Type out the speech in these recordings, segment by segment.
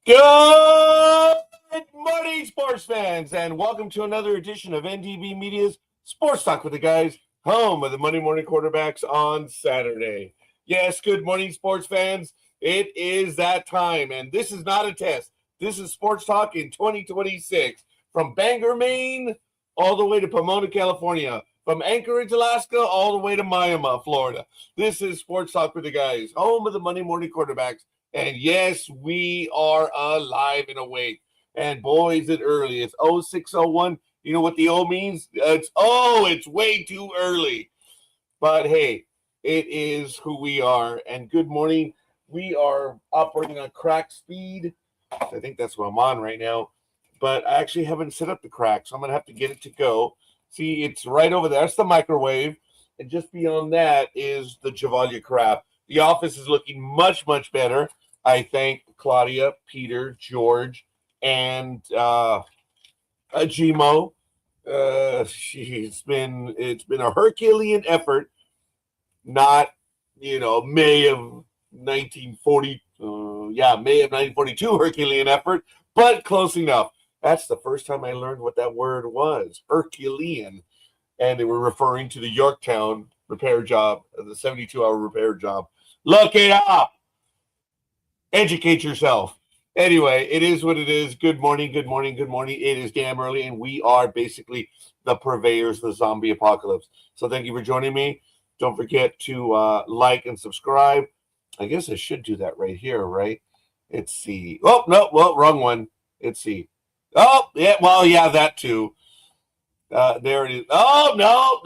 Good morning, sports fans, and welcome to another edition of NDB Media's Sports Talk with the Guys, home of the Monday Morning Quarterbacks on Saturday. Yes, good morning, sports fans. It is that time, and this is not a test. This is Sports Talk in 2026 from Bangor, Maine, all the way to Pomona, California, from Anchorage, Alaska, all the way to Miami, Florida. This is Sports Talk with the Guys, home of the Monday Morning Quarterbacks. And yes, we are alive and awake. And boy, is it early. It's 0601. You know what the O means? It's way too early. But hey, it is who we are. And good morning. We are operating on crack speed. I think that's what I'm on right now. But I actually haven't set up the crack, so I'm going to have to get it to go. See, it's right over there. That's the microwave. And just beyond that is the Javalia Craft. The office is looking much, much better. I thank Claudia, Peter, George, and Gmo. It's been a Herculean effort. Not, May of 1940. May of 1942 Herculean effort, but close enough. That's the first time I learned what that word was, Herculean, and they were referring to the Yorktown repair job, the 72-hour repair job. Look it up. Educate yourself. Anyway, it is what it is. Good morning, good morning, good morning. It is damn early, and we are basically the purveyors, the zombie apocalypse. So thank you for joining me. Don't forget to like and subscribe. I guess I should do that right here, right? Let's see. Oh, no, well, wrong one. Let's see. Oh, yeah, well, yeah, that too. There it is. Oh, no.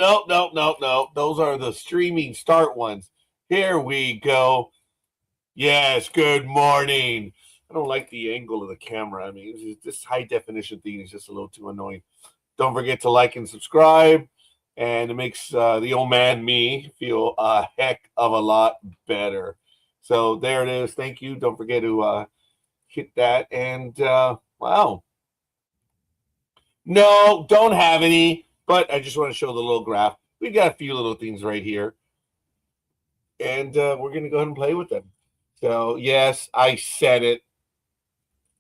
Those are the streaming start ones. Here we go. Yes, good morning. I don't like the angle of the camera. I mean, this high definition thing is just a little too annoying. Don't forget to like and subscribe, and it makes the old man me feel a heck of a lot better. So there it is. Thank you. Don't forget to hit that. And wow. No, don't have any, but I just want to show the little graph. We've got a few little things right here, and we're going to go ahead and play with them. So, yes, I said it,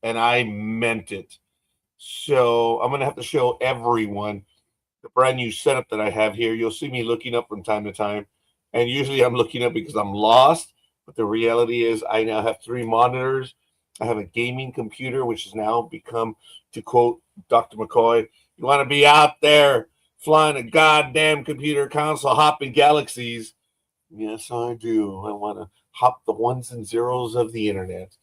and I meant it. So I'm going to have to show everyone the brand new setup that I have here. You'll see me looking up from time to time, and usually I'm looking up because I'm lost. But the reality is I now have 3 monitors. I have a gaming computer, which has now become, to quote Dr. McCoy, you want to be out there flying a goddamn computer console, hopping galaxies. Yes, I do. I want to hop the ones and zeros of the internet.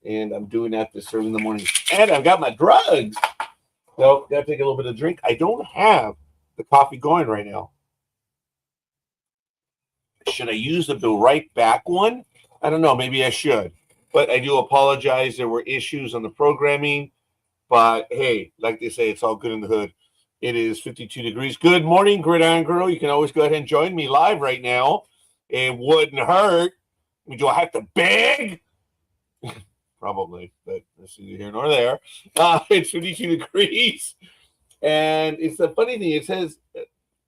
And I'm doing that this early in the morning. And I've got my drugs. So, got to take a little bit of drink. I don't have the coffee going right now. Should I use the right back one? I don't know. Maybe I should. But I do apologize. There were issues on the programming. But, hey, like they say, it's all good in the hood. It is 52 degrees. Good morning, Gridiron Girl. You can always go ahead and join me live right now. It wouldn't hurt. I mean, do I have to beg? Probably, but that's neither here nor there. It's 52 degrees. And it's the funny thing. It says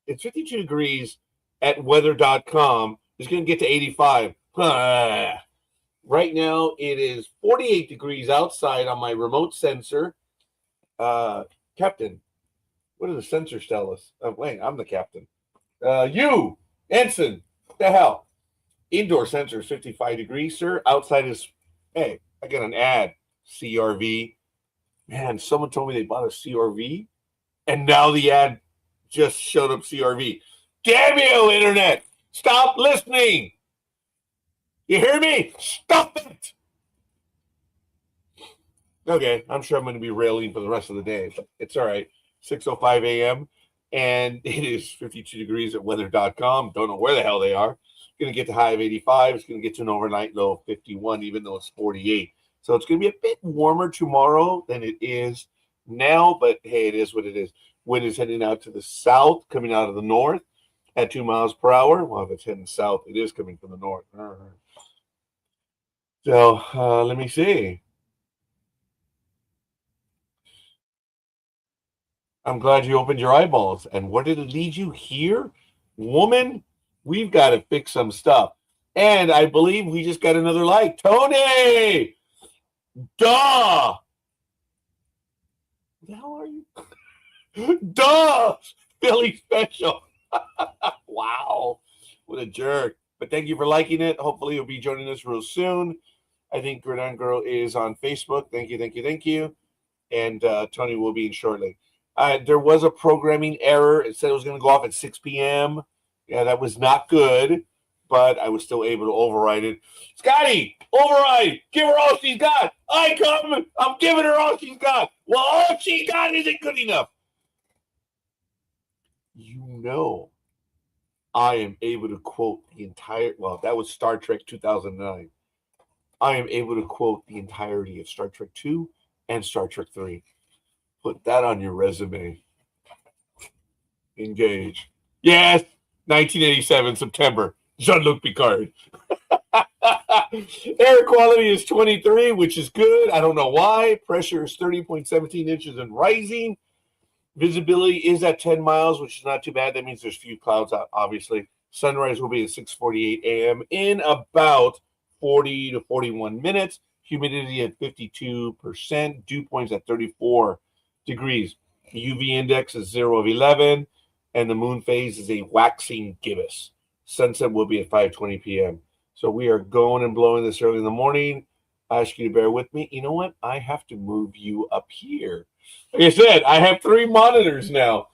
it's 52 degrees at weather.com. It's going to get to 85. Right now, it is 48 degrees outside on my remote sensor. Captain, what do the sensors tell us? Oh, wait, I'm the captain. You, Ensign, what the hell? Indoor sensor is 55 degrees, sir. Outside is, hey, I got an ad, CRV. Man, someone told me they bought a CRV, and now the ad just showed up CRV. Damn you, Internet! Stop listening! You hear me? Stop it! Okay, I'm sure I'm going to be railing for the rest of the day, but it's all right. 6:05 a.m., and it is 52 degrees at weather.com. Don't know where the hell they are. Going to get to high of 85. It's going to get to an overnight low of 51, even though it's 48. So it's going to be a bit warmer tomorrow than it is now, but hey, it is what it is. Wind is heading out to the south, coming out of the north at 2 miles per hour. Well, if it's heading south, it is coming from the north. So let me see. I'm glad you opened your eyeballs. And where did it lead you? Here? Woman, we've got to fix some stuff. And I believe we just got another like. Tony! Duh! What the hell are you? Duh! Philly special. Wow. What a jerk. But thank you for liking it. Hopefully you'll be joining us real soon. I think Gridiron Girl is on Facebook. Thank you, thank you, thank you. And Tony will be in shortly. There was a programming error. It said it was going to go off at 6 p.m. Yeah, that was not good, but I was still able to override it. Scotty, override. Give her all she's got. I'm giving her all she's got. Well, all she got isn't good enough. You know, I am able to quote the entire, well, that was Star Trek 2009. I am able to quote the entirety of Star Trek 2 and Star Trek 3. Put that on your resume. Engage. Yes, 1987, September. Jean-Luc Picard. Air quality is 23, which is good. I don't know why. Pressure is 30.17 inches and rising. Visibility is at 10 miles, which is not too bad. That means there's few clouds out, obviously. Sunrise will be at 6:48 a.m. in about 40 to 41 minutes. Humidity at 52%. Dew points at 34 degrees. The UV index is 0 of 11, and the moon phase is a waxing gibbous. Sunset will be at 5:20 p.m. So we are going and blowing this early in the morning. I ask you to bear with me. You know what? I have to move you up here. Like I said, I have 3 monitors now.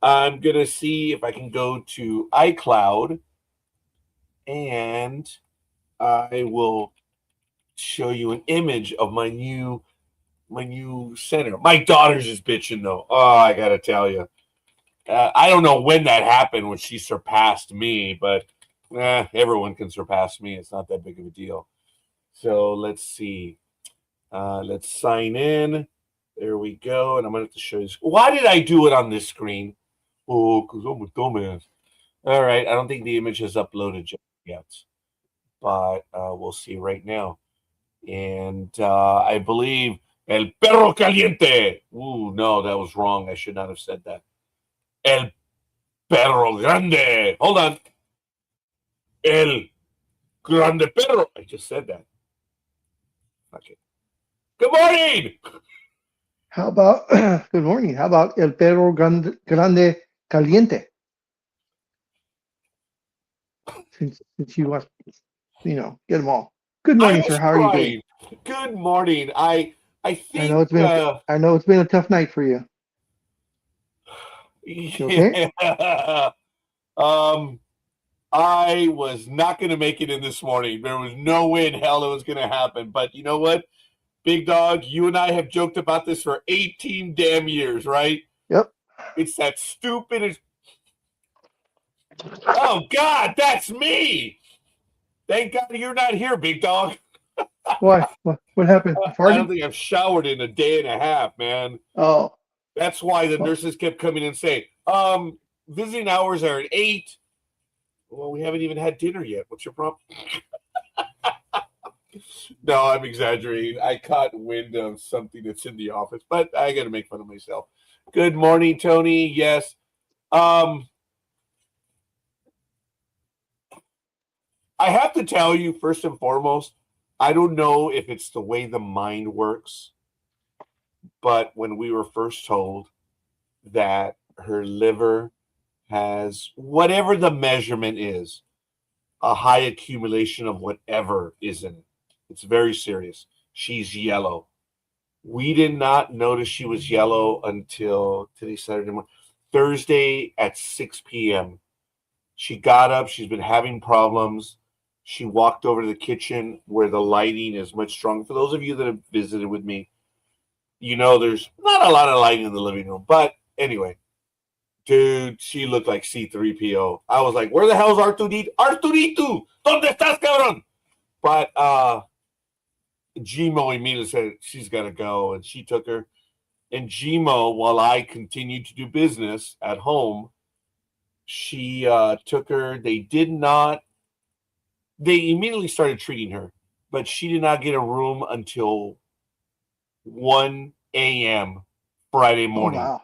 I'm going to see if I can go to iCloud, and I will show you an image of my new center. My daughter's is bitching, though. Oh, I got to tell you. I don't know when that happened, when she surpassed me, but everyone can surpass me. It's not that big of a deal. So let's see. Let's sign in. There we go. And I'm going to have to show you. Why did I do it on this screen? Oh, because I'm a dumbass. All right. I don't think the image has uploaded yet, but we'll see right now. And I believe El Perro Caliente. Ooh, no, that was wrong. I should not have said that. El Perro Grande. Hold on. El Grande Perro. I just said that. Okay. Good morning. How about, good morning. How about El Perro Grande Caliente? Since you want, get them all. Good morning, sir. How are you doing? Good morning. I think I know it's been a tough night for you. You okay? I was not going to make it in this morning. There was no way in hell it was going to happen. But you know what? Big Dog, you and I have joked about this for 18 damn years, right? Yep. It's that stupid. Oh, God, that's me. Thank God you're not here, Big Dog. Why? What happened? I don't think I've showered in a day and a half, man. Oh. That's why the nurses kept coming and saying, visiting hours are at 8. Well, we haven't even had dinner yet. What's your problem? No, I'm exaggerating. I caught wind of something that's in the office, but I got to make fun of myself. Good morning, Tony. Yes. I have to tell you, first and foremost, I don't know if it's the way the mind works, but when we were first told that her liver has, whatever the measurement is, a high accumulation of whatever is in it. It's very serious. She's yellow. We did not notice she was yellow until today, Saturday morning. Thursday at 6 p.m. She got up. She's been having problems. She walked over to the kitchen where the lighting is much stronger. For those of you that have visited with me, you know there's not a lot of lighting in the living room. But anyway, dude, she looked like C-3PO. I was like, where the hell's Arturito? Arturito! ¿Dónde estás, cabrón? But Gmo immediately said she's got to go, and she took her. And Gmo, while I continued to do business at home, she took her. They immediately started treating her, but she did not get a room until 1 a.m. Friday morning. Oh, wow.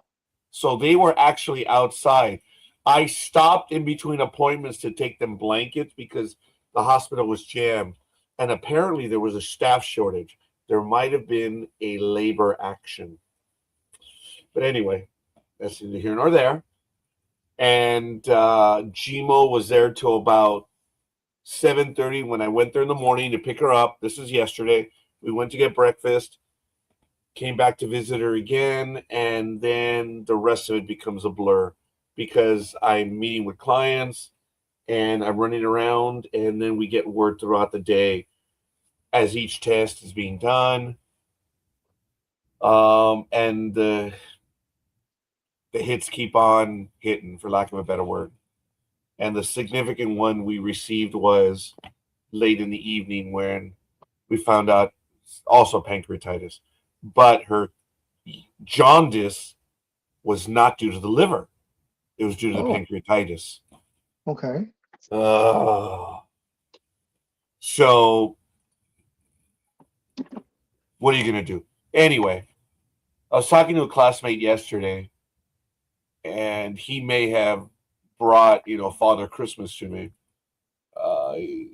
So they were actually outside. I stopped in between appointments to take them blankets because the hospital was jammed. And apparently there was a staff shortage. there might have been a labor action. But anyway, that's neither here nor there. And Gmo was there till about 7:30 when I went there in the morning to pick her up. This is yesterday. We went to get breakfast, came back to visit her again, and then the rest of it becomes a blur because I'm meeting with clients and I'm running around, and then we get word throughout the day as each test is being done. And the hits keep on hitting, for lack of a better word. And the significant one we received was late in the evening when we found out also pancreatitis. But her jaundice was not due to the liver. It was due to the pancreatitis. Okay. So what are you going to do? Anyway, I was talking to a classmate yesterday, and he may have brought, Father Christmas to me.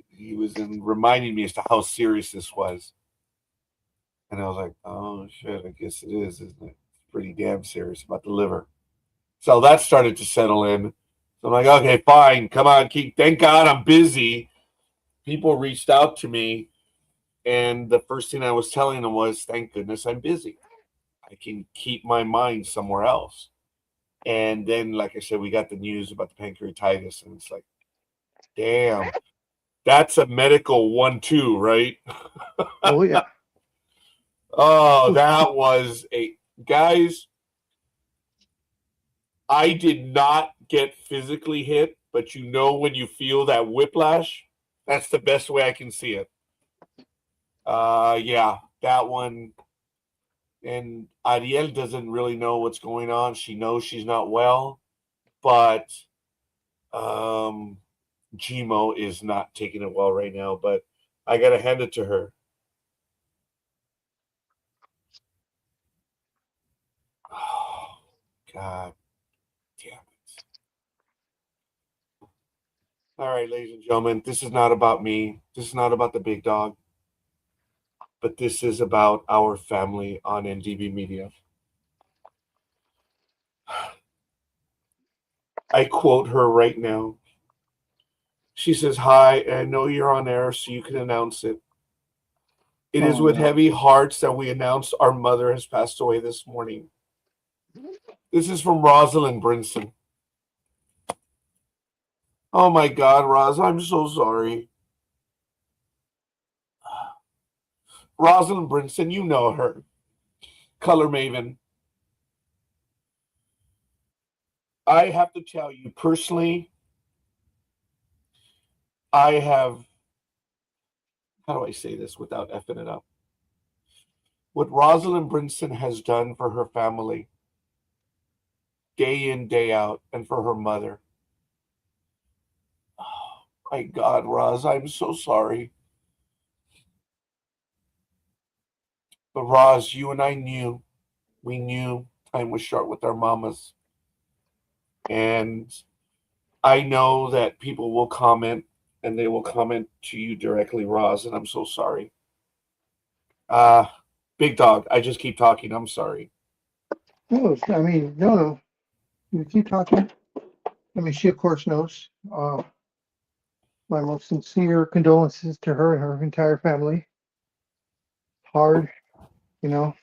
He was reminding me as to how serious this was. And I was like, oh, shit, I guess it is, isn't it? It's pretty damn serious about the liver. So that started to settle in. So I'm like, okay, fine. Come on, thank God I'm busy. People reached out to me, and the first thing I was telling them was, thank goodness I'm busy. I can keep my mind somewhere else. And then, like I said, we got the news about the pancreatitis, and it's like, damn, that's a medical 1-2, right? Oh yeah. Oh, that was guys. I did not get physically hit, but when you feel that whiplash, that's the best way I can see it. Yeah, that one. And Ariel doesn't really know what's going on. She knows she's not well, but Gmo is not taking it well right now. But I gotta hand it to her. Oh, God damn it. All right, ladies and gentlemen, this is not about me. This is not about the big dog. But this is about our family on NDB Media. I quote her right now. She says, hi, I know you're on air, so you can announce it. It is with heavy hearts that we announce our mother has passed away this morning. This is from Rosalind Brinson. Oh my God, Roz, I'm so sorry. Rosalind Brinson, you know her. Color maven. I have to tell you personally, I have, how do I say this without effing it up? What Rosalind Brinson has done for her family, day in, day out, and for her mother. Oh, my God, Roz, I'm so sorry. But Roz, you and I we knew time was short with our mamas. And I know that people will comment, and they will comment to you directly, Roz, and I'm so sorry. Big dog, I just keep talking. I'm sorry. No, I mean, no. You keep talking. I mean, she of course knows. My most sincere condolences to her and her entire family. Hard, you know.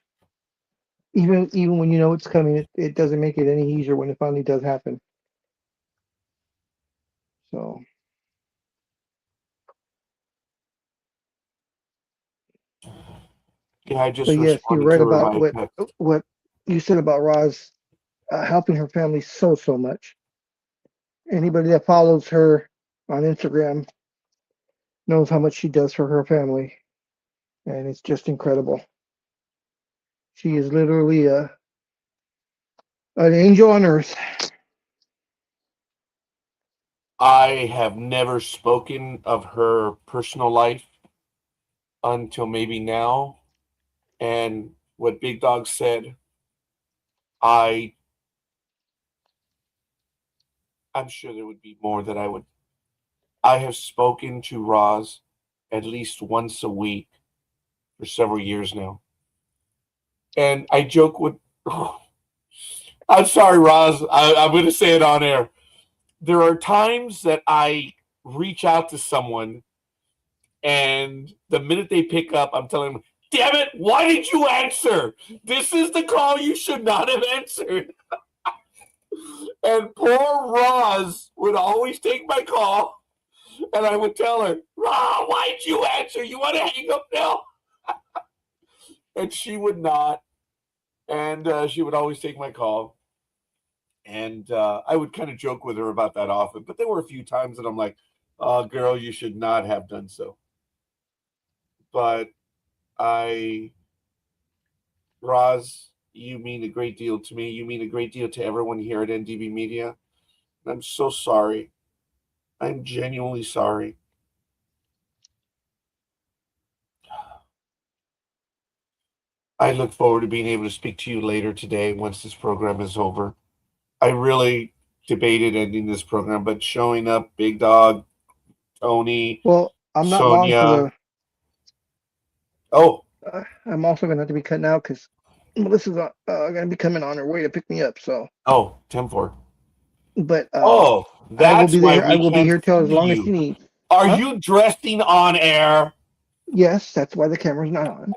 Even when you know it's coming, it doesn't make it any easier when it finally does happen. So. Yeah, I just But yes, you're responded right to her about by text. what you said about Roz helping her family so much. Anybody that follows her on Instagram knows how much she does for her family, and it's just incredible. She is literally an angel on earth. I have never spoken of her personal life until maybe now. And what Big Dog said, I'm sure there would be more that I have spoken to Roz at least once a week for several years now. And I joke with, I'm sorry, Roz, I'm going to say it on air. There are times that I reach out to someone, and the minute they pick up, I'm telling them, damn it, why did you answer? This is the call you should not have answered. And poor Roz would always take my call, and I would tell her, Roz, why'd you answer? You want to hang up now? And she would not. And she would always take my call. And I would kind of joke with her about that often. But there were a few times that I'm like, oh, girl, you should not have done so. But Roz, you mean a great deal to me. You mean a great deal to everyone here at NDB Media. I'm so sorry. I'm genuinely sorry. I look forward to being able to speak to you later today once this program is over. I really debated ending this program, but showing up, Big Dog, Tony, Well, I'm not long for Sonia. the. Oh, I'm also gonna have to be cutting out because Melissa's gonna be coming on her way to pick me up. So, 10-4. but Oh, I will that's be why there. I we will be can't here till as see long as she you. needs. Are Huh? you dressing on air? Yes, that's why the camera's not on.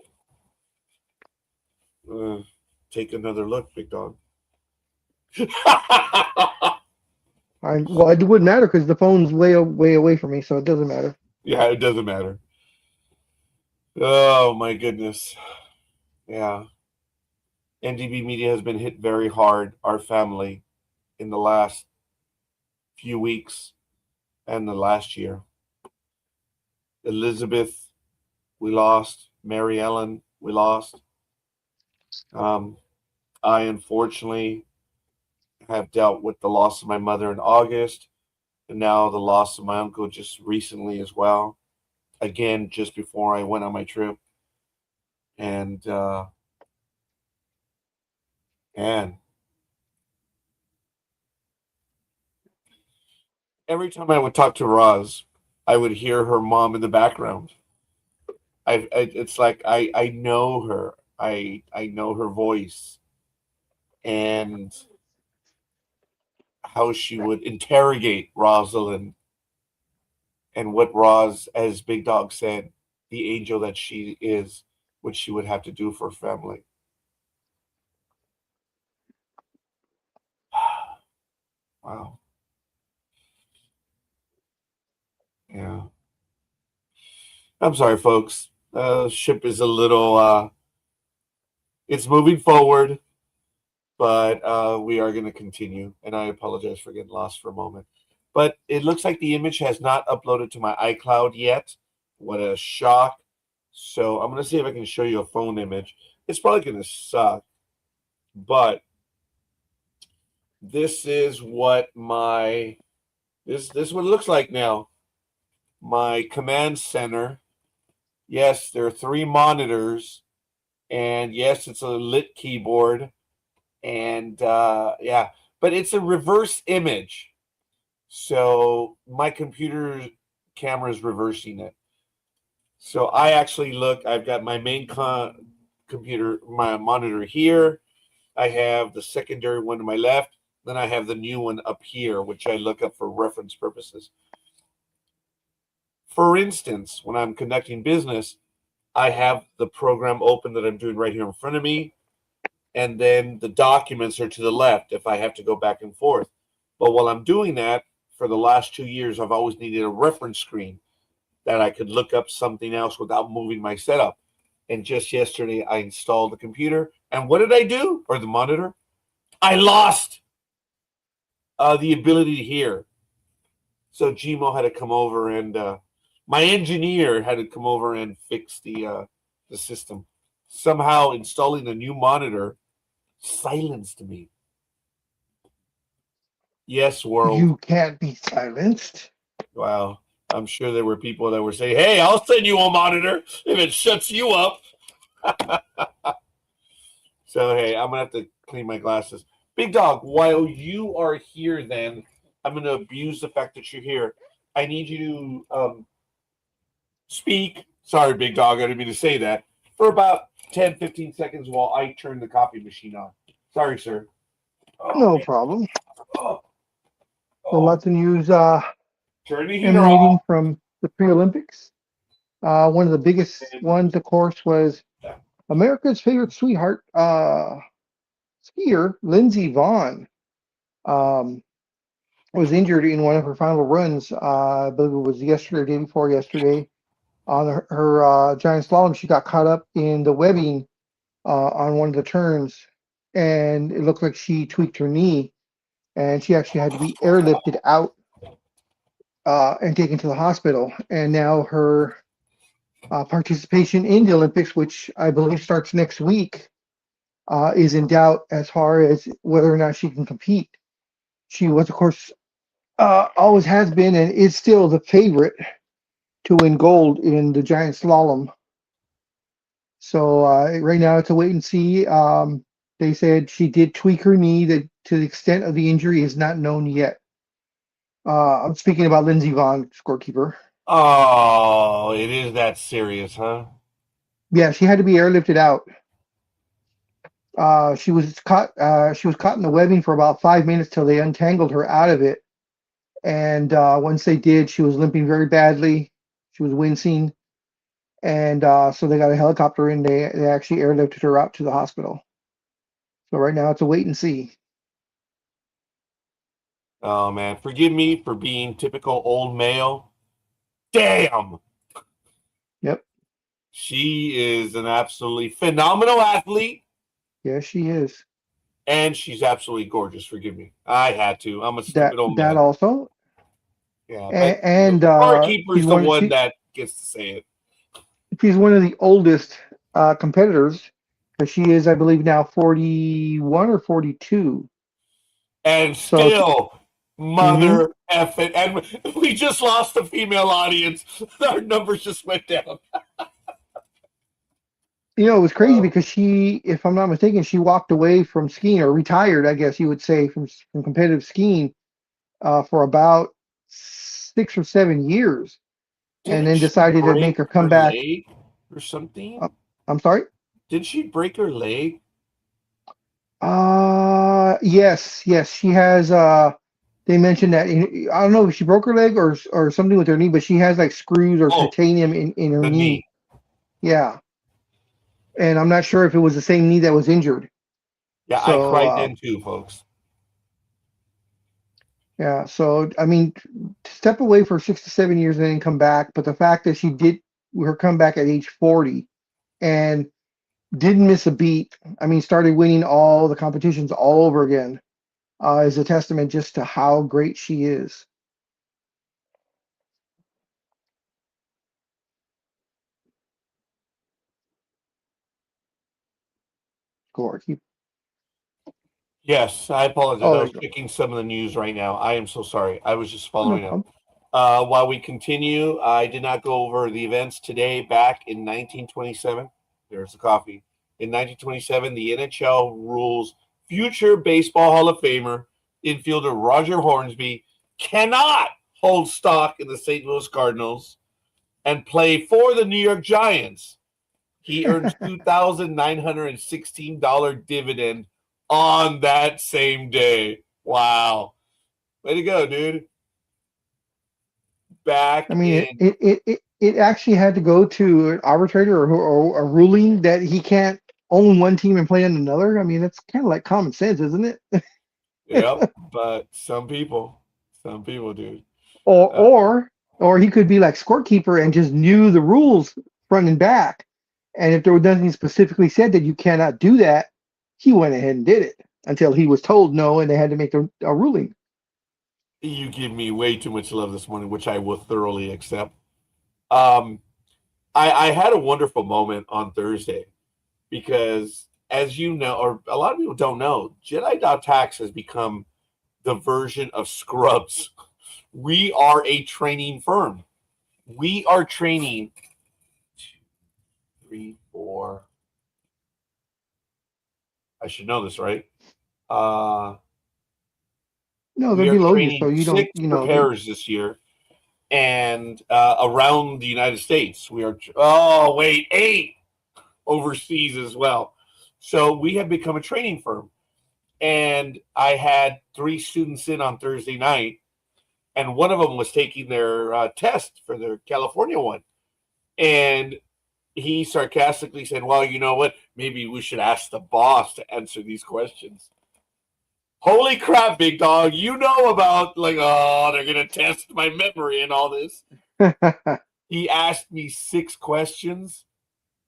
Take another look, Big Dog. Well, it wouldn't matter because the phone's way away from me, so it doesn't matter. Yeah, it doesn't matter. Oh my goodness. Yeah. NDB Media has been hit very hard, our family, in the last few weeks and the last year. Elizabeth, we lost. Mary Ellen, we lost. I unfortunately have dealt with the loss of my mother in August, and now the loss of my uncle just recently as well. Again, just before I went on my trip. And man, every time I would talk to Roz, I would hear her mom in the background. It's like I know her. I know her voice and how she would interrogate Rosalind, and what Roz, as Big Dog said, the angel that she is, what she would have to do for family. Wow. Yeah. I'm sorry, folks. Ship is a little it's moving forward, but we are going to continue. And I apologize for getting lost for a moment. But it looks like the image has not uploaded to my iCloud yet. What a shock. So I'm going to see if I can show you a phone image. It's probably going to suck. But this is what this what it looks like now. My command center. Yes, there are 3 monitors. And yes, it's a lit keyboard. And yeah, but it's a reverse image. So my computer camera is reversing it. So I actually look, I've got my main computer, my monitor here. I have the secondary one to my left. Then I have the new one up here, which I look up for reference purposes. For instance, when I'm conducting business, I have the program open that I'm doing right here in front of me. And then the documents are to the left if I have to go back and forth. But while I'm doing that, for the last 2 years, I've always needed a reference screen that I could look up something else without moving my setup. And just yesterday, I installed the computer. And what did I do? Or the monitor? I lost the ability to hear. So Gmo had to come over, and my engineer had to come over and fix the system. Somehow installing a new monitor silenced me. Yes, world. You can't be silenced. Wow. I'm sure there were people that were saying, hey, I'll send you a monitor if it shuts you up. So, hey, I'm going to have to clean my glasses. Big Dog, while you are here then, I'm going to abuse the fact that you're here. I need you to speak. Sorry, Big Dog, I didn't mean to say that. for about 10, 15 seconds while I turn the coffee machine on. Sorry, sir. Oh, No man. problem. Oh, So lots of news turn the heater emanating off. from the pre-Olympics. One of the biggest ones, of course, was America's favorite sweetheart skier, Lindsey Vonn, was injured in one of her final runs. I believe it was yesterday, or day before yesterday. On her giant slalom, she got caught up in the webbing on one of the turns, and it looked like she tweaked her knee, and she actually had to be airlifted out and taken to the hospital. And now her participation in the Olympics, which I believe starts next week, is in doubt as far as whether or not she can compete. She was, of course, always has been and is still the favorite to win gold in the giant slalom. So right now it's a wait and see. They said she did tweak her knee. That to the extent of the injury is not known yet. I'm speaking about Lindsey Vonn, scorekeeper. Oh, it is that serious, huh? Yeah, she had to be airlifted out. She was caught. She was caught in the webbing for about 5 minutes till they untangled her out of it. And once they did, she was limping very badly. She was wincing, and so they got a helicopter and they actually airlifted her out to the hospital. So right now it's a wait and see. Oh, man. Forgive me for being typical old male. Damn. Yep. She is an absolutely phenomenal athlete. Yes, she is. And she's absolutely gorgeous. Forgive me. I had to. I'm a stupid old That man. also. Yeah, but And the scorekeeper's the one she, that gets to say it. she's one of the oldest competitors, because she is, I believe, now 41 or 42. And So, still, mhm. mother effing. And we just lost the female audience. Our numbers just went down. You know, it was crazy because she, if I'm not mistaken, she walked away from skiing, or retired, I guess you would say, from competitive skiing for about 6 or 7 years, and Didn't then she decided to break make her her comeback. leg or something? I'm sorry. Did she break her leg? Yes, she has. They mentioned that I don't know if she broke her leg or something with her knee, but she has like screws or Oh, titanium in her the knee. knee. Yeah, and I'm not sure if it was the same knee that was injured. Yeah, I So cried then too, folks. yeah, so I mean, step away for 6 to 7 years and then come back. But the fact that she did her comeback at age 40 and didn't miss a beat. I mean, started winning all the competitions all over again, is a testament just to how great she is. Score. Yes, I apologize. Oh, I there was you go. checking some of the news right now. I am so sorry. I was just Oh, no following up. problem. While we continue, I did not go over the events today. Back in 1927, there's the coffee. In 1927, the NHL rules future Baseball Hall of Famer infielder Roger Hornsby cannot hold stock in the St. Louis Cardinals and play for the New York Giants. He earns $2,916 dividend on that same day. Wow. Way to go, dude. I Back mean, in it actually had to go to an arbitrator or a ruling that he can't own one team and play on another. I mean, it's kind of like common sense, isn't it? Yep, but some people do. Or Uh, or or he could be like scorekeeper and just knew the rules front and back. And if there was nothing specifically said that you cannot do that, he went ahead and did it until he was told no, and they had to make a ruling. you give me way too much love this morning, which I will thoroughly accept. Um, I had a wonderful moment on Thursday because, as you know, or a lot of people don't know, Jedi.tax has become the version of Scrubs. We are a training firm. We are training 2, 3, 4. I should know this, right? No, they're We are below you, so training you don't. 6 preparers this year, and around the United States, we are. Oh wait, 8. overseas as well. So we had become a training firm. And I had 3 students in on Thursday night, and one of them was taking their test for their California one. And he sarcastically said, well, you know what? Maybe we should ask the boss to answer these questions. Holy crap, big dog. You know about, like, oh, they're going to test my memory and all this. He asked me 6 questions,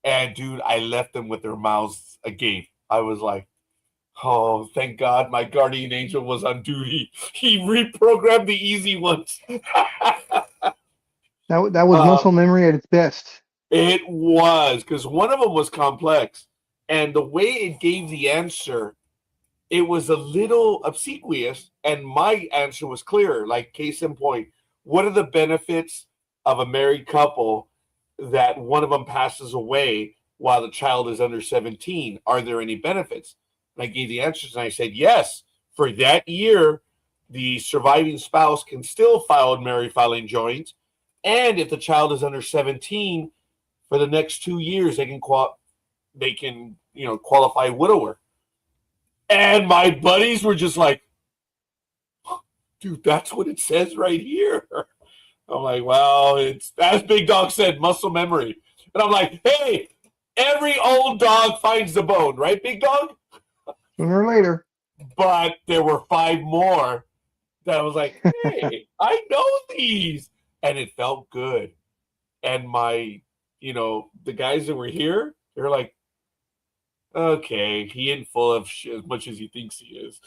and, dude, I left them with their mouths agape. I was like, oh, thank God my guardian angel was on duty. He reprogrammed the easy ones. That was muscle memory at its best. It was, because one of them was complex. And the way it gave the answer, it was a little obsequious, and my answer was clearer. Like, case in point, what are the benefits of a married couple that one of them passes away while the child is under 17? Are there any benefits? And I gave the answers, and I said, yes, for that year, the surviving spouse can still file and marry filing joint. And if the child is under 17, for the next 2 years, they can qualify widower. And my buddies were just like, dude, that's what it says right here. I'm like, well, it's, as Big Dog said, muscle memory. And I'm like, hey, every old dog finds the bone, right, Big Dog? Sooner or later. But there were 5 more that I was like, hey, I know these. And it felt good. And my, the guys that were here, they're like, okay, he ain't full of shit as much as he thinks he is.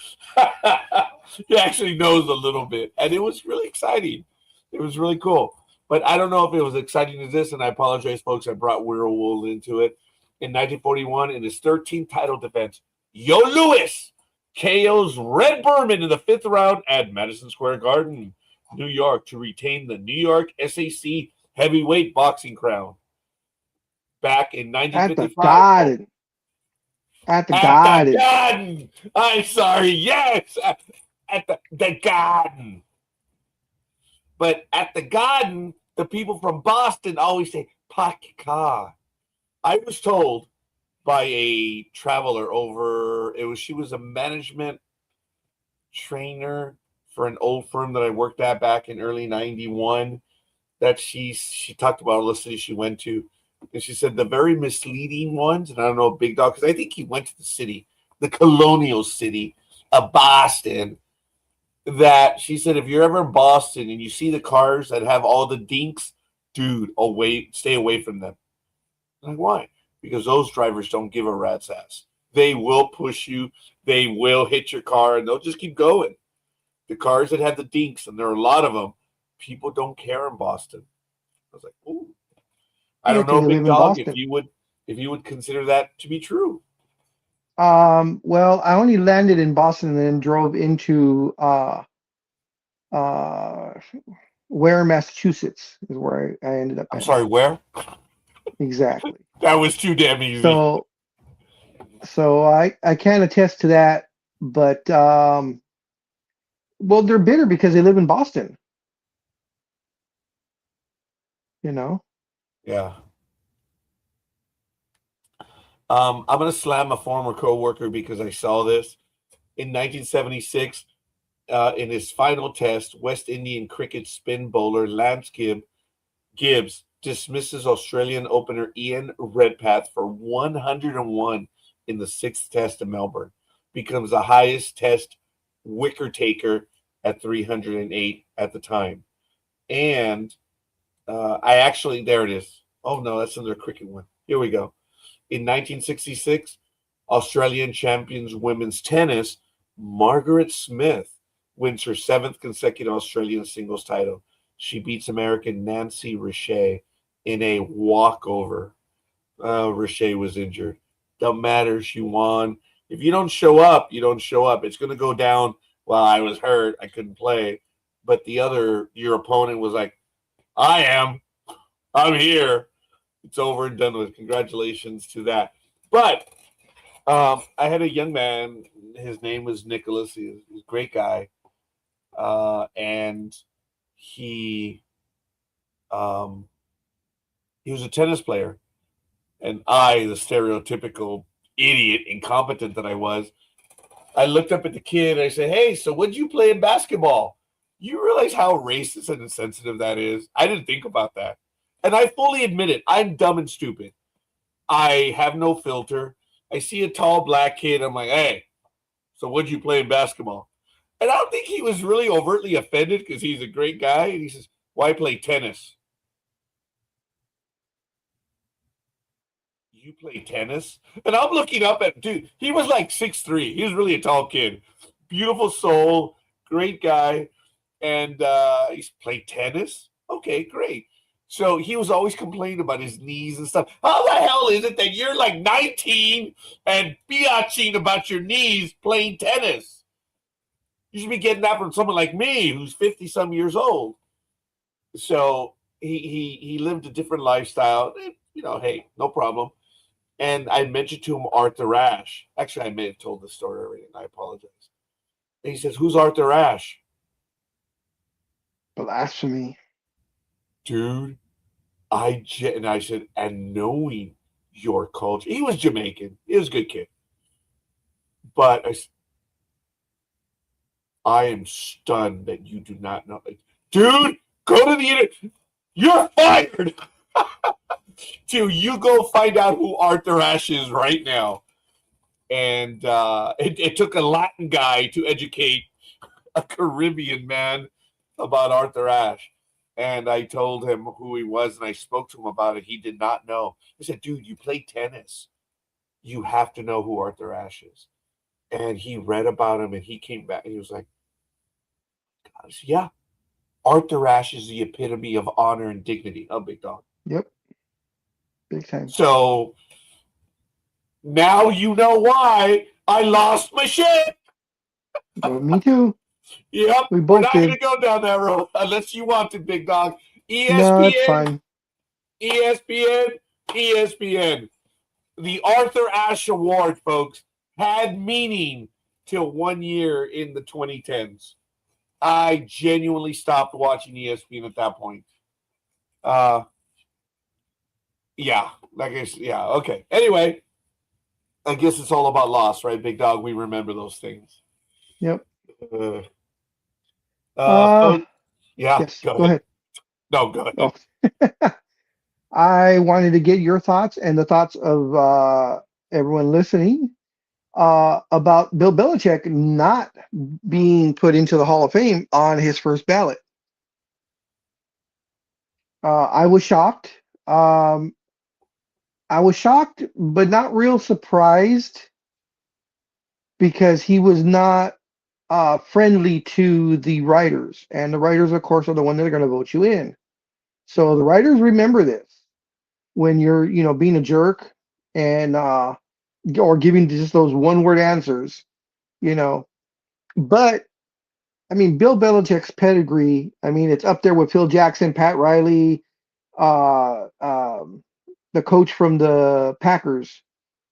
He actually knows a little bit. And it was really exciting. It was really cool. But I don't know if it was exciting as this, and I apologize, folks. I brought Werewolf into it. In 1941, in his 13th title defense, Yo Lewis KO's Red Berman in the 5th round at Madison Square Garden, New York, to retain the New York SAC heavyweight boxing crown. Back in 1955. At the Garden. I'm sorry. Yes. At the Garden. But at the Garden, the people from Boston always say, park your car. I was told by a traveler she was a management trainer for an old firm that I worked at back in early 91, that she talked about all the cities she went to. And she said the very misleading ones, and I don't know, Big Dog, because I think he went to the city, the colonial city of Boston, that she said if you're ever in Boston and you see the cars that have all the dinks, dude, stay away from them. I'm like, why? Because those drivers don't give a rat's ass. They will push you. They will hit your car, and they'll just keep going. The cars that have the dinks, and there are a lot of them, people don't care in Boston. I was like, ooh. I don't know, Big Dog, if you would consider that to be true. Well, I only landed in Boston and then drove into Ware, Massachusetts is where I ended up. I'm sorry, where? Exactly. That was too damn easy. So I can attest to that, but well, they're bitter because they live in Boston. Yeah. I'm going to slam a former coworker because I saw this. In 1976, in his final test, West Indian cricket spin bowler Lance Gibbs dismisses Australian opener Ian Redpath for 101 in the 6th test in Melbourne. Becomes the highest test wicket taker at 308 at the time. And there it is. Oh, no, that's another cricket one. Here we go. In 1966, Australian champions women's tennis, Margaret Smith, wins her 7th consecutive Australian singles title. She beats American Nancy Richey in a walkover. Richey was injured. Don't matter. She won. If you don't show up, you don't show up. It's going to go down. Well, I was hurt. I couldn't play. But your opponent was like, I'm here. It's over and done with. Congratulations to that. But I had a young man. His name was Nicholas. He was a great guy. And he was a tennis player. And I, the stereotypical idiot, incompetent that I was, I looked up at the kid and I said, "Hey, so what'd you play in basketball?" You realize how racist and insensitive that is? I didn't think about that. And I fully admit it. I'm dumb and stupid. I have no filter. I see a tall black kid. I'm like, "Hey, so what'd you play in basketball?" And I don't think he was really overtly offended because he's a great guy. And he says, "Why play tennis?" You play tennis? And I'm looking up at, dude, he was like 6'3". He was really a tall kid. Beautiful soul, great guy. And he's played tennis. Okay, great. So he was always complaining about his knees and stuff. How the hell is it that you're like 19 and biatching about your knees playing tennis? You should be getting that from someone like me who's 50 some years old. So he lived a different lifestyle. You know, hey, no problem. And I mentioned to him Arthur Ashe. Actually, I may have told the story already, and I apologize. And he says, "Who's Arthur Ashe?" Blasphemy. Dude, and I said, and knowing your culture, he was Jamaican. He was a good kid. But I am stunned that you do not know. Dude, go to the internet. You're fired. Dude, you go find out who Arthur Ashe is right now. And it took a Latin guy to educate a Caribbean man about Arthur Ashe. And I told him who he was, and I spoke to him about it. He did not know. I said, "Dude, you play tennis. You have to know who Arthur Ashe is." And he read about him, and he came back, and he was like, "Gosh, yeah, Arthur Ashe is the epitome of honor and dignity." Oh, big dog. Yep. Big time. So now you know why I lost my shit. Well, me too. Yep, We we're both not going to did. go down that road unless you want to, big dog. No, it's ESPN, fine. ESPN, ESPN. The Arthur Ashe Award, folks, had meaning till 1 year in the 2010s. I genuinely stopped watching ESPN at that point. Yeah, yeah, okay. Anyway, I guess it's all about loss, right, big dog? We remember those things. Yep. Uh, Uh, folks, yeah, yes. go Go ahead. ahead. No, go ahead. Oh. I wanted to get your thoughts and the thoughts of everyone listening about Bill Belichick not being put into the Hall of Fame on his first ballot. I was shocked. Um, I was shocked, but not real surprised because he was not friendly to the writers. And the writers, of course, are the one that are going to vote you in. So the writers remember this when you're, being a jerk and or giving just those one-word answers, you know. But I mean, Bill Belichick's pedigree, I mean, it's up there with Phil Jackson, Pat Riley, uh, um, the coach from the Packers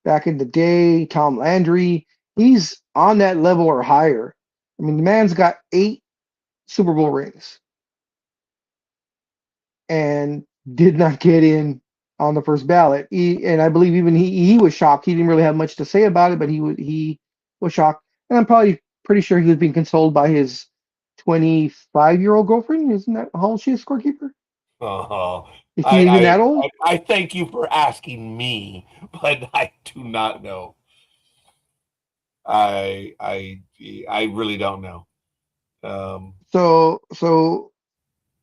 back in the day, Tom Landry. He's on that level or higher. I mean, the man's got 8 Super Bowl rings and did not get in on the first ballot. And I believe even he was shocked. He didn't really have much to say about it, but he was shocked. And I'm probably pretty sure he was being consoled by his 25-year-old girlfriend. Isn't that how old she is, scorekeeper? Oh, Is she even that old? I thank you for asking me, but I do not know. I really don't know. So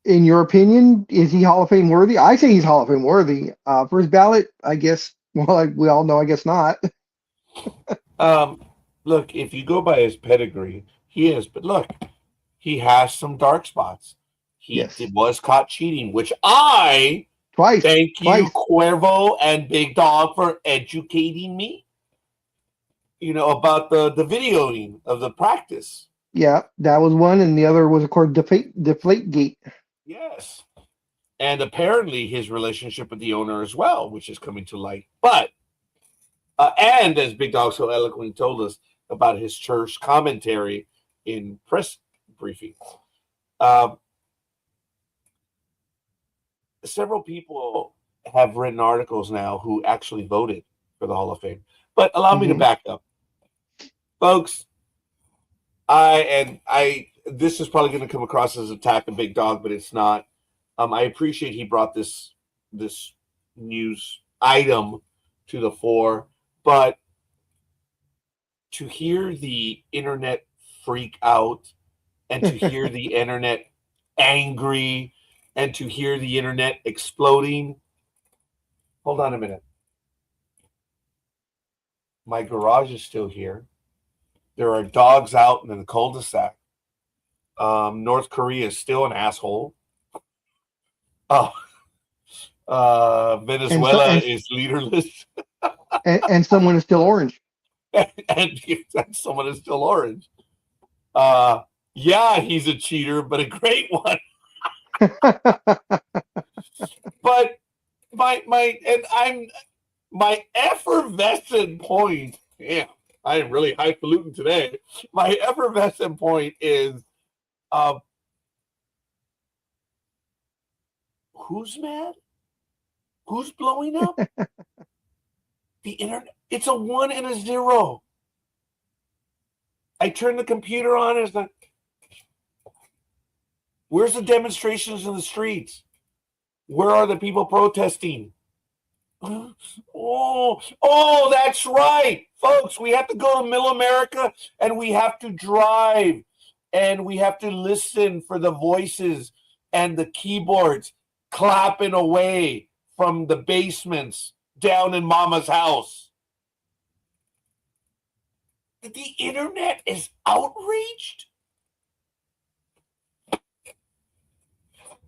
in your opinion, is he Hall of Fame worthy? I say he's Hall of Fame worthy. First ballot, I guess. Well, like we all know, I guess not. Um, look, if you go by his pedigree, he is. But look, he has some dark spots. Yes, Was caught cheating, which I twice, thank you, twice. Cuervo and Big Dog, for educating me. About the videoing of the practice. Yeah, that was one, and the other was, of course, Deflate Gate. Yes. And apparently his relationship with the owner as well, which is coming to light. But, and as Big Dog so eloquently told us about his church commentary in press briefings, several people have written articles now who actually voted for the Hall of Fame. But allow me to back up. Folks, this is probably going to come across as attack a big dog, but it's not. I appreciate he brought this news item to the fore, but to hear the internet freak out and to hear the internet angry and to hear the internet exploding. Hold on a minute. My garage is still here. There are dogs out in the cul-de-sac. North Korea is still an asshole. Venezuela is leaderless. and someone is still orange. and someone is still orange. Yeah, he's a cheater, but a great one. But my effervescent point. Yeah, I am really highfalutin today. My effervescent point is, who's mad? Who's blowing up? The internet. It's a 1 and a 0. I turn the computer on and it's like, where's the demonstrations in the streets? Where are the people protesting? Oh, that's right. Folks, we have to go to Middle America and we have to drive and we have to listen for the voices and the keyboards clapping away from the basements down in Mama's house. The internet is outraged.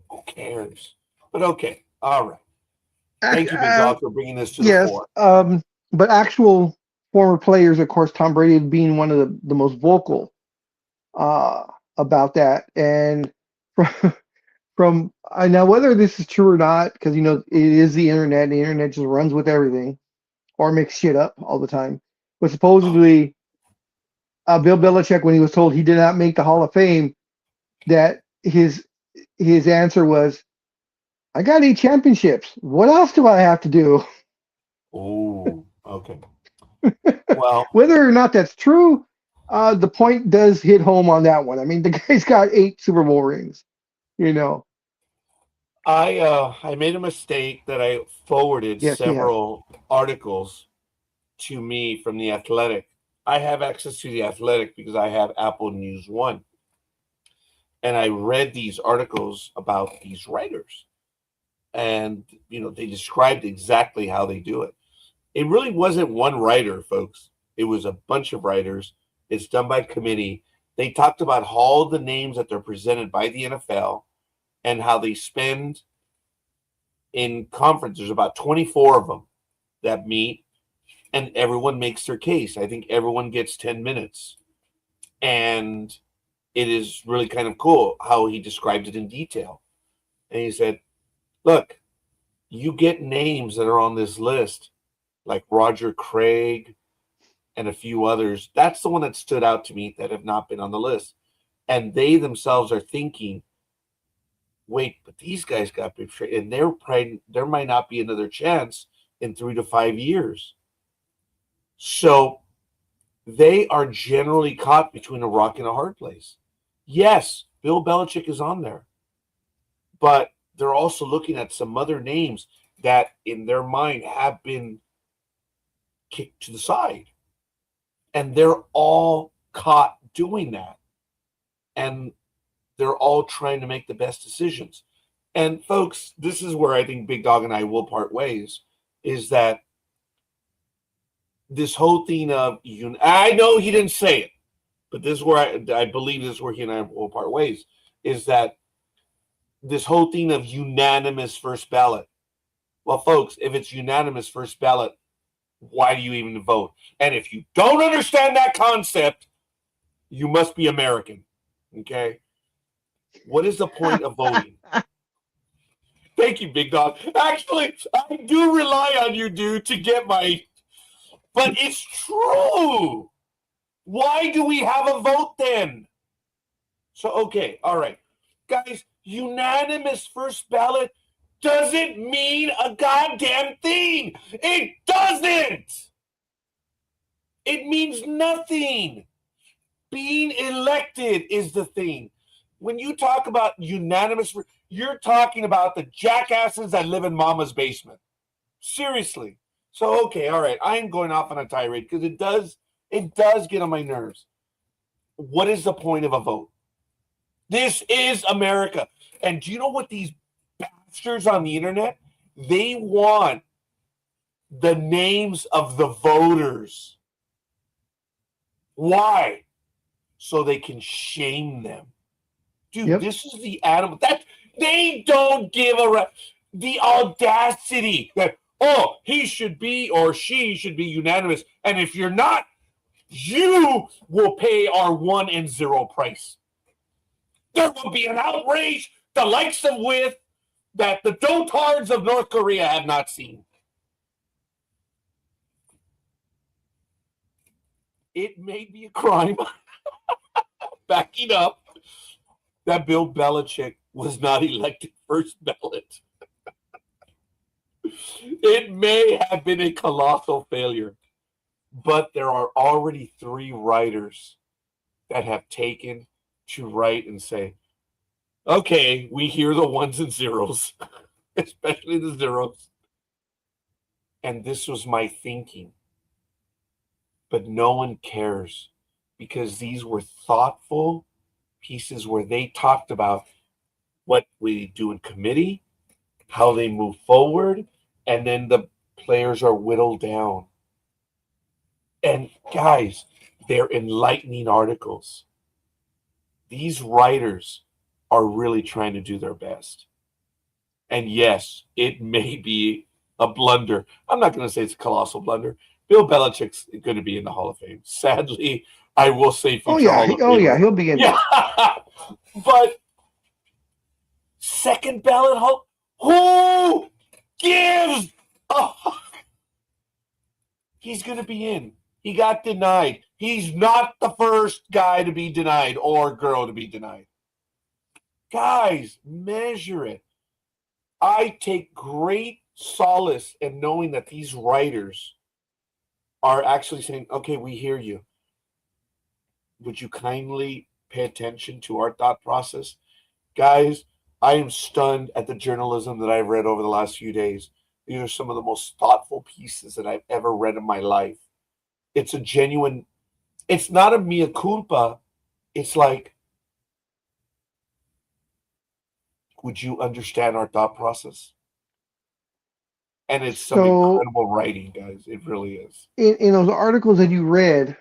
Who cares? But okay, all right. Thank you, Big Dog, for bringing this to the fore. But actual former players, of course, Tom Brady being one of the most vocal about that. And from now, whether this is true or not, because you know it is the internet, and the internet just runs with everything, or makes shit up all the time. But supposedly, Bill Belichick, when he was told he did not make the Hall of Fame, that his answer was, I got 8 championships. What else do I have to do? Oh, okay. Well, whether or not that's true, the point does hit home on that one. I mean, the guy's got 8 Super Bowl rings, you know. I made a mistake that I forwarded several articles to me from The Athletic. I have access to The Athletic because I have Apple News One. And I read these articles about these writers. And, you know, they described exactly how they do it. It really wasn't one writer, folks. It was a bunch of writers. It's done by committee. They talked about all the names that they're presented by the NFL and how they spend in conference. There's about 24 of them that meet, and everyone makes their case. I think everyone gets 10 minutes. And it is really kind of cool how he described it in detail. And he said, look, you get names that are on this list, like Roger Craig and a few others. That's the one that stood out to me that have not been on the list. And they themselves are thinking, wait, but these guys got betrayed, and there might not be another chance in 3 to 5 years. So they are generally caught between a rock and a hard place. Yes, Bill Belichick is on there, but they're also looking at some other names that in their mind have been kicked to the side. And they're all caught doing that. And they're all trying to make the best decisions. And folks, this is where I think Big Dog and I will part ways, is that this whole thing of, I know he didn't say it, but this is where I believe this is where he and I will part ways, is that this whole thing of unanimous first ballot. Well, folks, if it's unanimous first ballot, why do you even vote? And if you don't understand that concept, you must be American. Okay? What is the point of voting? Thank you, Big Dog. Actually, I do rely on you, dude, to get my... But it's true. Why do we have a vote then? So, okay, all right. Guys, unanimous first ballot, doesn't mean a goddamn thing. It doesn't. It means nothing. Being elected is the thing. When you talk about unanimous, you're talking about the jackasses that live in mama's basement. Seriously. So, okay, all right. I'm going off on a tirade because it does get on my nerves. What is the point of a vote? This is America. And do you know what these bastards on the internet? They want the names of the voters. Why? So they can shame them. Dude, Yep. This is the animal. That they don't give a the audacity that, oh, he should be or she should be unanimous. And if you're not, you will pay our 1 and 0 price. There will be an outrage the likes of with that the dotards of North Korea have not seen. It may be a crime, backing up, that Bill Belichick was not elected first ballot. It may have been a colossal failure, but there are already 3 writers that have taken to write and say, okay, we hear the 1s and 0s, especially the 0s. And this was my thinking. But no one cares because these were thoughtful pieces where they talked about what we do in committee, how they move forward, and then the players are whittled down. And guys, they're enlightening articles. These writers are really trying to do their best. And yes, it may be a blunder. I'm not going to say it's a colossal blunder. Bill Belichick's going to be in the Hall of Fame. Sadly, I will say future Hall of Famer. He'll be in there. But second ballot Hall, who gives a he's going to be in. He got denied. He's not the first guy to be denied or girl to be denied. Guys, measure it. I take great solace in knowing that these writers are actually saying, okay, we hear you. Would you kindly pay attention to our thought process? Guys, I am stunned at the journalism that I've read over the last few days. These are some of the most thoughtful pieces that I've ever read in my life. It's a genuine, it's not a mea culpa. It's like, would you understand our thought process? And it's some incredible writing, guys. It really is. In those articles that you read,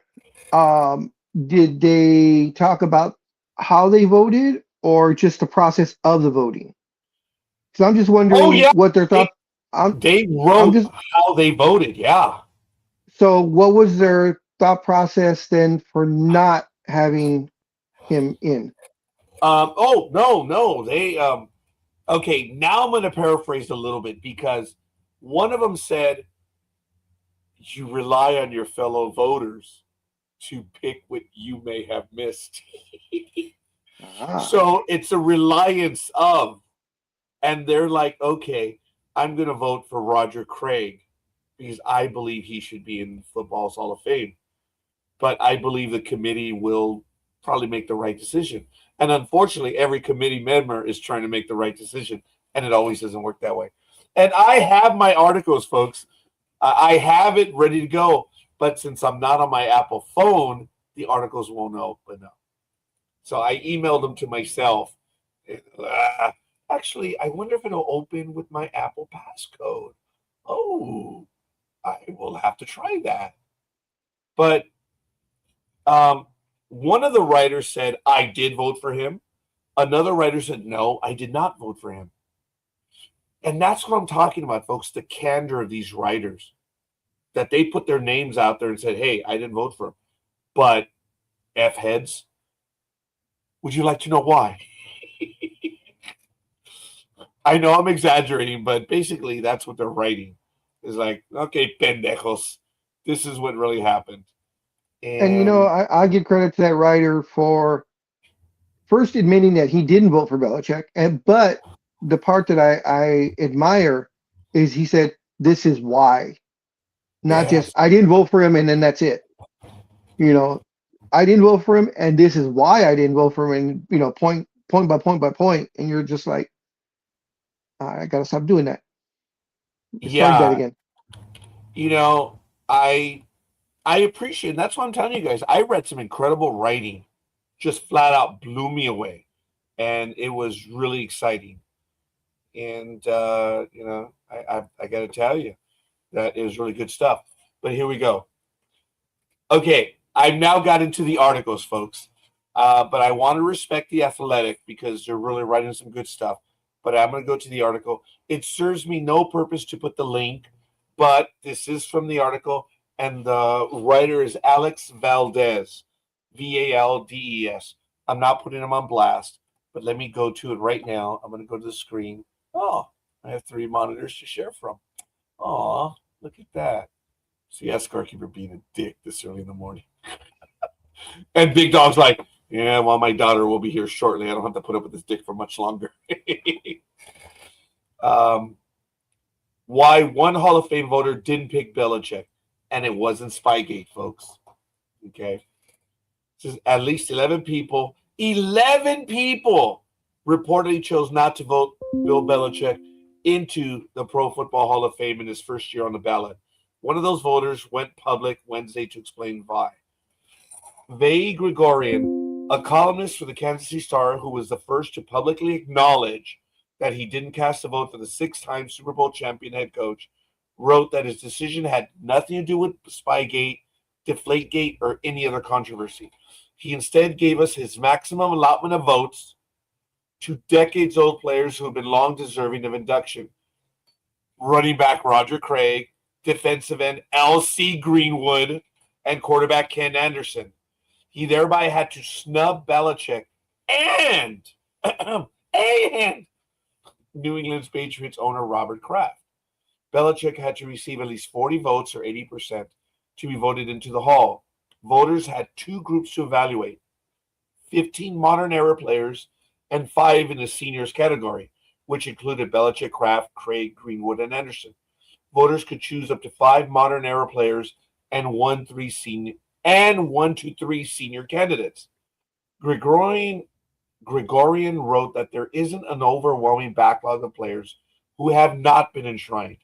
did they talk about how they voted or just the process of the voting? Because I'm just wondering what their thoughts. They wrote how they voted, yeah. So what was their thought process then for not having him in? No. They okay, now I'm going to paraphrase a little bit because one of them said you rely on your fellow voters to pick what you may have missed. So it's a reliance of, and they're like, okay, I'm going to vote for Roger Craig because I believe he should be in football's Hall of Fame. But I believe the committee will probably make the right decision. And unfortunately, every committee member is trying to make the right decision, and it always doesn't work that way. And I have my articles, folks. I have it ready to go. But since I'm not on my Apple phone, the articles won't open up. So I emailed them to myself. Actually, I wonder if it'll open with my Apple passcode. Oh, I will have to try that. But one of the writers said, I did vote for him. Another writer said, no, I did not vote for him. And that's what I'm talking about, folks, the candor of these writers, that they put their names out there and said, hey, I didn't vote for him. But F-heads, would you like to know why? I know I'm exaggerating, but basically that's what they're writing. It's like, okay, pendejos, this is what really happened. And you know, I give credit to that writer for first admitting that he didn't vote for Belichick, but the part that I admire is he said, "This is why," not just Yes. "I didn't vote for him" and then that's it. You know, I didn't vote for him, and this is why I didn't vote for him, and point by point by point, and you're just like, I gotta stop doing that. Start that Yeah. again. You know, I appreciate it. That's what I'm telling you guys. I read some incredible writing, just flat out blew me away. And it was really exciting. And I gotta tell you that it was really good stuff. But here we go. Okay, I've now got into the articles, folks. But I want to respect the Athletic because they're really writing some good stuff. But I'm going to go to the article. It serves me no purpose to put the link, but this is from the article, and the writer is Alex Valdez, Valdes. I'm not putting him on blast, but let me go to it right now. I'm going to go to the screen. Oh, I have 3 monitors to share from. Oh, look at that. See, Scarkeeper being a dick this early in the morning. And Big Dog's like, yeah, well, my daughter will be here shortly. I don't have to put up with this dick for much longer. Why one Hall of Fame voter didn't pick Belichick, and it wasn't Spygate, folks. Okay. Says at least 11 people reportedly chose not to vote Bill Belichick into the Pro Football Hall of Fame in his first year on the ballot. One of those voters went public Wednesday to explain why. Vay Gregorian, a columnist for the Kansas City Star who was the first to publicly acknowledge that he didn't cast a vote for the 6-time Super Bowl champion head coach, wrote that his decision had nothing to do with Spygate, Deflategate, or any other controversy. He instead gave us his maximum allotment of votes to decades-old players who have been long deserving of induction. Running back Roger Craig, defensive end L.C. Greenwood, and quarterback Ken Anderson. He thereby had to snub Belichick and New England's Patriots owner Robert Kraft. Belichick had to receive at least 40 votes or 80% to be voted into the Hall. Voters had 2 groups to evaluate, 15 modern era players and 5 in the seniors category, which included Belichick, Kraft, Craig, Greenwood, and Anderson. Voters could choose up to 5 modern era players and 1 to 3 senior candidates. Gregorian wrote that there isn't an overwhelming backlog of players who have not been enshrined,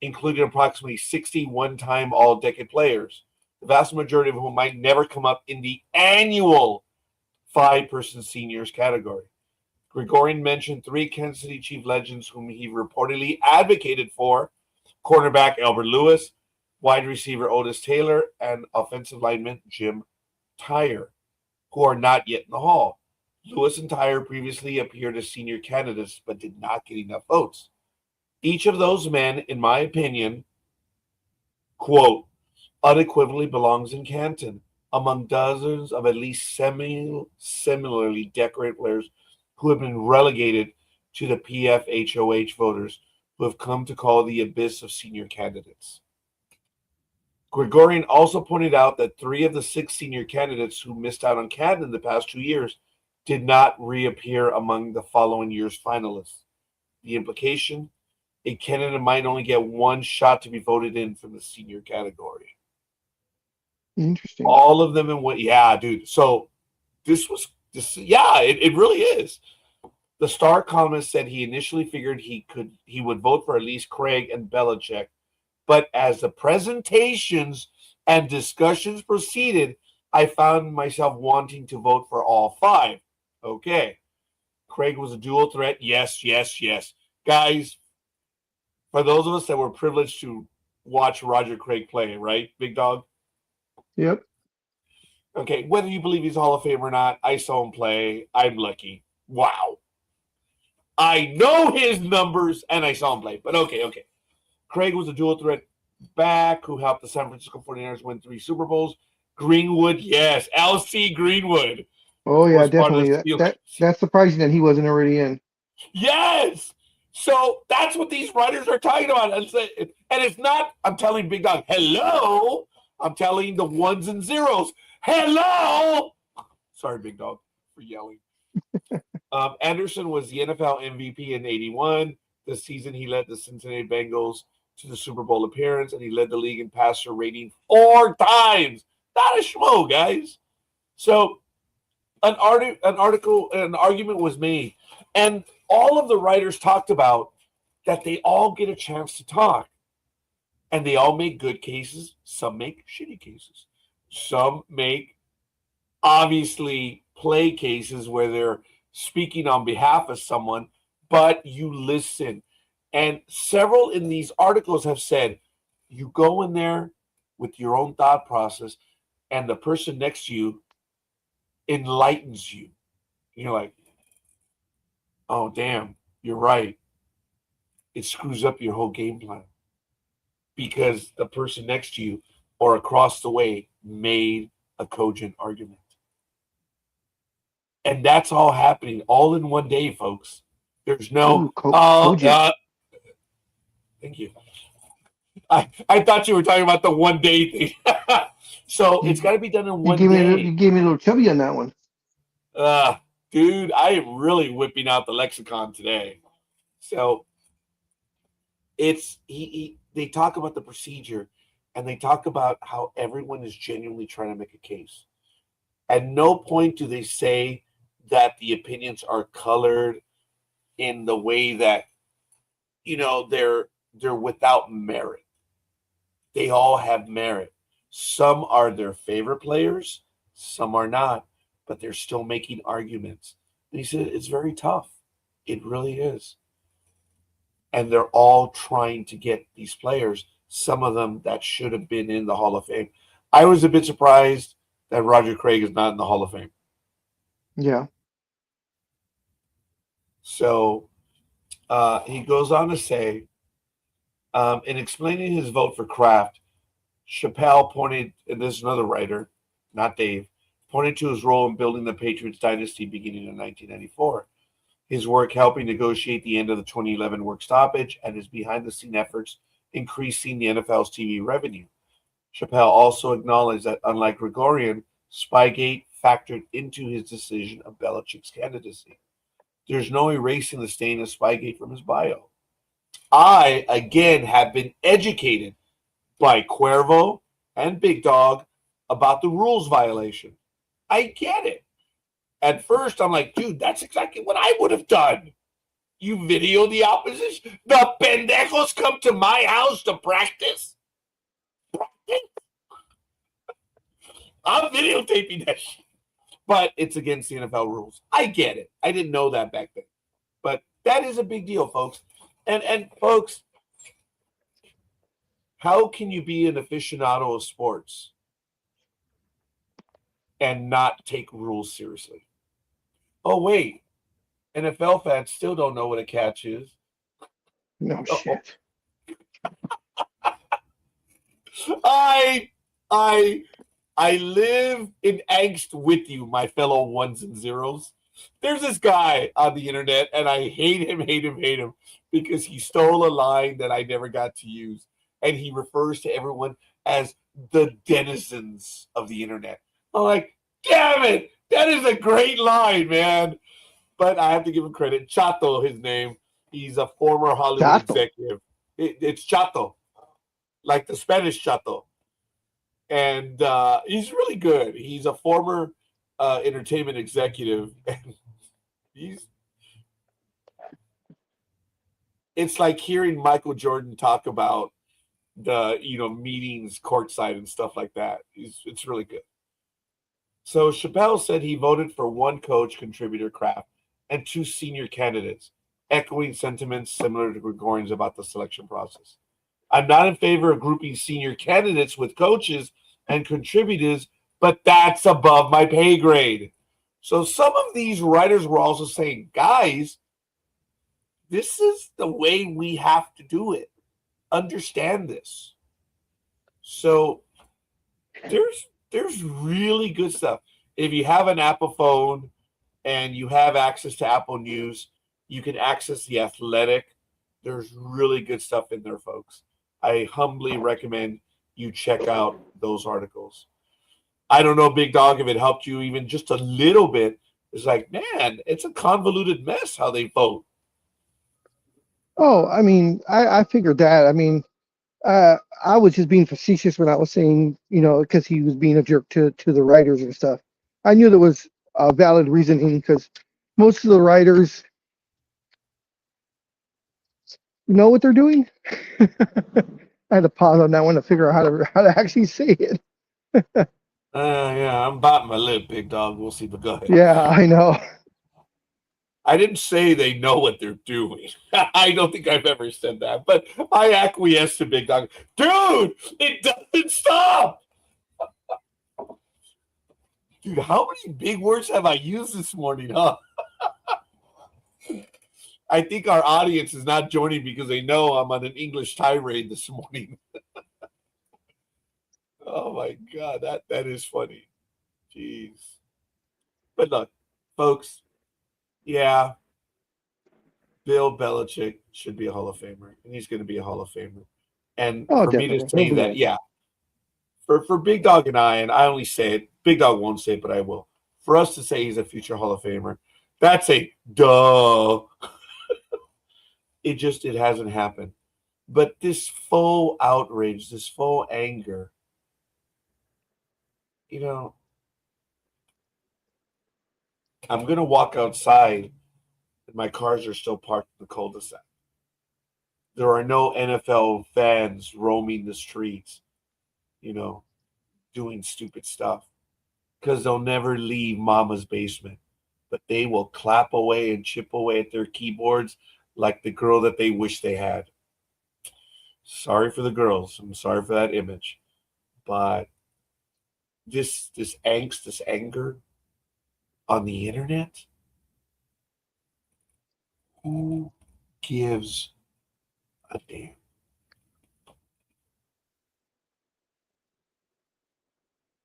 including approximately 60 one-time all-decade players, the vast majority of whom might never come up in the annual 5-person seniors category. Gregorian mentioned 3 Kansas City Chief legends whom he reportedly advocated for: cornerback Albert Lewis, wide receiver Otis Taylor, and offensive lineman Jim Tyre, who are not yet in the Hall. Lewis and Tyre previously appeared as senior candidates but did not get enough votes. Each of those men, in my opinion, quote, unequivocally belongs in Canton among dozens of at least similarly decorated players who have been relegated to the PFHOH voters who have come to call the abyss of senior candidates. Gregorian also pointed out that 3 of the 6 senior candidates who missed out on Canton in the past 2 years did not reappear among the following year's finalists. The implication: a candidate might only get 1 shot to be voted in from the senior category. Interesting. All of them in one. Yeah, dude. So this, it really is. The Star columnist said he initially figured he would vote for at least Craig and Belichick, but as the presentations and discussions proceeded, I found myself wanting to vote for all 5. Okay. Craig was a dual threat. Yes, yes, yes. Guys, for those of us that were privileged to watch Roger Craig play, right, Big Dog? Yep. Okay, whether you believe he's a Hall of Fame or not, I saw him play. I'm lucky. Wow. I know his numbers, and I saw him play. But okay. Craig was a dual threat back who helped the San Francisco 49ers win 3 Super Bowls. Greenwood, yes. L.C. Greenwood Oh yeah, was part of definitely. the That's surprising that he wasn't already in. Yes. So that's what these writers are talking about. And it's not, I'm telling Big Dog, hello. I'm telling the ones and zeros, hello. Sorry, Big Dog, for yelling. Anderson was the NFL MVP in 81. The season he led the Cincinnati Bengals to the Super Bowl appearance, and he led the league in passer rating 4 times. Not a schmo, guys. So an argument was made, and all of the writers talked about that they all get a chance to talk, and they all make good cases. Some make shitty cases. Some make obviously play cases where they're speaking on behalf of someone, but you listen. And several in these articles have said you go in there with your own thought process, and the person next to you enlightens you. You're like, oh, damn, you're right. It screws up your whole game plan because the person next to you or across the way made a cogent argument. And that's all happening all in one day, folks. There's no, cogent. Thank you. I thought you were talking about the one day thing. So it's got to be done in one day. You gave me a little chubby on that one. Dude, I am really whipping out the lexicon today. So it's they talk about the procedure, and they talk about how everyone is genuinely trying to make a case. At no point do they say that the opinions are colored in the way that, they're without merit. They all have merit. Some are their favorite players, some are not, but they're still making arguments. And he said it's very tough. It really is. And they're all trying to get these players, some of them that should have been in the Hall of Fame. I was a bit surprised that Roger Craig is not in the Hall of Fame. Yeah. So he goes on to say, in explaining his vote for Kraft, Chappelle pointed, and this is another writer, not Dave, pointed to his role in building the Patriots dynasty beginning in 1994. His work helping negotiate the end of the 2011 work stoppage and his behind-the-scene efforts increasing the NFL's TV revenue. Chappelle also acknowledged that, unlike Gregorian, Spygate factored into his decision of Belichick's candidacy. There's no erasing the stain of Spygate from his bio. I, again, have been educated by Cuervo and Big Dog about the rules violation. I get it. At first, I'm like, dude, that's exactly what I would have done. You video the opposition? The pendejos come to my house to practice? I'm videotaping that shit. But it's against the NFL rules. I get it. I didn't know that back then. But that is a big deal, folks. And folks, how can you be an aficionado of sports and not take rules seriously? Oh, wait. NFL fans still don't know what a catch is. No shit. I live in angst with you, my fellow ones and zeros. There's this guy on the internet, and I hate him, because he stole a line that I never got to use. And he refers to everyone as the denizens of the internet. I'm like, damn it, that is a great line, man. But I have to give him credit. Chato, his name. He's a former Hollywood executive. It's Chato, like the Spanish Chato. And he's really good. He's a former entertainment executive. And it's like hearing Michael Jordan talk about the meetings courtside and stuff like that. It's really good. So Chappelle said he voted for one coach, contributor Kraft, and 2 senior candidates, echoing sentiments similar to Gregorian's about the selection process. I'm not in favor of grouping senior candidates with coaches and contributors, but that's above my pay grade. So some of these writers were also saying, guys, this is the way we have to do it. Understand this. So there's really good stuff. If you have an Apple phone and you have access to Apple News, you can access The Athletic. There's really good stuff in there, folks. I humbly recommend you check out those articles. I don't know, Big Dog, if it helped you even just a little bit, It's like, man, it's a convoluted mess how they vote. Oh, I mean, I figured that. I mean, I was just being facetious when I was saying, because he was being a jerk to the writers and stuff. I knew there was a valid reasoning because most of the writers know what they're doing. I had to pause on that one to figure out how to actually say it. Yeah, I'm biting my lip, big dog. We'll see, but go ahead. Yeah, I know. I didn't say they know what they're doing. I don't think I've ever said that, but I acquiesce to big dog. Dude, it doesn't stop. Dude, how many big words have I used this morning, huh? I think our audience is not joining because they know I'm on an English tirade this morning. Oh my God, that is funny. Jeez. But look, folks, yeah, Bill Belichick should be a Hall of Famer, and he's going to be a Hall of Famer. And Oh, for me to definitely. say that, yeah, for Big Dog and I only say it, Big Dog won't say it, but I will. For us to say he's a future Hall of Famer, that's a duh. It hasn't happened. But this faux outrage, this faux anger, I'm going to walk outside and my cars are still parked in the cul-de-sac. There are no NFL fans roaming the streets, doing stupid stuff because they'll never leave mama's basement. But they will clap away and chip away at their keyboards like the girl that they wish they had. Sorry for the girls. I'm sorry for that image. But this angst, this anger on the internet, who gives a damn?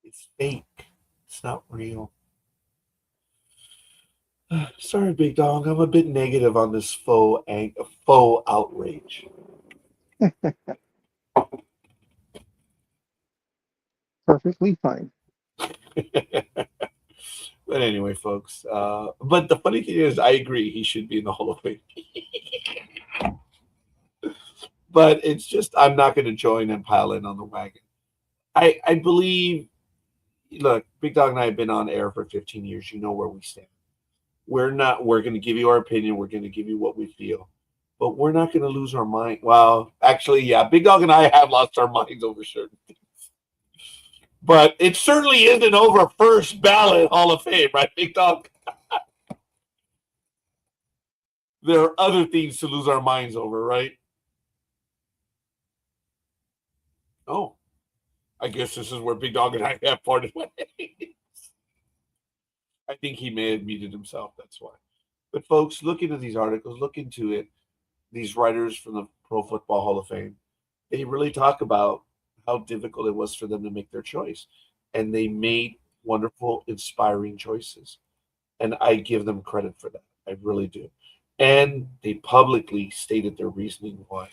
It's fake. It's not real. Sorry, big dog. I'm a bit negative on this faux outrage. Perfectly fine. But anyway, folks. But the funny thing is, I agree. He should be in the Hall of Fame. But it's just, I'm not going to join and pile in on the wagon. I believe, look, Big Dog and I have been on air for 15 years. You know where we stand. We're going to give you our opinion. We're going to give you what we feel. But we're not going to lose our mind. Well, actually, yeah, Big Dog and I have lost our minds over certain things. But it certainly isn't over first ballot Hall of Fame, right, Big Dog? There are other things to lose our minds over, right? Oh, I guess this is where Big Dog and I have parted ways. I think he may have muted himself. That's why. But folks, look into these articles. Look into it. These writers from the Pro Football Hall of Fame, they really talk about how difficult it was for them to make their choice. And they made wonderful, inspiring choices. And I give them credit for that. I really do. And they publicly stated their reasoning why.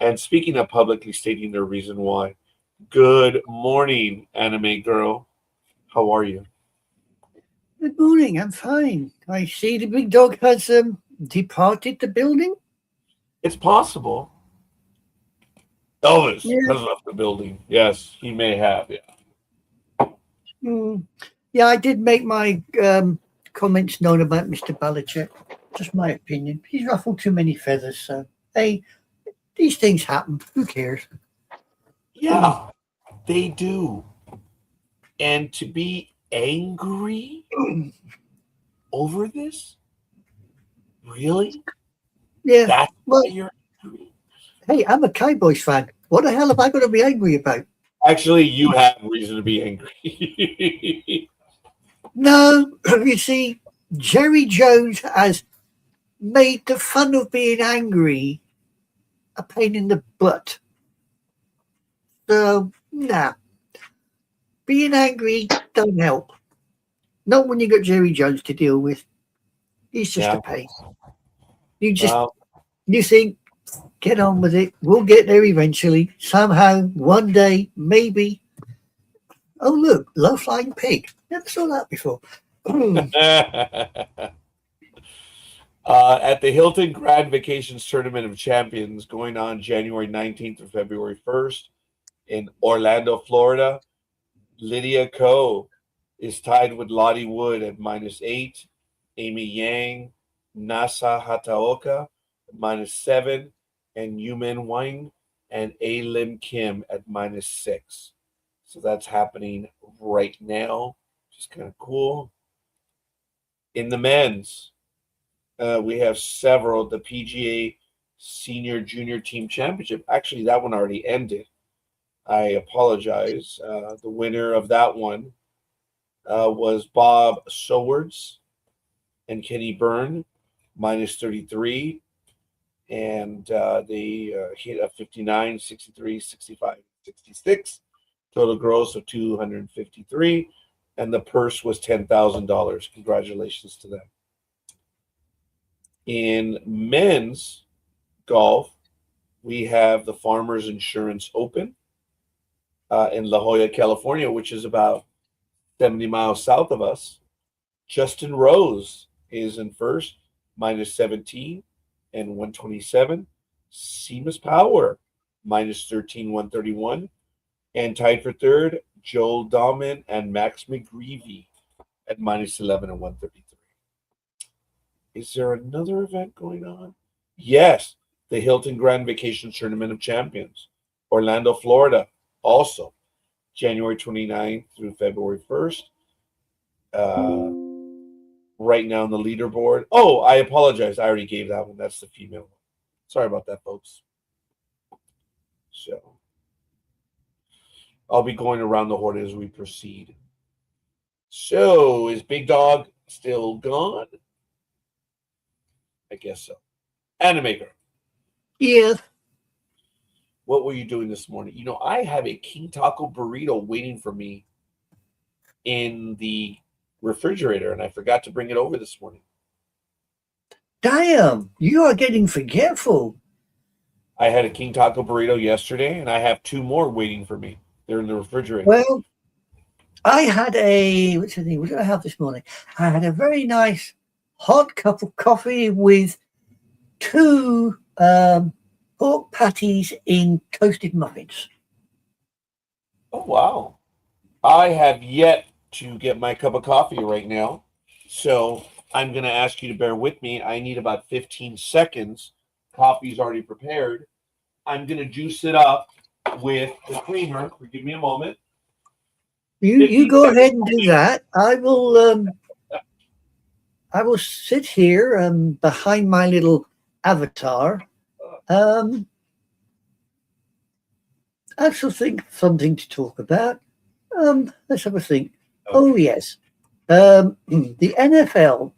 And speaking of publicly stating their reason why, good morning, anime girl. How are you? Good morning. I'm fine. I see the big dog has departed the building. It's possible. Elvis has left the building. Yes, he may have. Yeah. Yeah, I did make my comments known about Mr. Belichick. Just my opinion. He's ruffled too many feathers. So, hey, these things happen. Who cares? Yeah, they do. And to be angry over this? Really? Yeah. That's why you're angry? Hey, I'm a Cowboys fan. What the hell am I going to be angry about? Actually, you have reason to be angry. No, you see, Jerry Jones has made the fun of being angry a pain in the butt. So, nah. Being angry don't help. Not when you got Jerry Jones to deal with. He's just a pain. You think, get on with it. We'll get there eventually. Somehow, one day, maybe. Oh, look, low-flying pig. Never saw that before. At the Hilton Grand Vacations Tournament of Champions going on January 19th through February 1st in Orlando, Florida, Lydia Ko is tied with Lottie Wood at -8, Amy Yang, Nasa Hataoka at -7, and Yumin Wang and A. Lim Kim at -6. So that's happening right now, which is kind of cool. In the men's, we have several. The PGA Senior Junior Team Championship. Actually, that one already ended. I apologize. The winner of that one was Bob Sowards and Kenny Byrne, -33. And they hit a 59, 63, 65, 66. Total gross of 253. And the purse was $10,000. Congratulations to them. In men's golf, we have the Farmers Insurance Open in La Jolla, California, which is about 70 miles south of us. Justin Rose is in first, -17 and 127. Seamus Power, -13, 131. And tied for third, Joel Dahlman and Max McGreevy at -11 and 133. Is there another event going on? Yes, the Hilton Grand Vacation Tournament of Champions, Orlando, Florida, also January 29th through February 1st. Right now on the leaderboard. Oh, I apologize. I already gave that one. That's the female one. Sorry about that, folks. So I'll be going around the horn as we proceed. So is Big Dog still gone? I guess so. Animaker, Yes. what were you doing this morning? You know, I have a King Taco burrito waiting for me in the refrigerator, and I forgot to bring it over this morning. Damn, you are getting forgetful. I had a King Taco burrito yesterday, and I have 2 more waiting for me. They're in the refrigerator. Well, I had a, what's the thing? What did I have this morning? I had a very nice hot cup of coffee with 2 pork patties in toasted muffins. Oh, wow. I have yet to get my cup of coffee right now, so I'm going to ask you to bear with me. I need about 15 seconds. Coffee's already prepared. I'm going to juice it up with the creamer. Give me a moment. You go ahead and do that. I will sit here behind my little avatar. I shall think something to talk about. Let's have a think. Oh yes, the NFL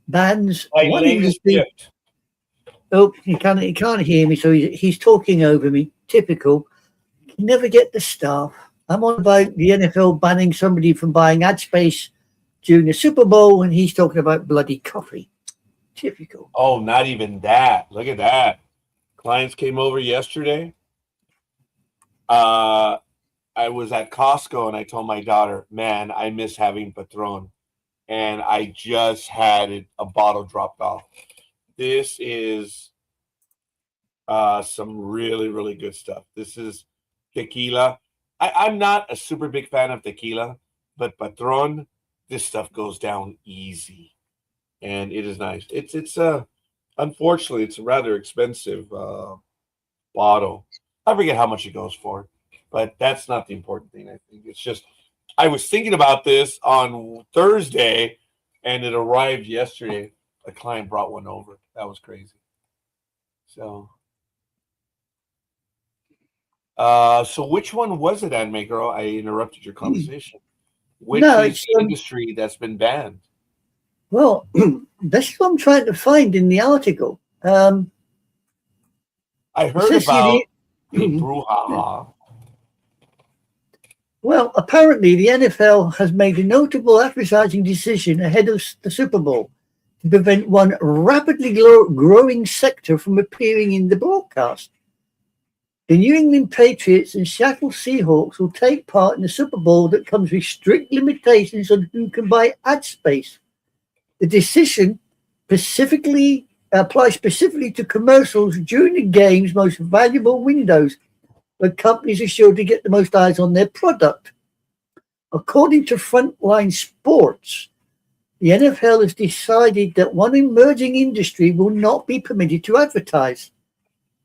bans My one latest industry. gift. Oh, he can't hear me, so he's talking over me. Typical. Can never get the staff. I'm on about the NFL banning somebody from buying ad space during the Super Bowl, and he's talking about bloody coffee. Typical. Oh, not even that. Look at that. Clients came over yesterday. I was at Costco and I told my daughter, man, I miss having Patron. And I just had a bottle dropped off. This is some really, really good stuff. This is tequila. I'm not a super big fan of tequila, but Patron, this stuff goes down easy. And it is nice. It's unfortunately, it's a rather expensive bottle. I forget how much it goes for, but that's not the important thing. I think it's just I was thinking about this on Thursday, and it arrived yesterday. A client brought one over. That was crazy. So, so which one was it, Anime Girl? I interrupted your conversation. Which is the industry that's been banned? Well, that's what I'm trying to find in the article. I heard about the brouhaha. Well, apparently the NFL has made a notable advertising decision ahead of the Super Bowl to prevent one rapidly growing sector from appearing in the broadcast. The New England Patriots and Seattle Seahawks will take part in the Super Bowl that comes with strict limitations on who can buy ad space. The decision applies specifically to commercials during the game's most valuable windows, where companies are sure to get the most eyes on their product. According to Frontline Sports, the NFL has decided that one emerging industry will not be permitted to advertise.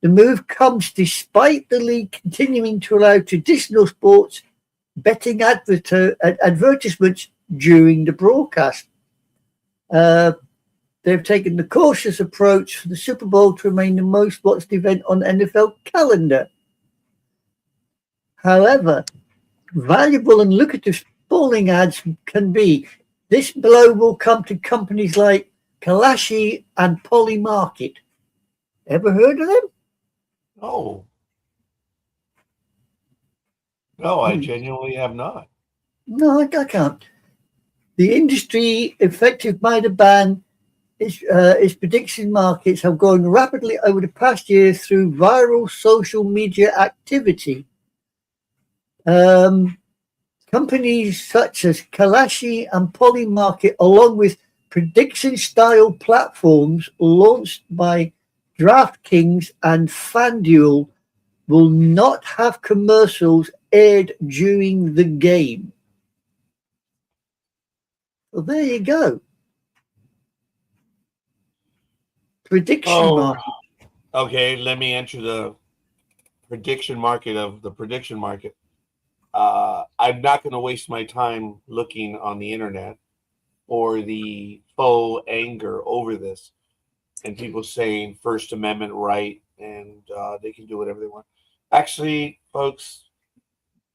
The move comes despite the league continuing to allow traditional sports betting advertisements during the broadcast. They've taken the cautious approach for the Super Bowl to remain the most watched event on the NFL calendar. However, valuable and lucrative spalling ads can be. This blow will come to companies like Kalashi and Polymarket. Ever heard of them? No. No, I genuinely have not. No, I can't. The industry affected by the ban, its prediction markets have grown rapidly over the past year through viral social media activity. Companies such as Kalashi and Polymarket, along with prediction-style platforms launched by DraftKings and FanDuel, will not have commercials aired during the game. Well, there you go. Prediction market. Okay, let me enter the prediction market of the prediction market. I'm not going to waste my time looking on the internet for the faux anger over this and people saying First Amendment right and they can do whatever they want. Actually, folks,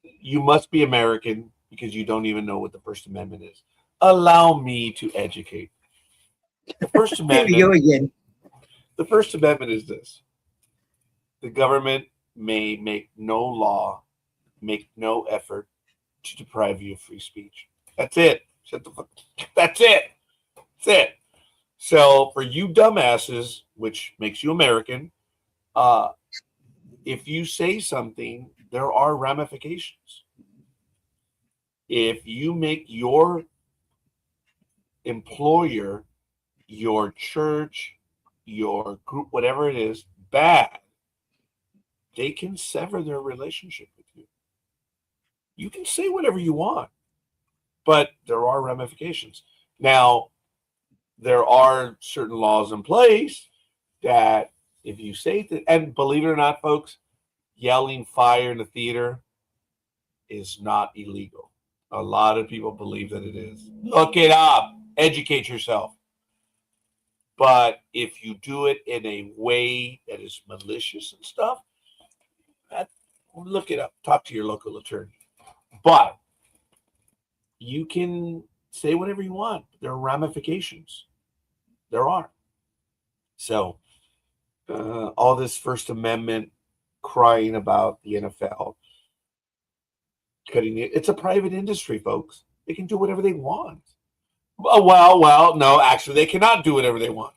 you must be American because you don't even know what the First Amendment is. Allow me to educate. The First Amendment. Here we go again. The First Amendment is this: the government may make no law, make no effort to deprive you of free speech. That's it. Shut the fuck. That's it. That's it. So for you dumbasses, which makes you American, if you say something, there are ramifications. If you make your employer, your church, your group, whatever it is, bad, they can sever their relationship with you. You can say whatever you want, but there are ramifications. Now, there are certain laws in place that if you say that, and believe it or not, folks, yelling fire in the theater is not illegal. A lot of people believe that it is. Look it up. Educate yourself. But if you do it in a way that is malicious and stuff, look it up. Talk to your local attorney. But you can say whatever you want. There are ramifications. There are. So all this First Amendment crying about the NFL, cutting it. It's a private industry, folks. They can do whatever they want. Well, no, actually, they cannot do whatever they want.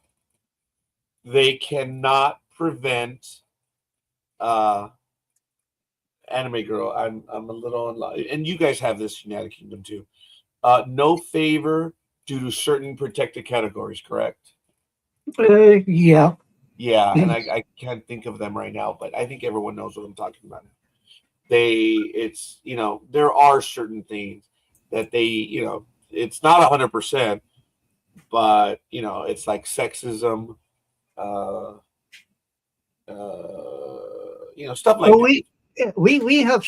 They cannot prevent Anime Girl. I'm a little online, and you guys have this United Kingdom too. No favor due to certain protected categories, correct? Yeah. Yeah, and I can't think of them right now, but I think everyone knows what I'm talking about. It's there are certain things that it's not 100%, but it's like sexism, stuff like Well, we have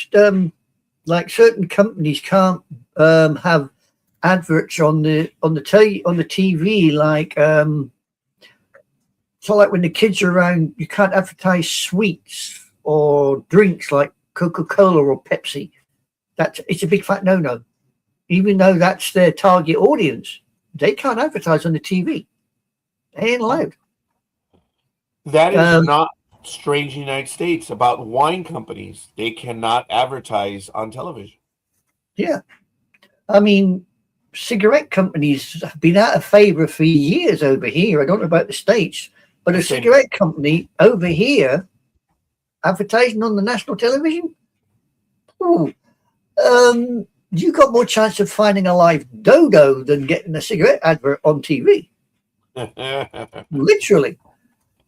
like certain companies can't have adverts on the TV like so like when the kids are around, you can't advertise sweets or drinks like Coca-Cola or Pepsi. It's a big fat no-no. Even though that's their target audience, they can't advertise on the TV. They ain't allowed. That is not strange in the United States about wine companies. They cannot advertise on television. Yeah. I mean, cigarette companies have been out of favor for years over here. I don't know about the States, but a cigarette company over here advertising on the national television. Ooh. You got more chance of finding a live dodo than getting a cigarette advert on TV. Literally.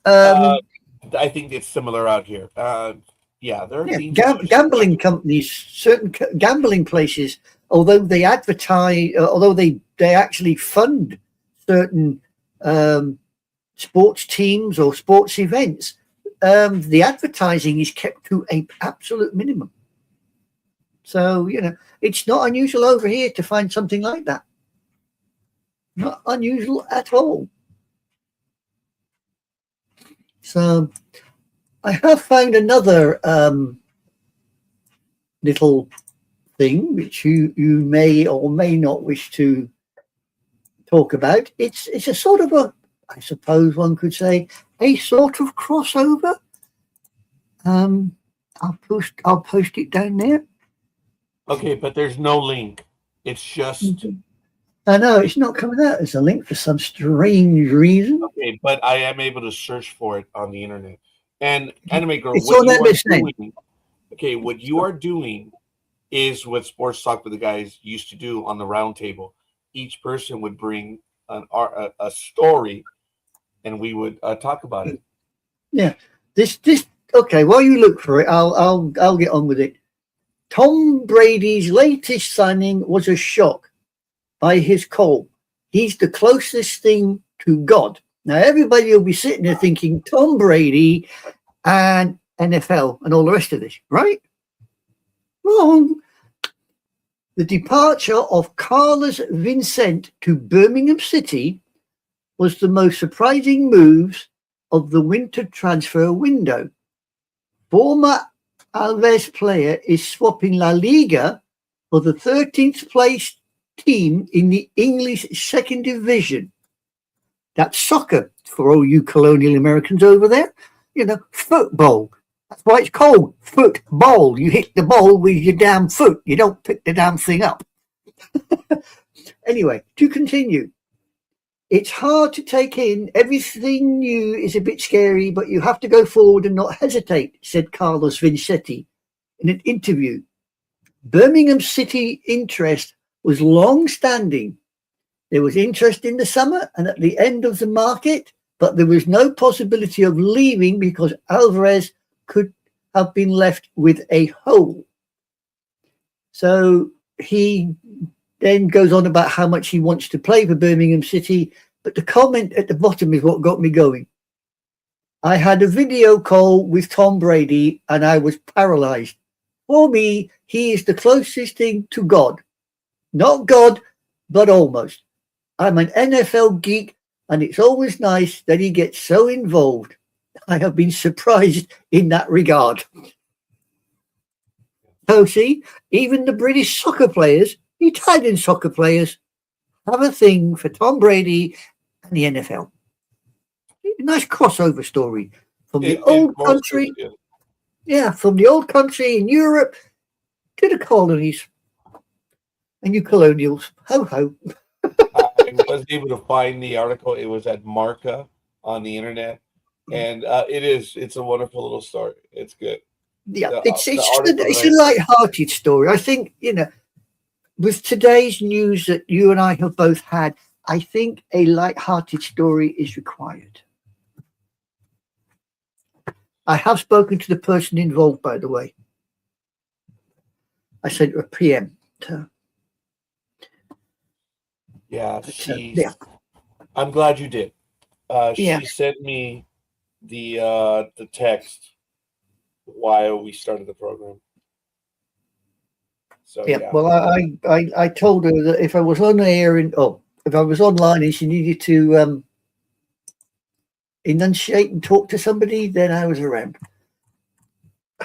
I think it's similar out here. Yeah, there are things gambling companies, certain gambling places, although they advertise, although they actually fund certain sports teams or sports events, the advertising is kept to an absolute minimum. So, you know, it's not unusual over here to find something like that. Not unusual at all. So I have found another little thing which you may or may not wish to talk about. It's a sort of a, I suppose one could say, a sort of crossover. I'll post it down there. Okay, but there's no link. It's just. I know it's not coming out as a link for some strange reason. Okay, but I am able to search for it on the internet. And Anime Girl, It's what on you that are list doing, okay, what you are doing is what Sports Talk with the guys used to do on the round table. Each person would bring a story, and we would talk about it. Yeah, this. Okay, while you look for it, I'll get on with it. Tom Brady's latest signing was a shock by his call. He's the closest thing to God. Now, everybody will be sitting there thinking Tom Brady and NFL and all the rest of this, right? Wrong. The departure of Carlos Vincent to Birmingham City was the most surprising moves of the winter transfer window. Former Alves player is swapping La Liga for the 13th place team in the English second division. That's soccer for all you colonial Americans over there. You know, football. That's why it's called football. You hit the ball with your damn foot. You don't pick the damn thing up. Anyway, to continue. It's hard to take in. Everything new is a bit scary, but you have to go forward and not hesitate, said Carlos Vincetti in an interview. Birmingham City interest was long-standing. There was interest in the summer and at the end of the market, but there was no possibility of leaving because Alvarez could have been left with a hole. So he then goes on about how much he wants to play for Birmingham City, but the comment at the bottom is what got me going. I had a video call with Tom Brady and I was paralyzed. For me, he is the closest thing to God. Not God, but almost. I'm an NFL geek and it's always nice that he gets so involved. I have been surprised in that regard. So see, even the British soccer players, Italian soccer players, have a thing for Tom Brady and the NFL. A nice crossover story from the old country. Yeah, from the old country in Europe to the colonies. And you colonials, ho ho. I was able to find the article. It was at Marca on the internet. And it's a wonderful little story. It's good. Yeah, it's a light-hearted story. I think, you know, with today's news that you and I have both had, I think a light-hearted story is required. I have spoken to the person involved, by the way. I sent her a PM. Yeah, I'm glad you did. She sent me the text while we started the program. So well, I told her that if I was on air if I was online and she needed to enunciate and talk to somebody, then I was around.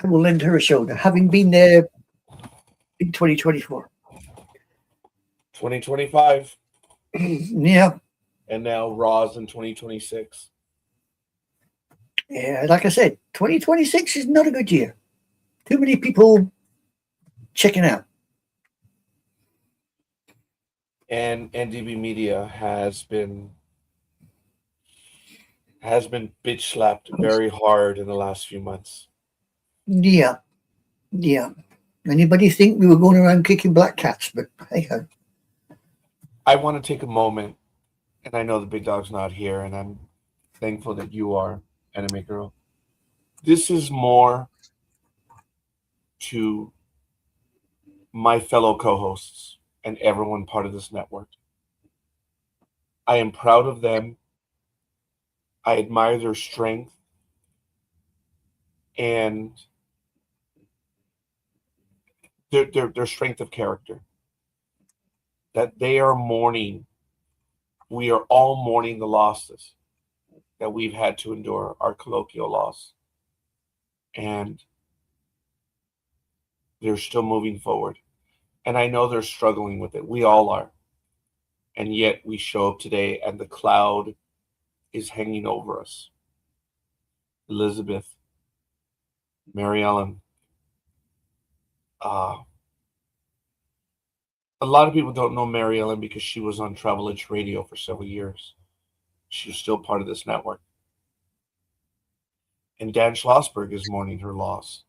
I will lend her a shoulder, having been there in 2024. 2025. Yeah. And now Raw's in 2026. Yeah, like I said, 2026 is not a good year. Too many people checking out. And NDB Media has been bitch slapped very hard in the last few months. Yeah, yeah. Anybody think we were going around kicking black cats? But hey ho. I want to take a moment, and I know the big dog's not here, and I'm thankful that you are, Anime Girl. This is more to my fellow co-hosts and everyone part of this network. I am proud of them. I admire their strength and their strength of character. That they are mourning. We are all mourning the losses that we've had to endure, our colloquial loss. And they're still moving forward. And I know they're struggling with it. We all are. And yet we show up today and the cloud is hanging over us. Elizabeth, Mary Ellen. A lot of people don't know Mary Ellen because she was on Travel Edge Radio for several years. She's still part of this network. And Dan Schlossberg is mourning her loss.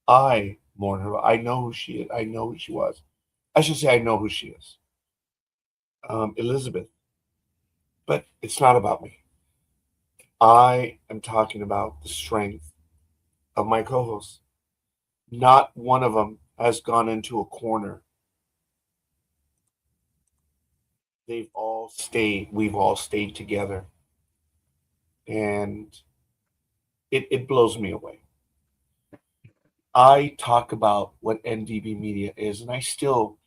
I mourn her. I know who she is. I know who she was. I should say I know who she is. Elizabeth. But it's not about me. I am talking about the strength of my co-hosts. Not one of them has gone into a corner. They've all stayed. We've all stayed together. And it blows me away. I talk about what NDB Media is, and I still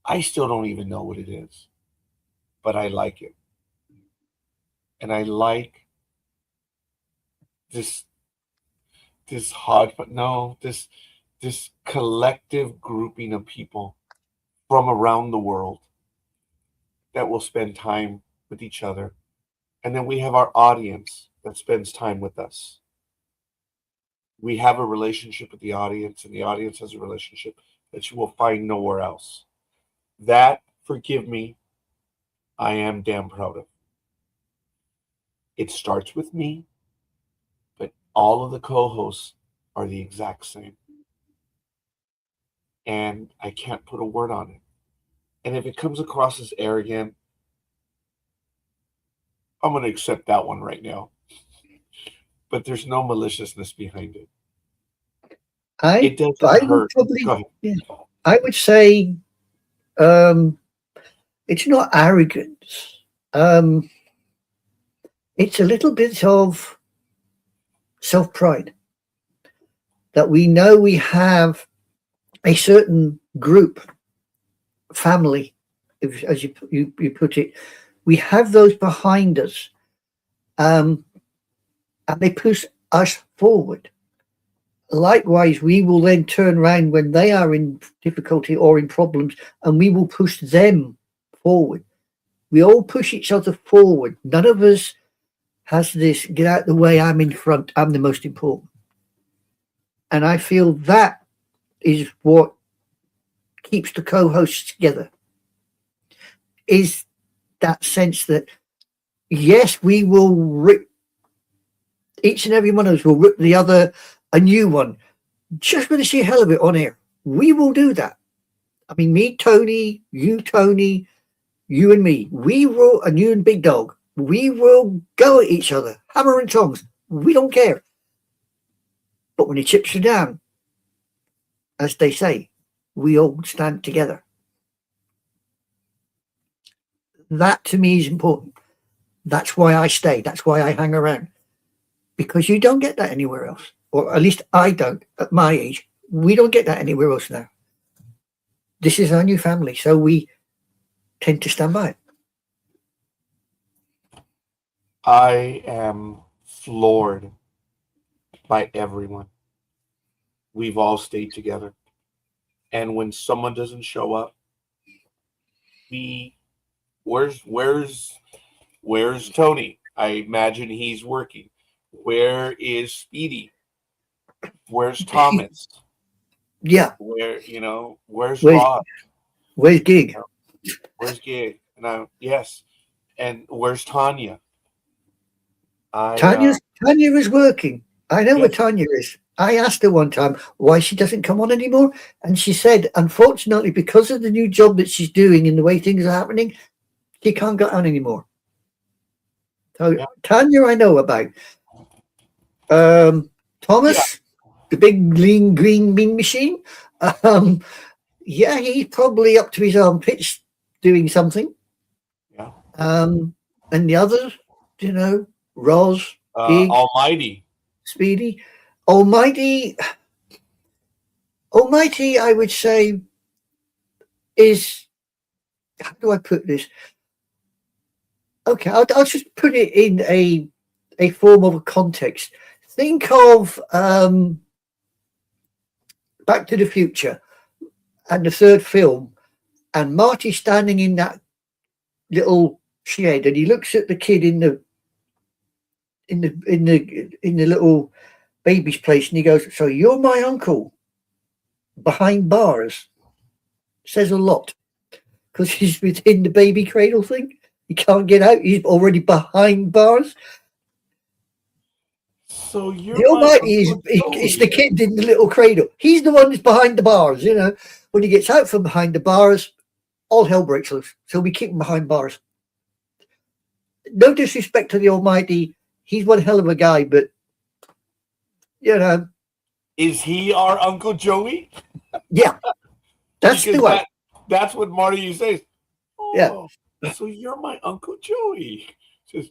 don't even know what it is. But I like it. And I like this collective grouping of people from around the world that will spend time with each other. And then we have our audience that spends time with us. We have a relationship with the audience, and the audience has a relationship that you will find nowhere else. That, forgive me, I am damn proud of. It starts with me, but all of the co-hosts are the exact same. And I can't put a word on it. And if it comes across as arrogant, I'm going to accept that one right now. But there's no maliciousness behind it. It doesn't hurt. Go ahead. Yeah, I would say it's not arrogance. It's a little bit of self-pride that we know we have a certain group, family, as you put it. We have those behind us, and they push us forward. Likewise, we will then turn around when they are in difficulty or in problems, and we will push them forward. We all push each other forward. None of us has this, get out the way, I'm in front, I'm the most important. And I feel that is what keeps the co-hosts together, is that sense that, yes, we will rip, each and every one of us will rip the other a new one, just for the sheer hell of it on air. We will do that. I mean, me, Tony, you and me, we will, and you and Big Dog, we will go at each other, hammer and tongs. We don't care. But when the chips are down, as they say, we all stand together. That to me is important. That's why I stay. That's why I hang around. Because you don't get that anywhere else. Or at least I don't at my age. We don't get that anywhere else now. This is our new family. So we tend to stand by it. I am floored by everyone. We've all stayed together. And when someone doesn't show up, where's Tony? I imagine he's working. Where is Speedy? Where's Thomas? Yeah. Where's Rod? Where's Gig? Where's Gig? Yes. And where's Tanya? Tanya is working. I know where Tanya is. I asked her one time why she doesn't come on anymore, and she said, unfortunately, because of the new job that she's doing and the way things are happening, she can't get on anymore. So Yeah. Tanya, I know about. Thomas, the big lean green mean machine. Yeah, he's probably up to his armpits doing something. Yeah. And the others, Roz, Gig, Almighty. Speedy, Almighty, I would say, is, how do I put this? Okay, I'll just put it in a form of a context. Think of Back to the Future and the third film, and Marty standing in that little shed, and he looks at the kid in the little baby's place, and he goes, "So you're my uncle behind bars." Says a lot, because he's within the baby cradle thing. He can't get out. He's already behind bars. So you're The Almighty is the kid in the little cradle. He's the one that's behind the bars. When he gets out from behind the bars, all hell breaks loose. So we keep him behind bars. No disrespect to the Almighty. He's one hell of a guy, but is he our Uncle Joey? Yeah, that's the one. That's what Marty says. Oh, yeah. So you're my Uncle Joey. Just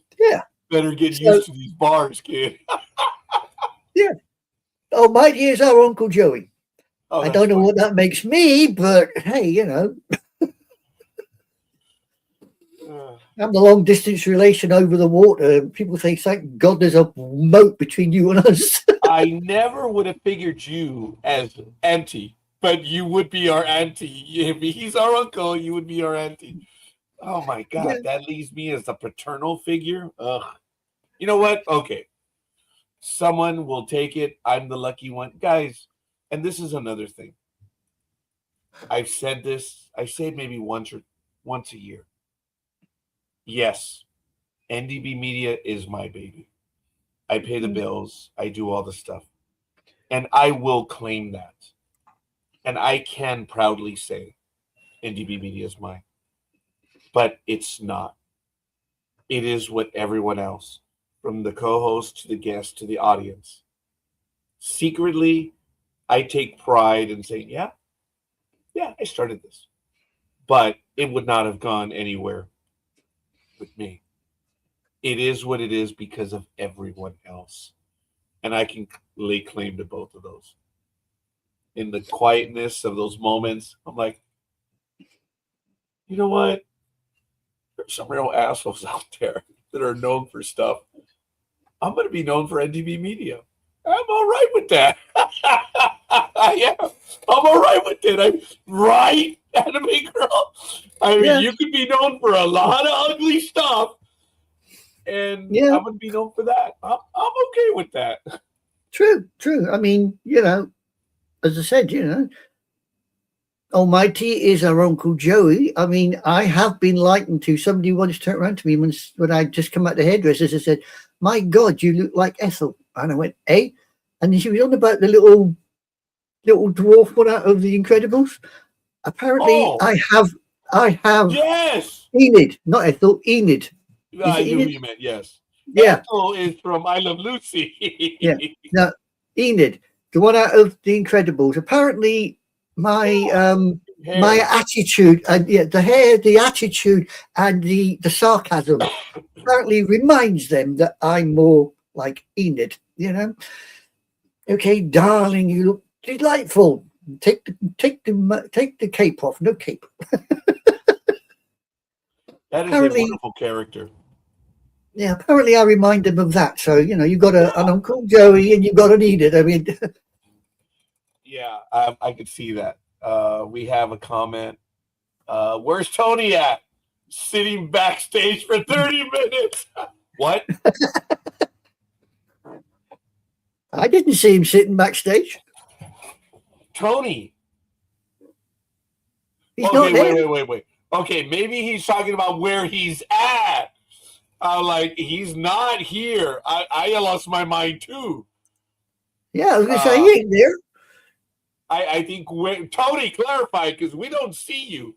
better get used to these bars, kid. Yeah. Almighty is our Uncle Joey. Oh, I don't know what that makes me, but hey, I'm the long distance relation over the water. People say, thank God there's a moat between you and us. I never would have figured you as auntie, but you would be our auntie. If he's our uncle, you would be our auntie. Oh my God, that leaves me as a paternal figure. Ugh. You know what? Okay. Someone will take it. I'm the lucky one. Guys, and this is another thing. I've said this. I say it maybe once a year. Yes, NDB Media is my baby. I pay the bills. I do all the stuff. And I will claim that. And I can proudly say NDB Media is mine. But it's not. It is what everyone else, from the co-host to the guest to the audience. Secretly, I take pride in saying, yeah, I started this. But it would not have gone anywhere with me. It is what it is because of everyone else. And I can lay claim to both of those. In the quietness of those moments, I'm like, you know what? There's some real assholes out there that are known for stuff. I'm going to be known for NDB Media. I'm all right with that. Yeah, I'm all right with it. I'm right, anime girl. I mean, you can be known for a lot of ugly stuff, and I'm going to be known for that. I'm okay with that. True. I mean, as I said, Almighty is our Uncle Joey. I mean, I have been likened to, somebody once turned around to me when I just come out the hairdressers and said, "My God, you look like Ethel." And I went, "Eh?" And she was on about the little dwarf one out of The Incredibles. Apparently, I have. Yes. Enid, not Ethel. Enid. I knew who you meant. Yes. Yeah. Ethel is from I Love Lucy. Yeah. Now, Enid, the one out of The Incredibles. Apparently, my attitude and the hair, the attitude, and the sarcasm apparently reminds them that I'm more like Enid. Okay, darling, you look delightful. Take the cape off. No cape. That is a wonderful character. Yeah, apparently I remind them of that. So you've got an Uncle Joey and you've got an Enid. I mean, yeah, I could see that. We have a comment. Where's Tony at? Sitting backstage for 30 minutes. What? I didn't see him sitting backstage. Tony. He's not there. Wait. Okay, maybe he's talking about where he's at. Like, he's not here. I lost my mind too. Yeah, I was going to say, he ain't there. I think Tony, clarify, because we don't see you.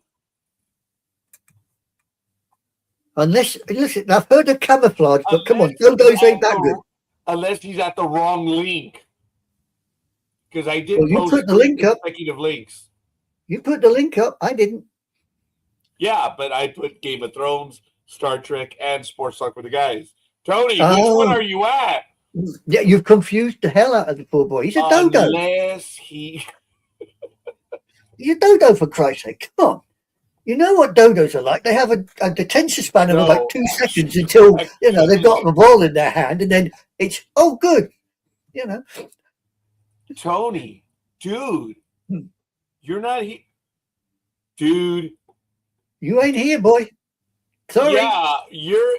Unless, listen, I've heard of camouflage, but come on, Dodos ain't that good. Unless he's at the wrong link. Because I did Well, you post put the link up. consecutive links. You put the link up. I didn't. Yeah, but I put Game of Thrones, Star Trek, and Sports Talk with the guys. Tony, which one are you at? Yeah, you've confused the hell out of the poor boy. He's a dodo. Unless he... He's a dodo, for Christ's sake. Come on. You know what dodos are like. They have a attention span of about 2 seconds until, they've got the ball in their hand, and then it's, oh, good. Tony, dude, you're not here. Dude. You ain't here, boy. Sorry. Yeah, you're...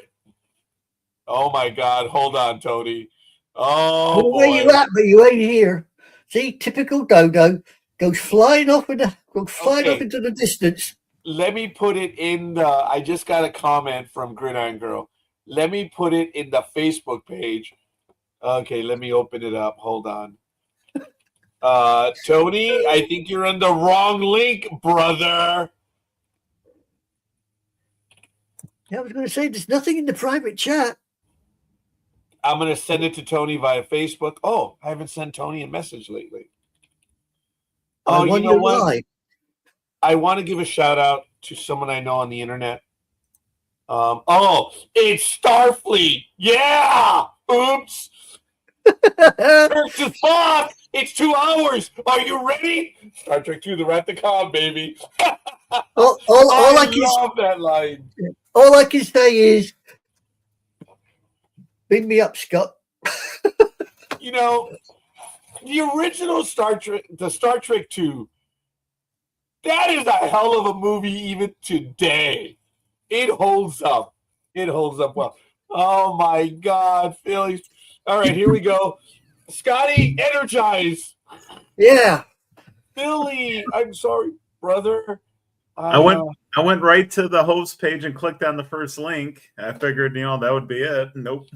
Oh, my God. Hold on, Tony. Oh, boy. Where you at, but you ain't here. See, typical dodo. Goes flying off into the distance. Let me put it in the... I just got a comment from Gridiron Girl. Let me put it in the Facebook page. Okay, let me open it up. Hold on. Tony, I think you're on the wrong link, brother. Yeah, I was going to say, there's nothing in the private chat. I'm going to send it to Tony via Facebook. Oh, I haven't sent Tony a message lately. Oh, you know what? Why. I want to give a shout out to someone I know on the internet. It's Starfleet. Yeah. Oops. Kirk is fuck. It's 2 hours. Are you ready? Star Trek 2, the Wrath of Khan, baby. I love that line. All I can say is, beam me up, Scott. The original Star Trek, the Star Trek 2, that is a hell of a movie even today. It holds up. It holds up well. Oh, my God, Philly. All right, here we go. Scotty, energize. Yeah. Philly, I'm sorry, brother. I went right to the host page and clicked on the first link. I figured, that would be it. Nope.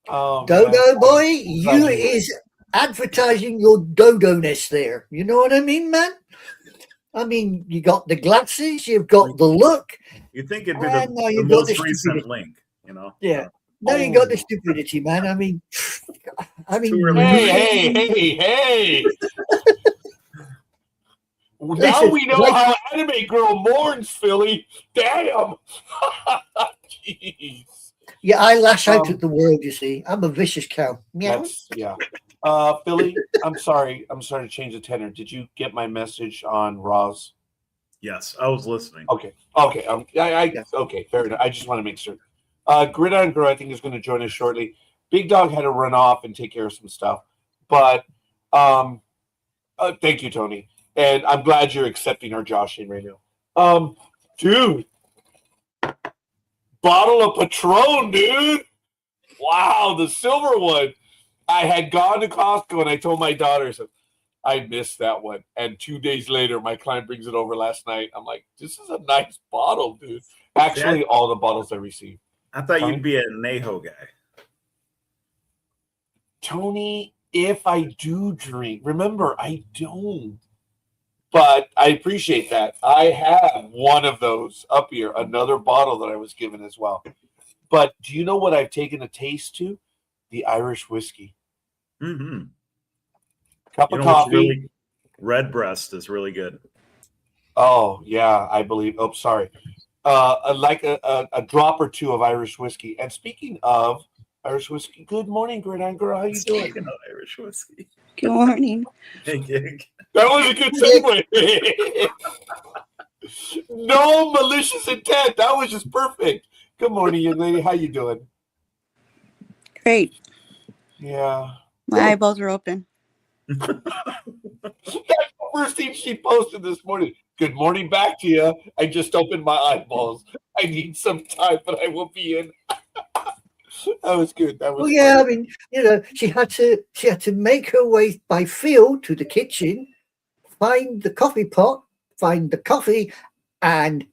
Oh, Dodo man. boy, you is advertising your dodo-ness there. You know what I mean, man? I mean, you got the glasses, you've got the look. You'd think it'd be the most recent link, Yeah. Now you got the stupidity, man. I mean, Hey. Now we know how Anime Girl mourns, Philly. Damn. Jeez. Yeah, I lash out at the world, you see. I'm a vicious cow. Meow. Yeah. Philly, I'm sorry. I'm sorry to change the tenor. Did you get my message on Roz? Yes, I was listening. Okay. Okay, fair enough. I just want to make sure. Gridiron Girl, I think, is going to join us shortly. Big Dog had to run off and take care of some stuff. But thank you, Tony. And I'm glad you're accepting our joshing right now. Dude. Bottle of Patron, dude. Wow, the silver one. I had gone to Costco and I told my daughter, I missed that one. And 2 days later, my client brings it over last night. I'm like, this is a nice bottle, dude. Actually, all the bottles I received. I thought you'd be a NAA guy. Tony, if I do drink, remember, I don't. But I appreciate that. I have one of those up here, another bottle that I was given as well. But do you know what I've taken a taste to? The Irish whiskey. Mm-hmm. Cup of coffee. Redbreast is really good. Oh, yeah, I believe. Oh, sorry. Like a drop or two of Irish whiskey. And speaking of Irish whiskey, good morning, Gridiron Girl. How you doing? Speaking of Irish whiskey. Good morning. Hey, Gig. That was a good segue. No malicious intent. That was just perfect. Good morning, young lady. How you doing? Great. Yeah. My eyeballs are open. That's the first thing she posted this morning. Good morning back to you. I just opened my eyeballs. I need some time, but I will be in. That was good. That was yeah, I mean, she had to make her way by field to the kitchen, find the coffee pot, find the coffee, and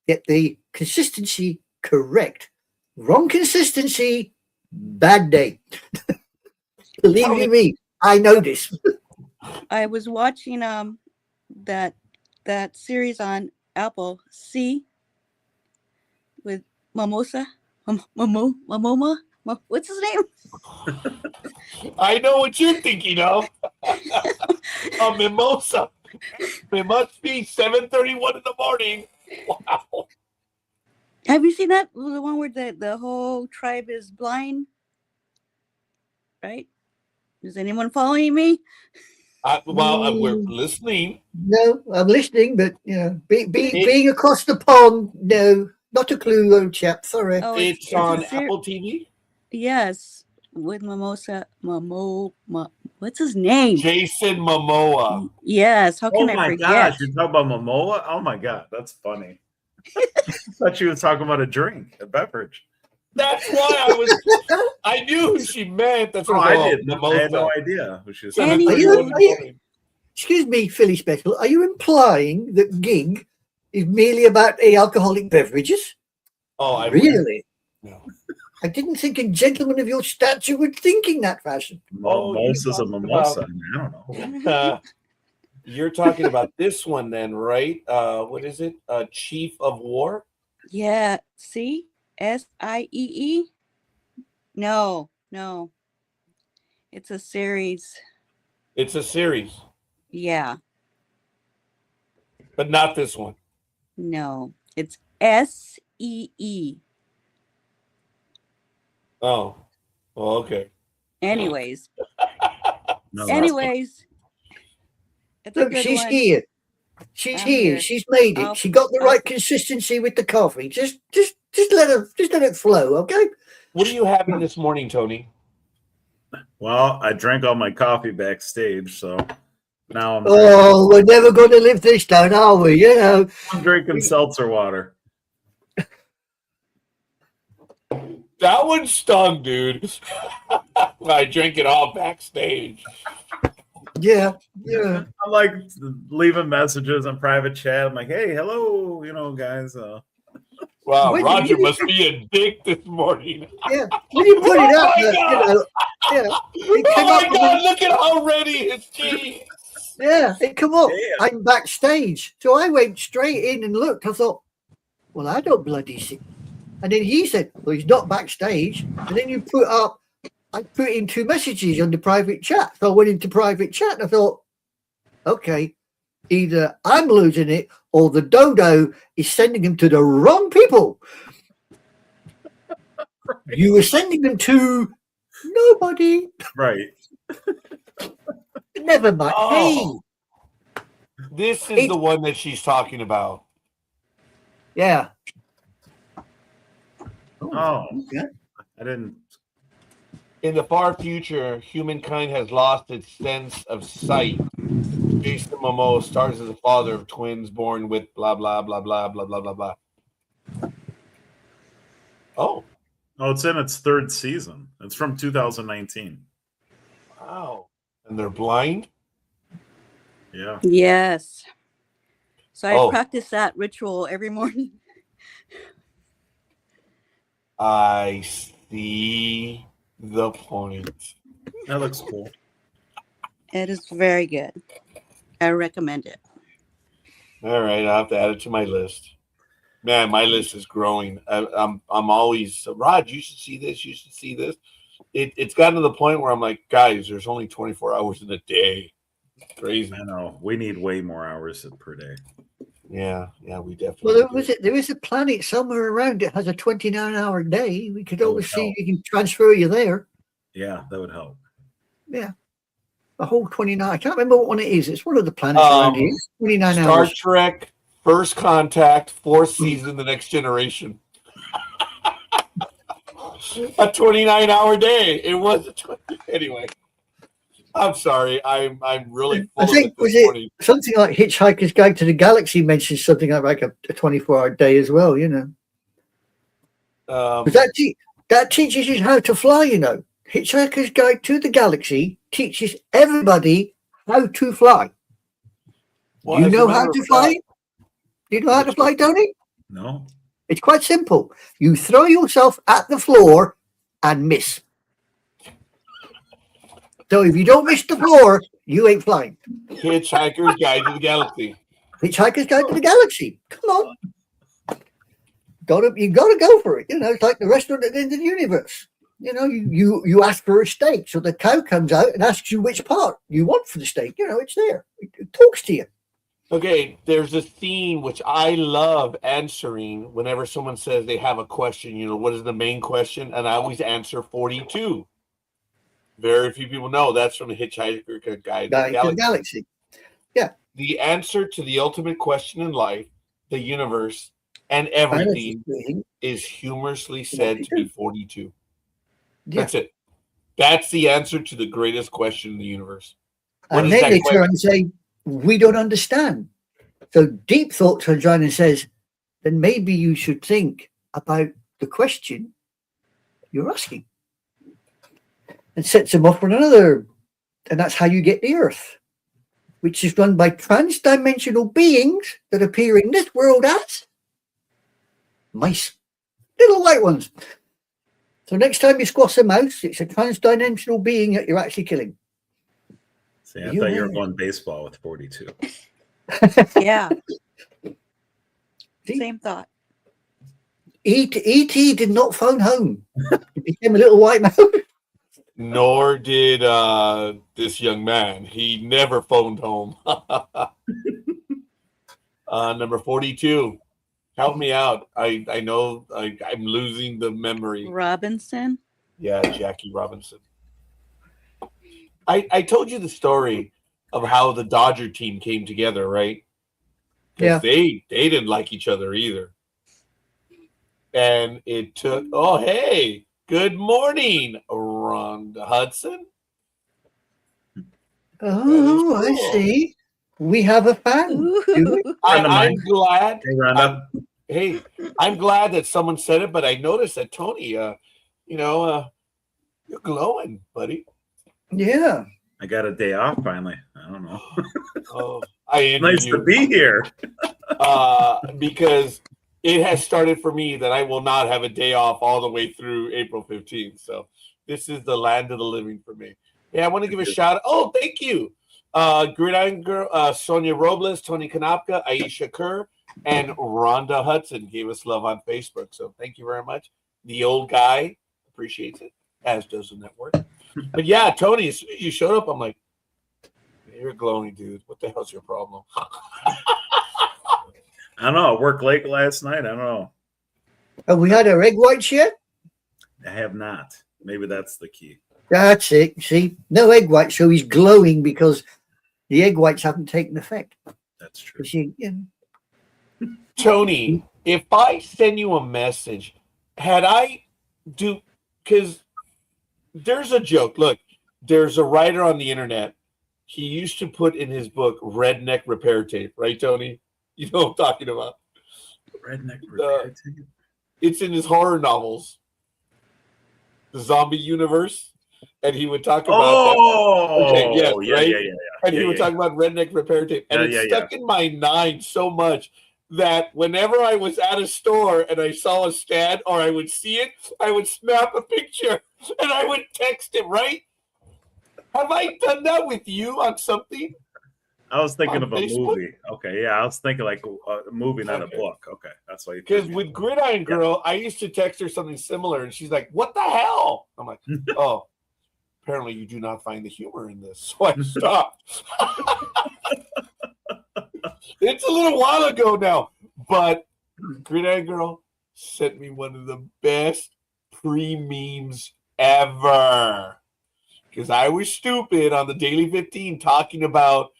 get the consistency correct. Wrong consistency, bad day. Believe you me, I know this. I was watching that series on Apple, C, with Mimosa, Momoma. What's his name? I know what you're thinking of. A mimosa. It must be 7:31 in the morning. Wow. Have you seen that? The one where the whole tribe is blind, right? Is anyone following me? We're listening. No, I'm listening, but being across the pond, no, not a clue, old chap. Sorry. Oh, It's a on Apple TV. Yes, with Mimosa, what's his name? Jason Momoa. Yes, how can Oh I my forget? gosh, you're talking about Momoa? Oh my god, that's funny. I thought she was talking about a drink, a beverage. That's why I knew who she meant. That's Oh, what I did. Mimosa. I had no idea who she was Any- talking Are about. you, excuse me, Philly Special. Are you implying that gig is merely about alcoholic beverages? Oh, I Really? No. I didn't think a gentleman of your stature would think in that fashion. Mimosa's a mimosa. I don't know. You're talking about this one then, right? What is it? Chief of War? Yeah, see? SIEE? No. It's a series. It's a series, Yeah, but not this one. no. It's SEE. Oh, well, okay. Anyways, No, it's a Look, good she's one. here. She's I'm here. here. She's made it. I'll- She got the right consistency with the coffee. Just let it flow, okay? What are you having this morning, Tony? Well, I drank all my coffee backstage, so now Oh, we're never going to live this down, are we? You know. I'm drinking seltzer water. That one stung, dude. I drank it all backstage. Yeah. I'm like leaving messages on private chat. I'm like, hey, hello, guys. Wow, When Roger you- must be a dick this morning. Yeah. When you put it Oh up, my it came Oh up my with God, look at how ready his tea. it come up. Yeah. I'm backstage. So I went straight in and looked. I thought, well, I don't bloody see. And then he said, well, he's not backstage. And then I put in 2 messages on the private chat. So I went into private chat and I thought, okay, either I'm losing it or the dodo is sending them to the wrong people. You were sending them to nobody. Right. Never mind. Oh. Hey, This is the one that she's talking about. yeah. Oh, Okay. I didn't. In the far future, humankind has lost its sense of sight. Jason Momoa stars as the father of twins born with blah, blah, blah, blah, blah, blah, blah, blah. Oh, Oh, it's in its 3rd season. It's from 2019. wow. And they're blind? Yeah. Yes. So I Oh. practice that ritual every morning. I see the point. That looks cool. It is very good. I recommend it. All right, I'll have to add it to my list. Man, my list is growing. I'm always, Rod, you should see this. You should see this. It's gotten to the point where I'm like, guys, there's only 24 hours in a day. Crazy. I know. We need way more hours per day. Yeah, we definitely. Well, there is a planet somewhere around that has a 29-hour day. We could That would always see help. if we can transfer you there. Yeah, that would help. Yeah. A whole 29. I can't remember what one it is. It's one of the planets around here. 29 Star hours. Trek, First Contact, 4th season, The Next Generation. A 29-hour day. It was anyway. I'm sorry. I'm really full I think, of it was this it morning. something like Hitchhiker's Guide to the Galaxy mentions something like a 24-hour day as well, you know. But that teaches you how to fly, you know. Hitchhiker's Guide to the Galaxy teaches everybody how to fly. Well, You as a know matter how of to fly? fact- Do you know how to fly, Tony? No? It's quite simple. You throw yourself at the floor and miss. So if you don't miss the floor, you ain't flying. Hitchhiker's Guide to the Galaxy. Hitchhiker's Guide to the Galaxy. Come on. You gotta go for it. You know, it's like the restaurant at the end of the universe. You know, you ask for a steak, so the cow comes out and asks you which part you want for the steak. You know, it's there. It talks to you. Okay, there's a theme which I love answering whenever someone says they have a question. You know, what is the main question? And I always answer 42. Very few people know that's from the Hitchhiker Guide to the To the Galaxy. Galaxy. The answer to the ultimate question in life, the universe, and everything is humorously said to be 42. Yeah. That's it. That's the answer to the greatest question in the universe. What And is then that they question? turn and say, we don't understand. So Deep Thought turns around and says, then maybe you should think about the question you're asking. And sets them off on another. And that's how you get the Earth, which is run by trans-dimensional beings that appear in this world as mice. Little white ones. So next time you squash a mouse, it's a trans-dimensional being that you're actually killing. See, I thought you were going baseball with 42. Yeah. See? Same thought. E.T. did not phone home. He became a little white mouse. Nor did this young man. He never phoned home. Number 42. Help me out. I know I'm losing the memory. Robinson. Yeah, Jackie Robinson. I told you the story of how the Dodger team came together, right? Yeah. Because they didn't like each other either. And it took, oh, hey, good morning, Rhonda Hudson. Oh, I cool. see. We have a fan. Do we? I'm glad. Hey, Rhonda. I'm glad that someone said it, but I noticed that Tony, you're glowing, buddy. Yeah. I got a day off finally. I don't know. Oh, I envy Nice you. to be here. Because it has started for me that I will not have a day off all the way through April 15th. So this is the land of the living for me. Yeah, I want to give a shout out. Oh, thank you. Gridiron Girl, Sonia Robles, Tony Kanapka, Aisha Kerr, and Rhonda Hudson gave us love on Facebook. So thank you very much. The old guy appreciates it, as does the network. But yeah, Tony, you showed up. I'm like, you're glowing, dude. What the hell's your problem? I don't know. I worked late last night. I don't know. Have we had our egg whites yet? I have not. Maybe that's the key. That's it. See, no egg whites, so he's glowing because the egg whites haven't taken effect. That's true. Tony, if I send you a message, because there's a joke. Look, there's a writer on the internet. He used to put in his book redneck repair tape, right, Tony? You know what I'm talking about. Redneck repair tape? It's in his horror novels, the zombie universe, and he would talk about that. Okay, yes, right? Yeah. And he would talk about redneck repair tape. And it stuck in my mind so much that whenever I was at a store and I saw a stand or I would see it, I would snap a picture and I would text him, right? Have I done that with you on something? I was thinking on of a Facebook? movie. Okay, yeah. I was thinking like a movie, not a book. Okay, that's why. Because with Gridiron Girl, I used to text her something similar, and she's like, "What the hell?" I'm like, "Oh, apparently you do not find the humor in this." So I stopped. It's a little while ago now, but Gridiron Girl sent me one of the best pre-memes ever. Because I was stupid on the Daily 15 talking about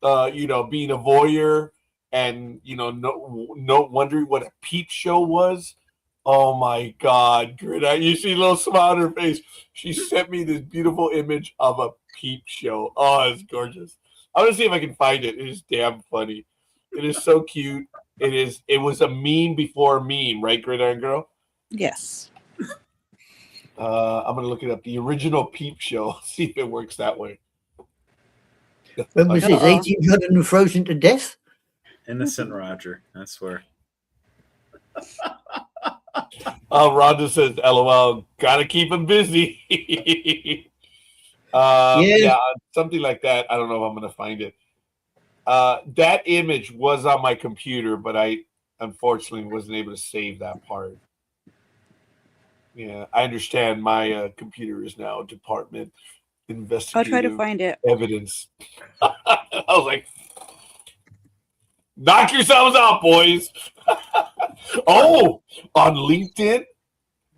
being a voyeur and no wondering what a peep show was. Oh my God, Gridiron! You see a little smile on her face. She sent me this beautiful image of a peep show. Oh, it's gorgeous. I want to see if I can find it. It is damn funny. It is so cute. It was a meme before a meme, right, Gridiron Girl? Yes. I'm gonna look it up. The original peep show. See if it works that way. When was this? 1800 and frozen to death? Innocent Roger. I swear. Rhonda says, "LOL, gotta keep him busy." Yeah. Something like that. I don't know if I'm going to find it. That image was on my computer, but I unfortunately wasn't able to save that part. Yeah, I understand my computer is now department I'll investigative try to find it. evidence. I was like, knock yourselves out, boys. Oh, on LinkedIn,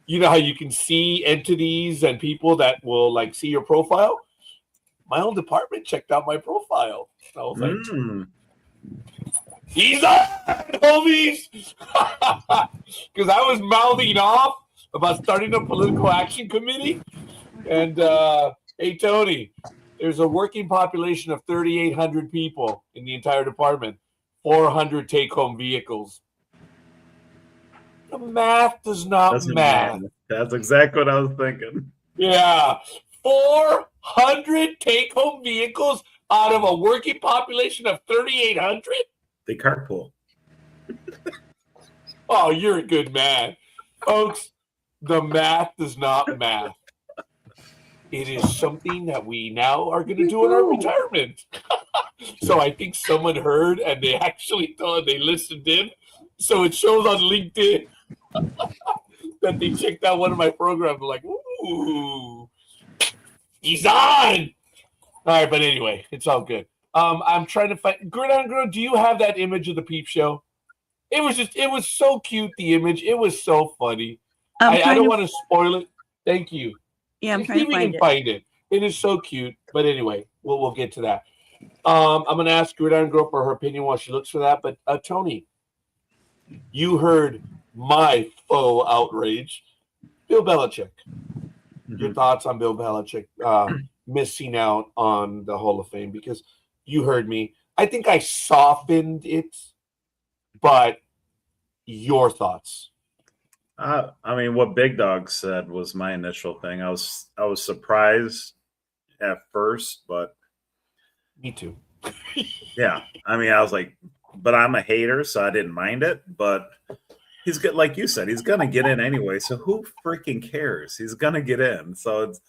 you know how you can see entities and people that will like see your profile? My own department checked out my profile. I was like, he's on, homies. Because I was mouthing off about starting a political action committee. And hey, Tony, there's a working population of 3,800 people in the entire department, 400 take-home vehicles. The math does not Doesn't math. matter. That's exactly what I was thinking. Yeah, 400 take-home vehicles out of a working population of 3,800? They carpool. Oh, you're a good man. Folks, the math does not math. It is something that we now are going to do in our retirement. So I think someone heard and they actually thought they listened in. So it shows on LinkedIn that they checked out one of my programs. Like, ooh, he's on. All right, but anyway, it's all good. I'm trying to find Gridiron Girl. Do you have that image of the peep show? It was so cute. The image, it was so funny. I don't want to spoil it. Thank you. Yeah, I'm See trying if to we find can it. find it. It is so cute. But anyway, we'll get to that. I'm gonna ask Gridiron Girl for her opinion while she looks for that. But Tony, you heard my faux outrage, Bill Belichick. Your thoughts on Bill Belichick missing out on the Hall of Fame? Because you heard me. I think I softened it, but your thoughts. I mean, what Big Dog said was my initial thing. I was surprised at first, but Me too. yeah, I mean, I was like, but I'm a hater, so I didn't mind it. But he's good, like you said, he's gonna get in anyway. So who freaking cares? He's gonna get in. So it's,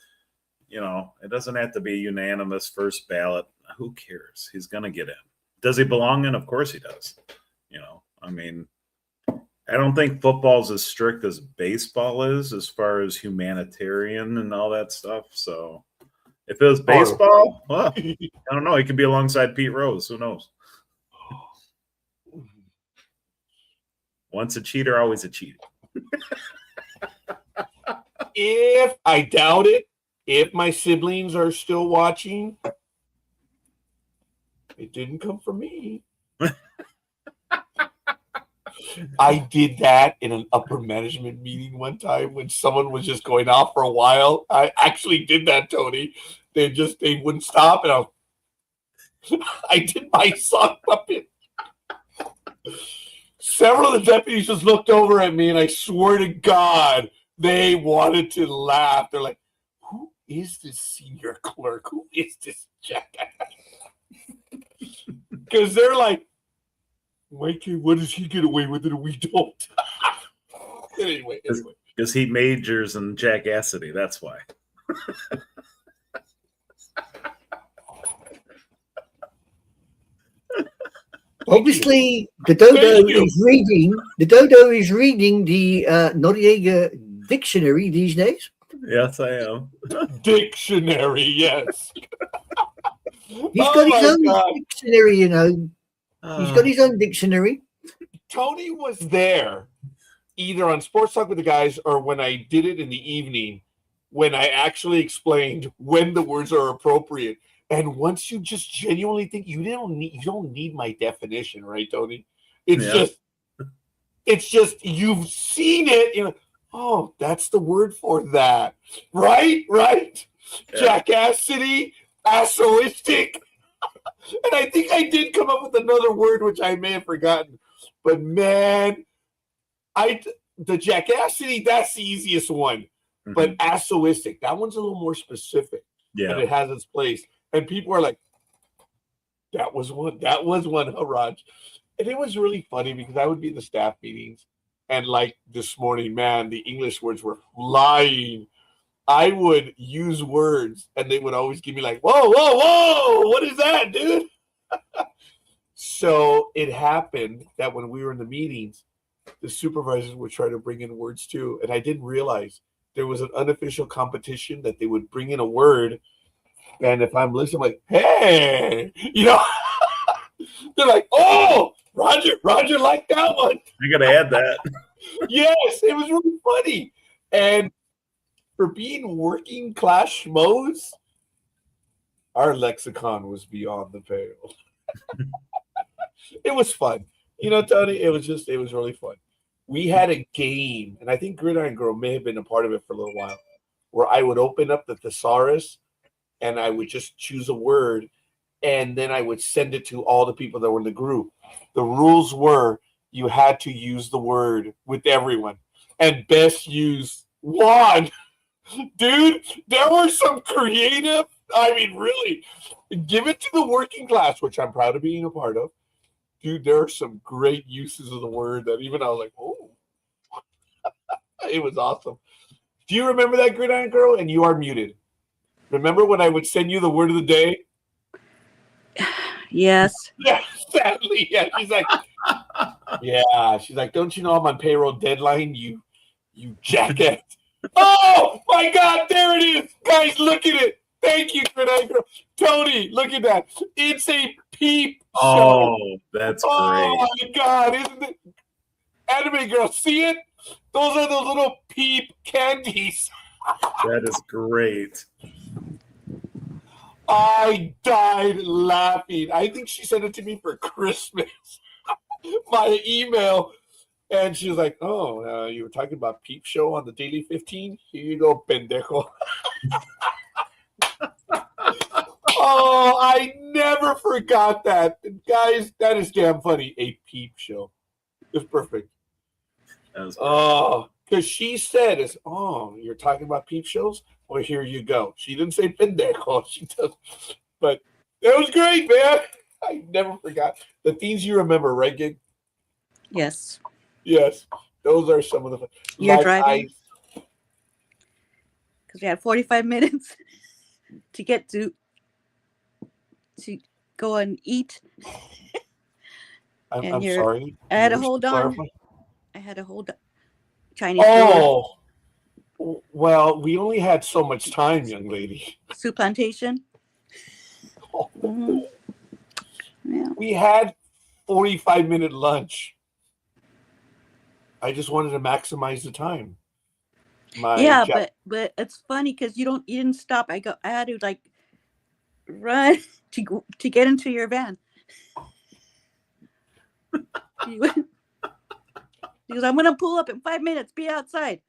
you know, it doesn't have to be unanimous first ballot. Who cares? He's gonna get in. Does he belong in? Of course he does. You know, I mean, I don't think football's as strict as baseball is as far as humanitarian and all that stuff. So if it was baseball, well, I don't know. He could be alongside Pete Rose. Who knows? Once a cheater, always a cheater. If I doubt it, if my siblings are still watching, it didn't come from me. I did that in an upper management meeting one time when someone was just going off for a while. I actually did that, Tony. They wouldn't stop, and I did my sock puppet. Several of the deputies just looked over at me, and I swear to God, they wanted to laugh. They're like, "Who is this senior clerk? Who is this jackass?" Because they're like, Mikey, what does he get away with it and we don't? Anyway. Because he majors in jackassity. That's why. Obviously, the dodo is reading. The dodo is reading the Noriega dictionary these days. Yes, I am. Dictionary, yes. He's got his own dictionary, you know. He's got his own dictionary. Tony was there either on Sports Talk with the Guys or when I did it in the evening when I actually explained when the words are appropriate. And once you just genuinely think you don't need my definition, right, Tony? It's just you've seen it, you know. Oh, that's the word for that. Right? Yeah. Jackassity, assoistic. And I think I did come up with another word which I may have forgotten. But man, the jackassity, that's the easiest one. Mm-hmm. But assoistic, that one's a little more specific. Yeah. And it has its place. And people are like, that was one, huh, Raj? And it was really funny because I would be in the staff meetings and like this morning, man, the English words were flying. I would use words and they would always give me like, whoa, whoa, whoa, what is that, dude? So it happened that when we were in the meetings, the supervisors would try to bring in words too. And I didn't realize there was an unofficial competition that they would bring in a word. And if I'm listening, I'm like, hey, they're like, oh, Roger liked that one. I gotta add that. Yes, it was really funny. And for being working class schmoes, our lexicon was beyond the pale. It was fun. Tony, it was really fun. We had a game, and I think Gridiron Girl may have been a part of it for a little while, where I would open up the thesaurus and I would just choose a word, and then I would send it to all the people that were in the group. The rules were you had to use the word with everyone and best use one. Dude, there were some creative, really, give it to the working class, which I'm proud of being a part of. Dude, there are some great uses of the word that even I was like, oh, it was awesome. Do you remember that, Gridiron Girl? And you are muted. Remember when I would send you the word of the day? Yes. Yeah, sadly. Yeah, she's like, don't you know I'm on payroll deadline? You jackass. Oh my God, there it is. Guys, look at it. Thank you, Gridiron Girl. Tony, look at that. It's a peep show. Oh, that's great. Oh my God, isn't it? Anime Girl, see it? Those are those little peep candies. That is great. I died laughing. I think she sent it to me for Christmas via email. And she was like, oh, you were talking about Peep Show on the Daily 15? Here you go, pendejo. Oh, I never forgot that. Guys, that is damn funny. A Peep Show. It's perfect. Oh, because she said, you're talking about peep shows? Well, here you go. She didn't say pendejo. She does. But it was great, man. I never forgot. The things you remember, right, Gig? Yes. Yes. Those are some of the... You're driving? Because we had 45 minutes to get to go and eat. I'm sorry. I had to hold on. I had to hold Chinese food. Well, we only had so much time, young lady. Soup plantation. Mm-hmm. Yeah. We had 45-minute lunch. I just wanted to maximize the time. But it's funny because you didn't stop. I had to like run to get into your van. Because I'm gonna pull up in 5 minutes. Be outside.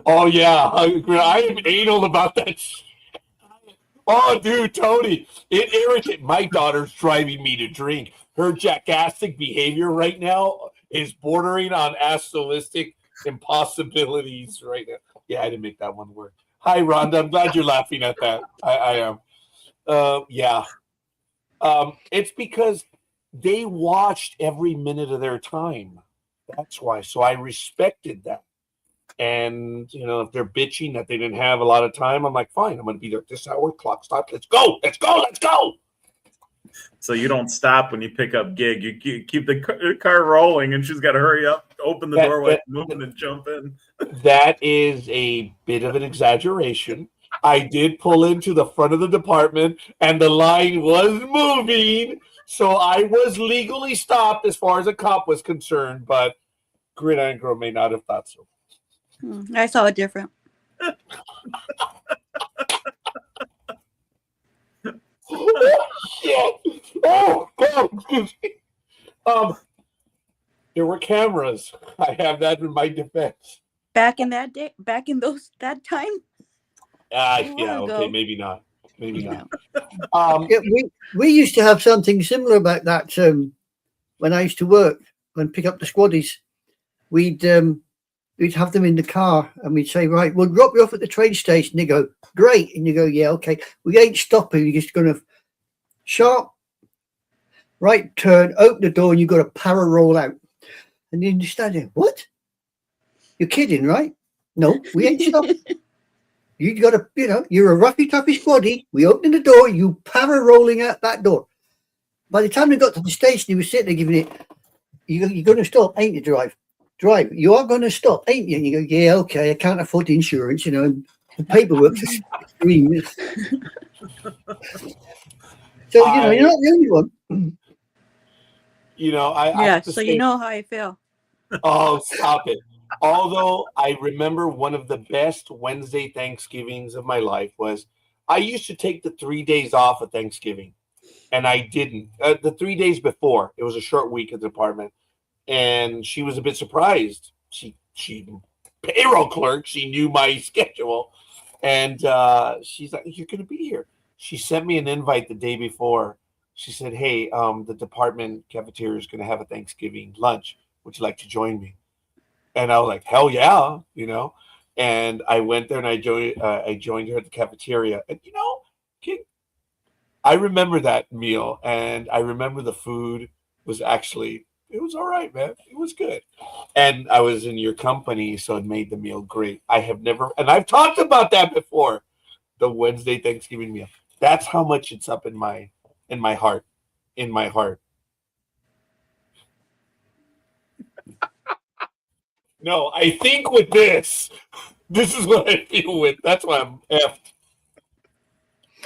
Oh yeah, I'm anal about that. Oh, dude, Tony, it irritates. My daughter's driving me to drink. Her jackassic behavior right now is bordering on asolistic impossibilities right now. Yeah, I didn't make that one work. Hi, Rhonda. I'm glad you're laughing at that. I am. It's because they watched every minute of their time. That's why. So I respected that. And, if they're bitching that they didn't have a lot of time, I'm like, fine, I'm going to be there at this hour, clock stop. Let's go. So you don't stop when you pick up Gig. You keep the car rolling, and she's got to hurry up, open the doorway, moving and jump in. That is a bit of an exaggeration. I did pull into the front of the department, and the line was moving. So I was legally stopped as far as a cop was concerned, but Gridiron Girl may not have thought so. I saw it different. Oh, shit. Oh, God, excuse me. There were cameras. I have that in my defense. Back in that time? Okay, maybe not. We used to have something similar about that when I used to work and pick up the squaddies. We'd have them in the car and we'd say, right, we'll drop you off at the train station. They go, great. And you go, yeah, okay. We ain't stopping. You're just going to sharp right turn, open the door, and you've got to power roll out. And then you stand there, what? You're kidding, right? No, we ain't stopping. You got to, you're a roughy, toughy squaddy. We opened the door, you power rolling out that door. By the time we got to the station, he was sitting there giving it, you're going to stop, ain't you, drive? You are going to stop, ain't you? And you go, yeah, okay, I can't afford the insurance, and the paperwork's extreme. So, you're not the only one. I Yeah, have to so say, you know how I feel. oh, stop it. Although I remember one of the best Wednesday Thanksgivings of my life was I used to take the 3 days off of Thanksgiving, and I didn't. The 3 days before, it was a short week at the department, and she was a bit surprised. She payroll clerk, she knew my schedule, and she's like, "You're going to be here." She sent me an invite the day before. She said, "Hey, the department cafeteria is going to have a Thanksgiving lunch. Would you like to join me?" And I was like, "Hell yeah," And I went there and I joined her at the cafeteria. And I remember that meal, and I remember the food was it was all right, man. It was good. And I was in your company, so it made the meal great. And I've talked about that before, the Wednesday Thanksgiving meal. That's how much it's up in my heart. In my heart. No, I think with this is what I feel with. That's why I'm effed.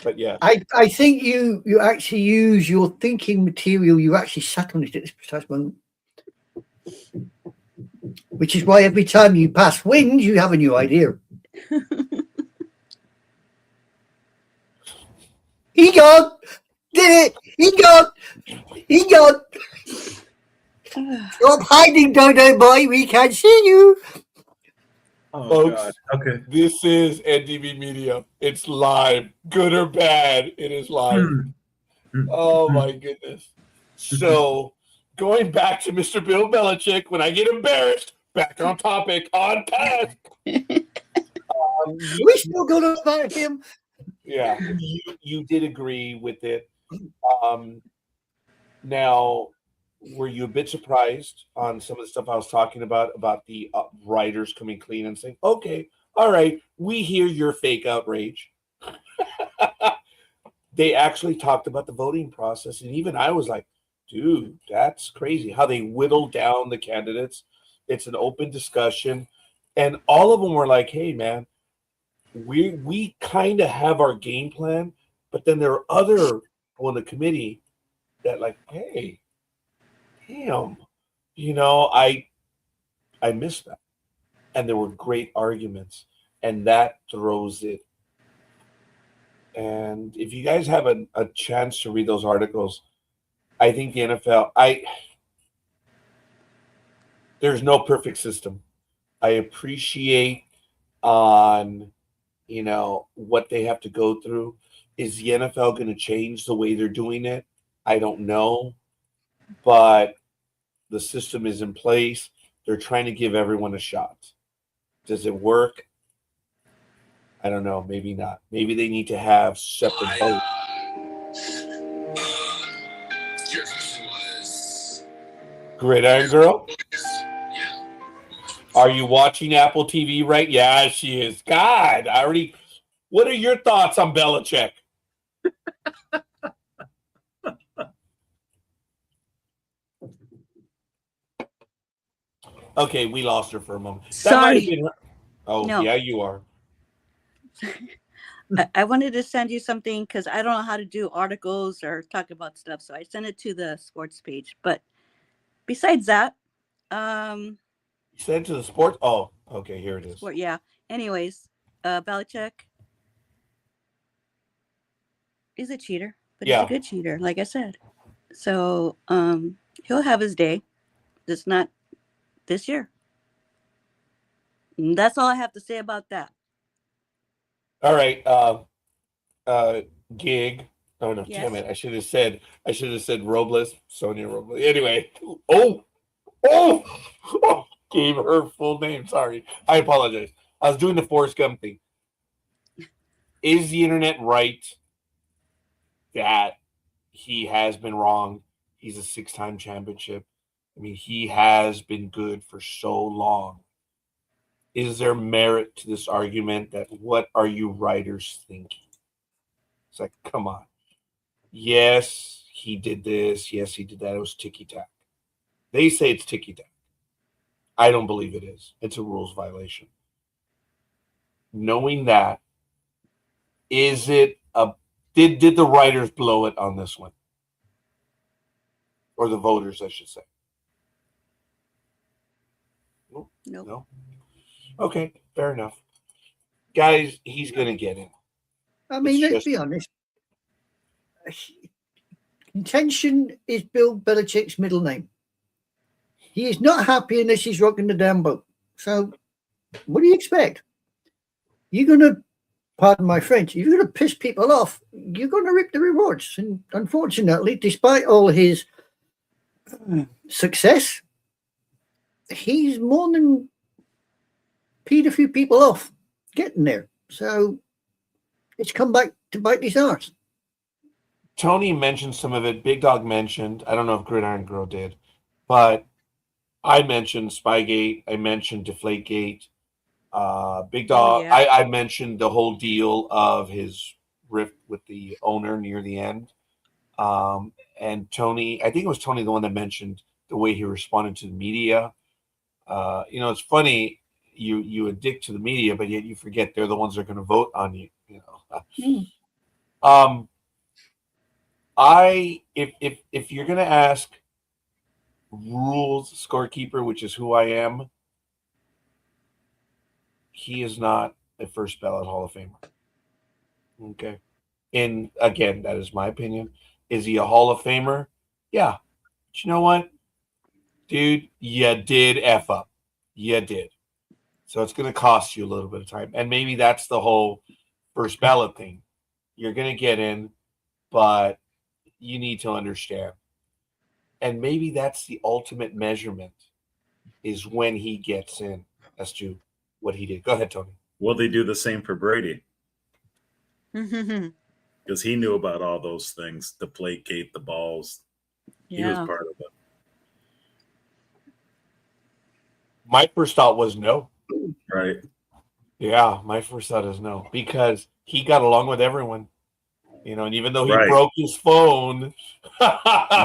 But yeah. I think you actually use your thinking material. You actually sat on it at this precise moment. Which is why every time you pass wind, you have a new idea. He gone! Did it! He gone! Stop hiding, Dodo boy. We can't see you. Oh, Folks, God. Okay. this is NDB Media. It's live, good or bad. It is live. Oh my goodness. So, going back to Mr. Bill Belichick, when I get embarrassed, back on topic, on task. We still going to about him. Yeah, you did agree with it. Now, were you a bit surprised on some of the stuff I was talking about the writers coming clean and saying, "Okay, all right, we hear your fake outrage." They actually talked about the voting process, and even I was like, "Dude, that's crazy how they whittled down the candidates." It's an open discussion, and all of them were like, "Hey, man, we kind of have our game plan, but then there are other on the committee that like, hey, damn, I missed that." And there were great arguments, and that throws it. And if you guys have a chance to read those articles, I think the NFL, there's no perfect system. I appreciate on what they have to go through. Is the NFL going to change the way they're doing it? I don't know, but the system is in place. They're trying to give everyone a shot. Does it work? I don't know. Maybe not. Maybe they need to have separate votes. Your question was Gridiron Girl? Are you watching Apple TV right? Yeah, she is. God, what are your thoughts on Belichick? Okay, we lost her for a moment. That might have Sorry. been her. Oh, No. yeah, you are. I wanted to send you something because I don't know how to do articles or talk about stuff. So I sent it to the sports page. But besides that, You sent it to the sports? Oh, okay, here it is. yeah. Anyways, Belichick is a cheater, but he's Yeah. a good cheater, like I said. So he'll have his day. Just not this year. And that's all I have to say about that. All right. Gig. Oh no, Yes. damn it. I should have said Robles, Sonia Robles. Anyway. Oh, gave her full name. Sorry. I apologize. I was doing the Forrest Gump thing. Is the internet right that he has been wrong? He's a 6-time championship. I mean, he has been good for so long. is there merit to this argument that what are you writers thinking? It's like, come on. Yes, he did this. Yes, he did that. It was ticky-tack. They say it's ticky-tack. I don't believe it is. It's a rules violation. Knowing that, is it a did the writers blow it on this one? Or the voters, I should say. Nope. No. Okay, fair enough. Guys, he's gonna get it. I mean, let's be honest. Contention is Bill Belichick's middle name. He is not happy unless he's rocking the damn boat. So, what do you expect? You're going to, pardon my French, if you're going to piss people off, you're going to reap the rewards. And unfortunately, despite all his success, he's more than peed a few people off getting there. So, it's come back to bite his arse. Tony mentioned some of it. Big Dog mentioned. I don't know if Gridiron Girl did, but I mentioned Spygate. I mentioned Deflategate. Big Dog. yeah. I mentioned the whole deal of his rift with the owner near the end. And Tony, I think it was Tony, the one that mentioned the way he responded to the media. It's funny. You addict to the media, but yet you forget they're the ones that are going to vote on you. If you're gonna ask rules scorekeeper, which is who I am, he is not a first ballot Hall of Famer. Okay. And again, that is my opinion. Is he a Hall of Famer? Yeah. But you know what? Dude, you did F up. You did. So it's gonna cost you a little bit of time. And maybe that's the whole first ballot thing. You're gonna get in, but you need to understand. And maybe that's the ultimate measurement is when he gets in as to what he did. Go ahead, Tony. Will they do the same for Brady? Yeah. Because he knew about all those things, the plate gate, the balls. He was part of it. My first thought was no. Right. Yeah, my first thought is no. Because he got along with everyone. And even though he Right. broke his phone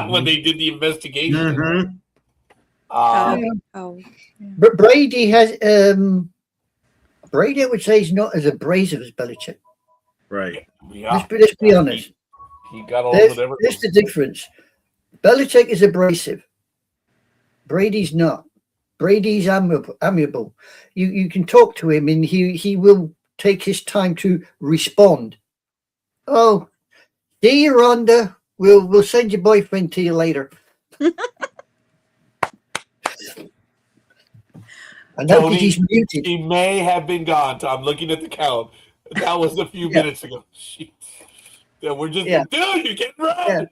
when they did the investigation. But Brady has Brady, I would say, is not as abrasive as Belichick. Right. Yeah. Let's be honest. He got along with everyone. That's the difference. Belichick is abrasive. Brady's not. Brady's amiable. You can talk to him and he will take his time to respond. Oh, see you, Rhonda. We'll send your boyfriend to you later. I know Tony, he's muted. he may have been gone. I'm looking at the count. That was a few minutes ago. We're just, dude, you're getting right.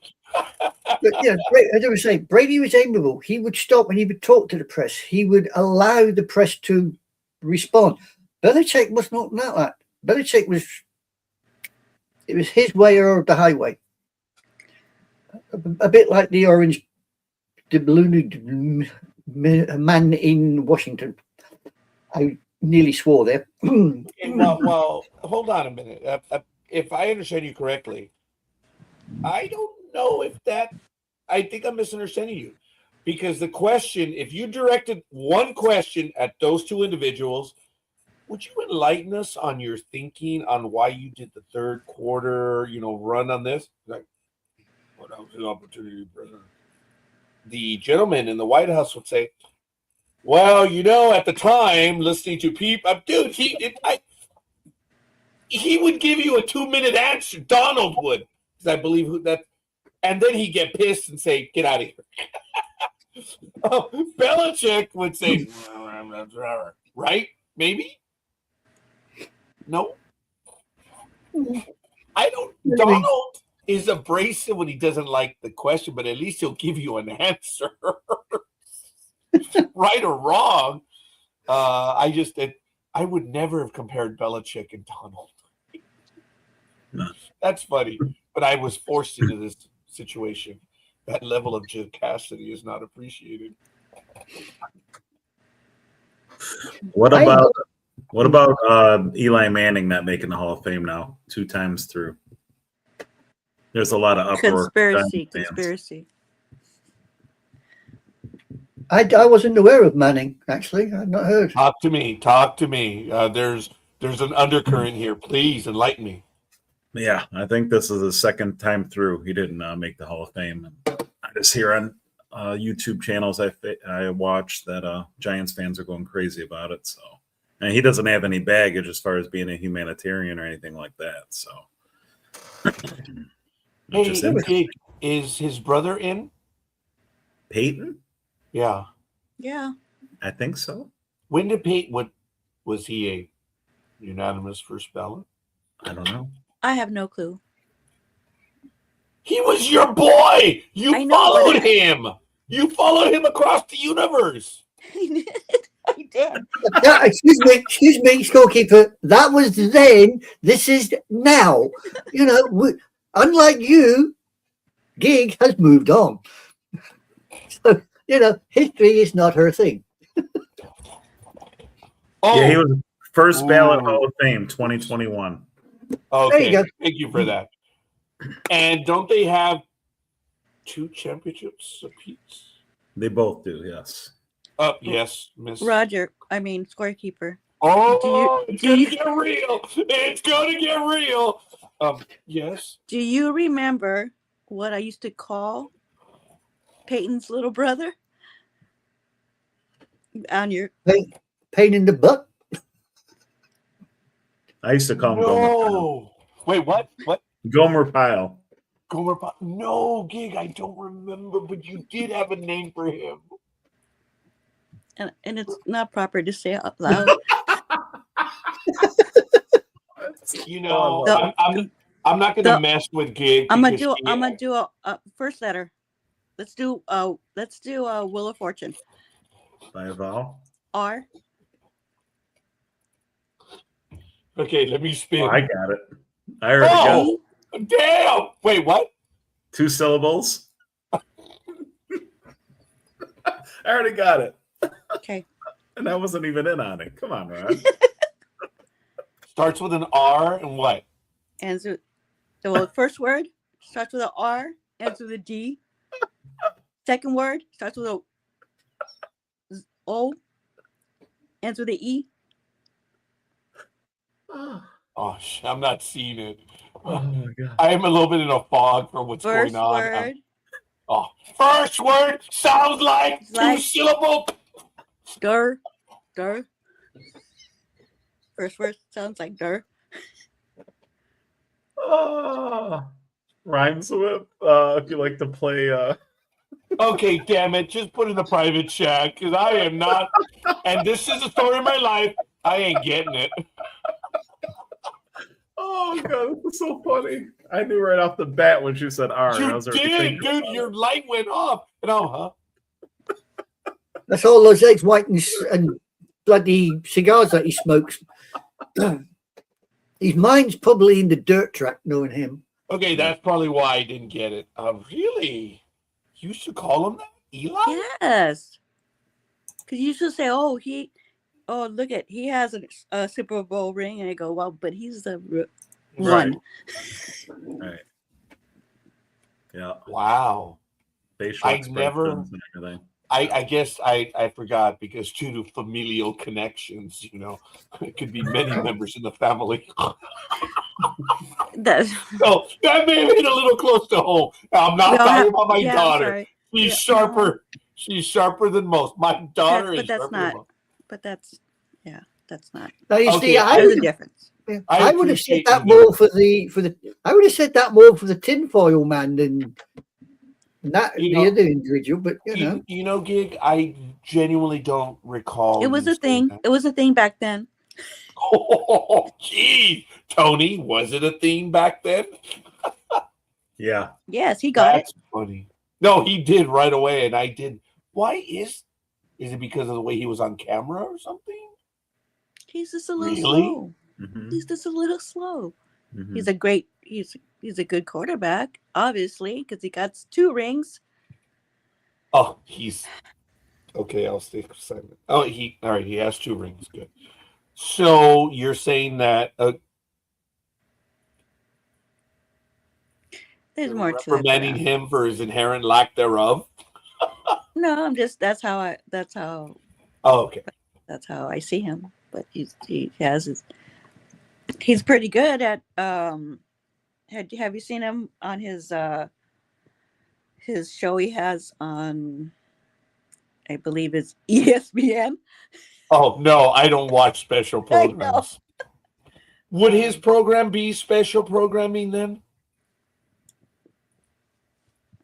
But as I was saying, Brady was amiable. He would stop and he would talk to the press. He would allow the press to respond. Belichick was not like that. Belichick was his way or the highway. A bit like the balloon man in Washington. I nearly swore there. Well, hold on a minute. If I understand you correctly, I don't know if I think I'm misunderstanding you. Because the question, if you directed one question at those two individuals, would you enlighten us on your thinking on why you did the third quarter, run on this? Like, well, that was an opportunity, brother. The gentleman in the White House would say, well, at the time, listening to people, dude, he would give you a 2-minute answer. Donald would, because I believe that, and then he'd get pissed and say, "Get out of here." Belichick would say, "Right? Maybe? No, I don't." Donald is abrasive when he doesn't like the question, but at least he'll give you an answer. Right or wrong, I would never have compared Belichick and Donald. No. That's funny, but I was forced into this situation. That level of jackassity is not appreciated. What about What about Eli Manning not making the Hall of Fame now, 2 times through? There's a lot of uproar. Conspiracy, Giants fans. conspiracy. I wasn't aware of Manning, actually. I've not heard. Talk to me. Talk to me. There's an undercurrent here. Please enlighten me. Yeah, I think this is the second time through he didn't make the Hall of Fame. And I just hear on YouTube channels I watch that Giants fans are going crazy about it. So, and he doesn't have any baggage as far as being a humanitarian or anything like that. So, Hey, is his brother in? Peyton? Yeah. Yeah. I think so. When did Peyton? Was he a unanimous first ballot? I don't know. I have no clue. He was your boy. You I know, followed but- him. You followed him across the universe. I did. Yeah, excuse me, scorekeeper. That was then. This is now. You know, unlike you, Gig has moved on. So, you know, history is not her thing. Oh, Yeah, he was first ballot Ooh. Hall of Fame 2021. okay. There you go. Thank you for that. And don't they have 2 championships apiece? They both do, yes. Yes, Miss. Scorekeeper. Oh, it's do gonna you- get real. It's gonna get real. Yes. Do you remember what I used to call Peyton's little brother? On your Pain in the butt. I used to call him Gomer Pyle. No. Wait, what? What? Gomer Pyle. Gomer Pyle? No, Gig, I don't remember, but you did have a name for him. and it's not proper to say out loud. You know, The- I'm not gonna the- mess with Gig. I'm gonna because do a first letter. Let's do Wheel of Fortune. By a vowel. R. Okay, let me spin. Oh, I got it. I already got it. Oh, damn! Wait, what? 2 syllables. I already got it. Okay. And I wasn't even in on it. Come on, Rod. Starts with an R and what? And so the first word starts with an R, ends with a D. Second word starts with a O, ends with an E. Oh, I'm not seeing it. Oh my god. I am a little bit in a fog for what's First going on. word. First word sounds like It's like- 2-syllable. Dur. First word sounds like dur. Rhymes with if you like to play Okay, damn it. Just put in the private chat because I am not. And this is the story of my life. I ain't getting it. oh god, this is so funny. I knew right off the bat when she said R. I You was already did, thinking dude. about Your it. light went off. And huh? That's all those eggs white and bloody cigars that he smokes. His mind's probably in the dirt track, knowing him. Okay, that's probably why I didn't get it. Really? You used to call him that? Eli? Yes. Because you should say, look at, he has a Super Bowl ring. And I go, well, but he's the one. Right. Yeah. Wow. Facial I never- expressions and everything. I guess I forgot because due to familial connections, you know, it could be many members in the family. That's, So that may have hit a little close to home. I'm not talking about my yeah, I'm daughter. sorry. She's Yeah, sharper. She's sharper than most. My daughter But is that's sharper not- than most. But that's not. Now you Okay, see, I There's a would, difference. I would have said appreciate that you more for the. I would have said that more for the tinfoil man than that You the know- other individual. But you know, You know, Gig, I genuinely don't recall. It was you a thing. saying It was a thing back then. that. Oh, gee, Tony, was it a thing back then? Yeah. Yes, he got it. That's funny. No, he did right away, and I did. Why is it because of the way he was on camera or something? He's just a little Really? slow. Mhm, He's just a little slow. mhm. He's a great. He's a good quarterback, obviously, because he got 2 rings. Oh, he's okay. I'll stay silent. Oh, all right. He has 2 rings. Good. So you're saying that There's you're more to it. But, reprimanding him for his inherent lack thereof? no, I'm just that's how I Oh, okay. I see him. But he's pretty good at have you seen him on his show he has on, I believe it's ESPN? Oh no, I don't watch special I know. programs. Would his program be special programming then?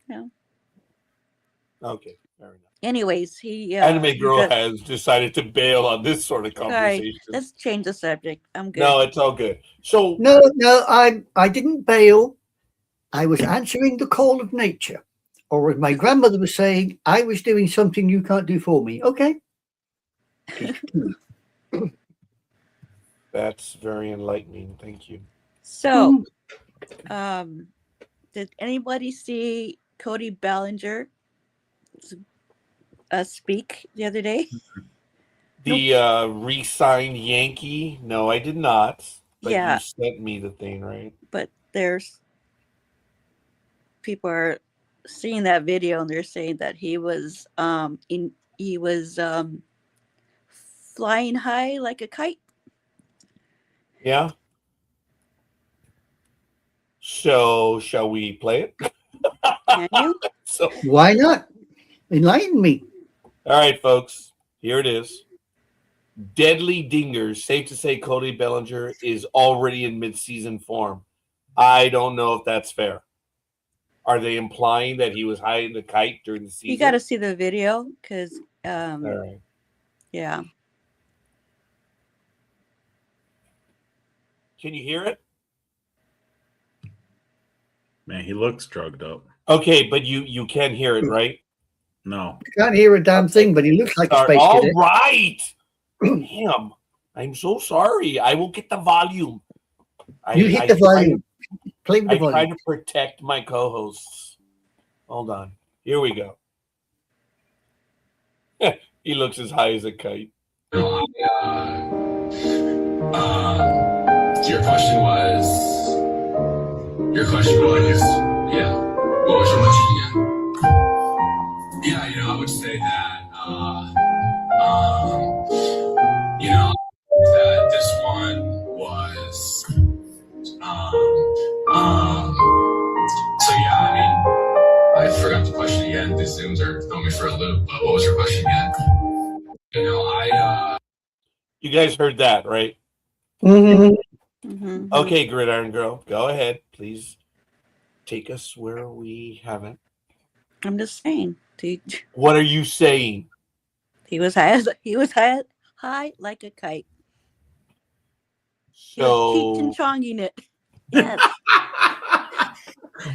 No. Okay, fair enough. Anyways, he Anime Girl has decided to bail on this sort of conversation. Sorry, let's change the subject. I'm good. No, it's all good. So No, I didn't bail. I was answering the call of nature. Or as my grandmother was saying, I was doing something you can't do for me. Okay. that's very enlightening. Thank you. So, did anybody see Cody Bellinger speak the other day? The re-signed Yankee? No, I did not. But Yeah. you sent me the thing, right? But there's people are seeing that video and they're saying that he was flying high like a kite. Yeah. So shall we play it? Can you? So Why not? Enlighten me. all right, folks. Here it is. Deadly dingers. Safe to say Cody Bellinger is already in mid-season form. I don't know if that's fair. Are they implying that he was high in the kite during the season? You got to see the video because, All right. yeah. Can you hear it? Man, he looks drugged up. Okay, but you can hear it, right? No. Can't hear a damn thing, but he looks like a space All cadet. right. Damn. I'm so sorry. I will get the volume. You hit the volume. Play with the I try volume. to protect my co-hosts. Hold on. Here we go. He looks as high as a kite. No, your question was, yeah. What was your question again? Yeah, I would say that, that this one was, so yeah, I forgot the question again. The Zooms are throwing me for a loop, but what was your question again? You guys heard that, right? Mm-hmm. Mm-hmm. Okay, Gridiron Girl, go ahead. Please take us where we haven't. I'm just saying. What are you saying? He was high like a kite. He was So, Cheech and Chonging it. Yes.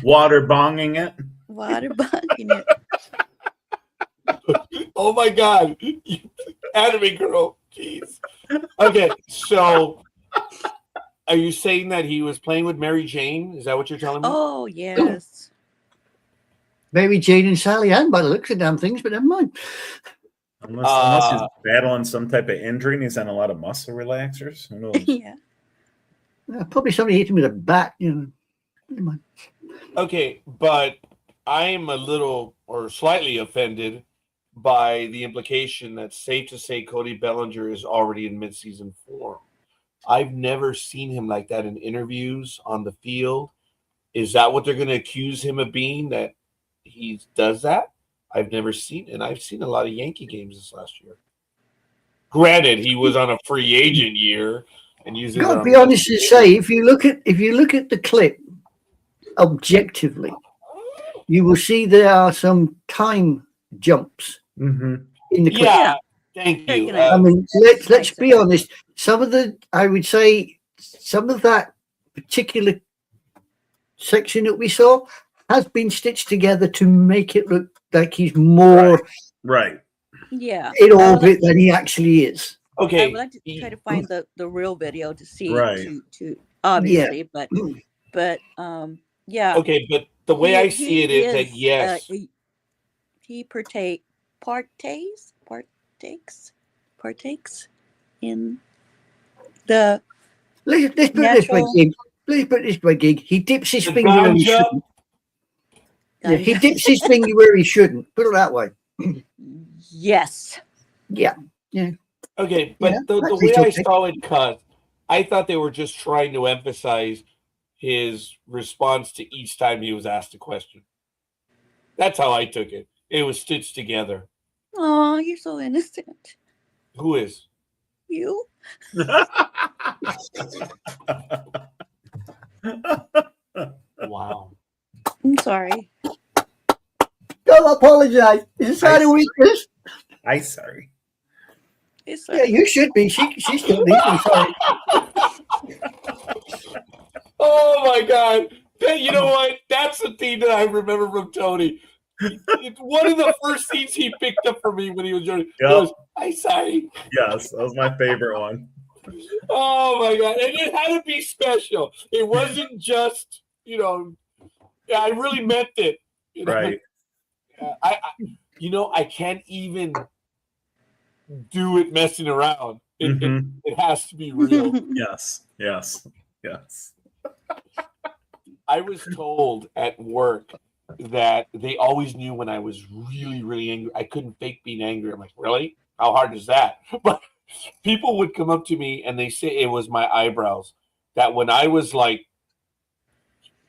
Water bonging it. Water bugging it. oh my God, Anime Girl, jeez. Okay, so are you saying that he was playing with Mary Jane? Is that what you're telling me? Oh, yes. Maybe Jane and Sally Ann by the looks of damn things, but never mind. Unless he's battling some type of injury and he's on a lot of muscle relaxers. Who knows? Yeah. Probably somebody hit him with a bat. Never mind. Okay, but I'm a little or slightly offended by the implication that safe to say Cody Bellinger is already in midseason form. I've never seen him like that in interviews on the field. Is that what they're going to accuse him of being, that he does that? I've never seen, and I've seen a lot of Yankee games this last year. Granted, he was on a free agent year and using. Got to be honest and say, if you look at the clip objectively, you will see there are some time jumps in the clip. Yeah, thank you. I mean, let's be honest. Some of that particular section that we saw has been stitched together to make it look like he's more right in orbit than he actually is. Okay, I would like to try to find the real video to see to obviously, but yeah. Okay, but the way I see it is that yes, he partakes in The Let's put it this way, natural Gig. Let's put it this way, Gig. He dips his The finger where he ganja. shouldn't. Yeah, he dips his finger where he shouldn't. Put it that way. yes. Yeah. Okay, but Yeah, the that's way I okay. saw it cut, I thought they were just trying to emphasize his response to each time he was asked a question. That's how I took it. It was stitched together. Oh, you're so innocent. Who is? You? Wow. I'm sorry. Don't apologize. It's a sign of weakness. I sorry. It's Yeah, you should be. She's still leaving. Sorry. Oh my God. You know what? That's the thing that I remember from Tony. It's one of the first things he picked up for me when he was young. Yep. Was, I'm sorry. Yes, that was my favorite one. Oh my God. And it had to be special. It wasn't just, I really meant it. Right. I can't even do it messing around. It has to be real. Yes. I was told at work that they always knew when I was really, really angry. I couldn't fake being angry. I'm like, really? How hard is that? But people would come up to me and they say it was my eyebrows. That when I was like,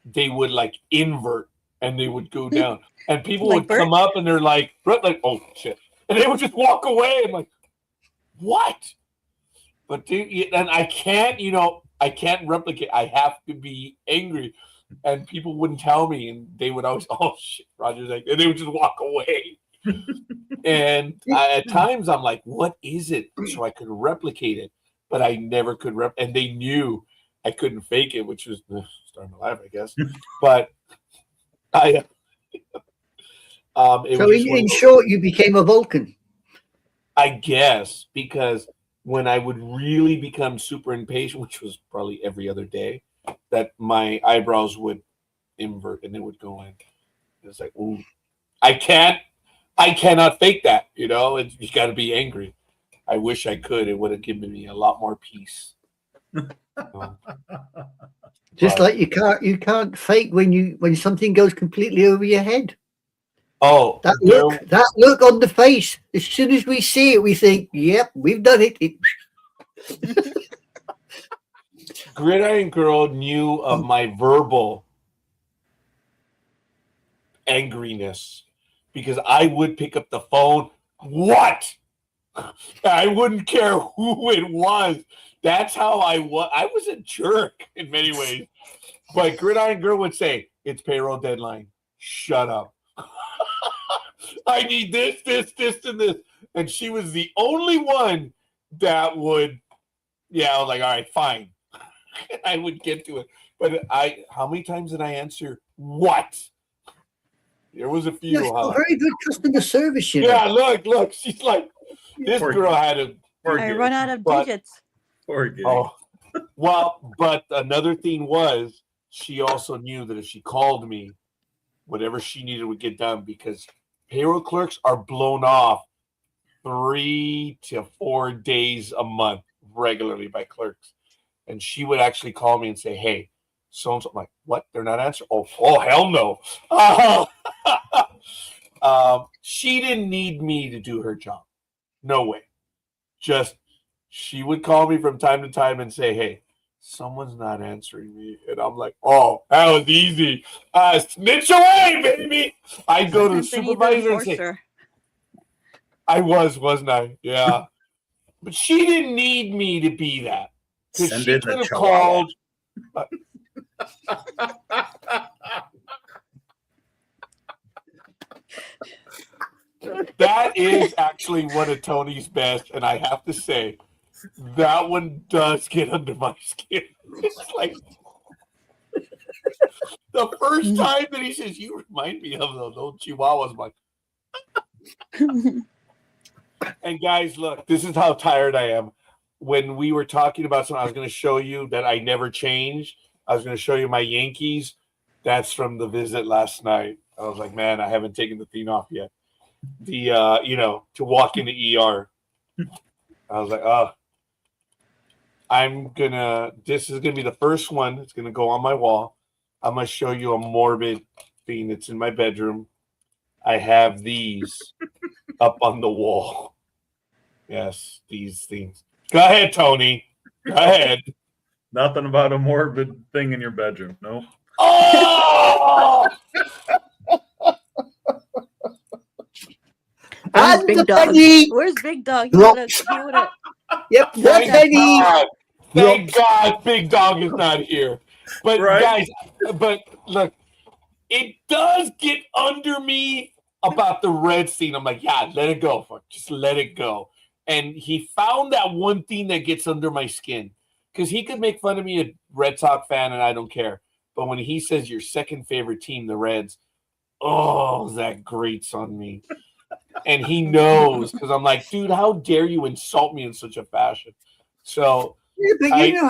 they would like invert and they would go down. And people Like would come Bert? up and they're like, oh shit. And they would just walk away. I'm like, what? But and I can't replicate. I have to be angry. And people wouldn't tell me, and they would always, oh shit, Roger's like, and they would just walk away. And at times I'm like, what is it? So I could replicate it, but I never could and they knew I couldn't fake it, which was starting to laugh, I guess. But I So in short, you became a Vulcan. I guess, because when I would really become super impatient, which was probably every other day, that my eyebrows would invert and it would go in. It's like, ooh, I cannot fake that, you got to be angry. I wish I could. It would have given me a lot more peace. Just like you can't fake when something goes completely over your head. Oh, that look on the face. As soon as we see it, we think, "Yep, we've done it." Gridiron Girl knew of my verbal angriness because I would pick up the phone. What? I wouldn't care who it was. That's how I was. I was a jerk in many ways. But Gridiron Girl would say, it's payroll deadline. Shut up. I need this, and this. And she was the only one that would, I was like, all right, fine. I would get to it. But how many times did I answer, what? There was a few. Very good customer service, Yeah, look. She's like, this girl had a... I run out of digits. Oh, well, but another thing was, she also knew that if she called me, whatever she needed would get done, because payroll clerks are blown off 3 to 4 days a month regularly by clerks. And she would actually call me and say, hey, so-and-so. I'm like, what? They're not answering? Oh, hell no. She didn't need me to do her job. No way. Just, she would call me from time to time and say, hey, someone's not answering me. And I'm like, oh, that was easy. Snitch away, baby. I'd go to the supervisor and say, I wasn't I? Yeah. But she didn't need me to be that. Because she could have called. That is actually one of Tony's best. And I have to say, that one does get under my skin. It's like the first time that he says, you remind me of those old Chihuahuas. I'm like, and guys, look, this is how tired I am. When we were talking about something, I was going to show you that I never changed. I was going to show you my Yankees. That's from the visit last night. I was like, man, I haven't taken the thing off yet. To walk in the ER. I was like, oh. This is gonna be the first one. It's gonna go on my wall. I'm gonna show you a morbid thing that's in my bedroom. I have these up on the wall. Yes, these things. Go ahead, Tony. Go ahead. Nothing about a morbid thing in your bedroom. No. Oh! Where's And Big the Dog? penny. Where's Big Dog? Drops. He would've. Yep, the Thank penny. God. Thank God Big Dog is not here. But Right? guys, but look, it does get under me about the red scene. I'm like, yeah, let it go. Fuck, just let it go. And he found that one thing that gets under my skin. Because he could make fun of me, a Red Sox fan, and I don't care. But when he says your second favorite team, the Reds, oh, that grates on me. And he knows, because I'm like, dude, how dare you insult me in such a fashion? So Yeah, but I- you know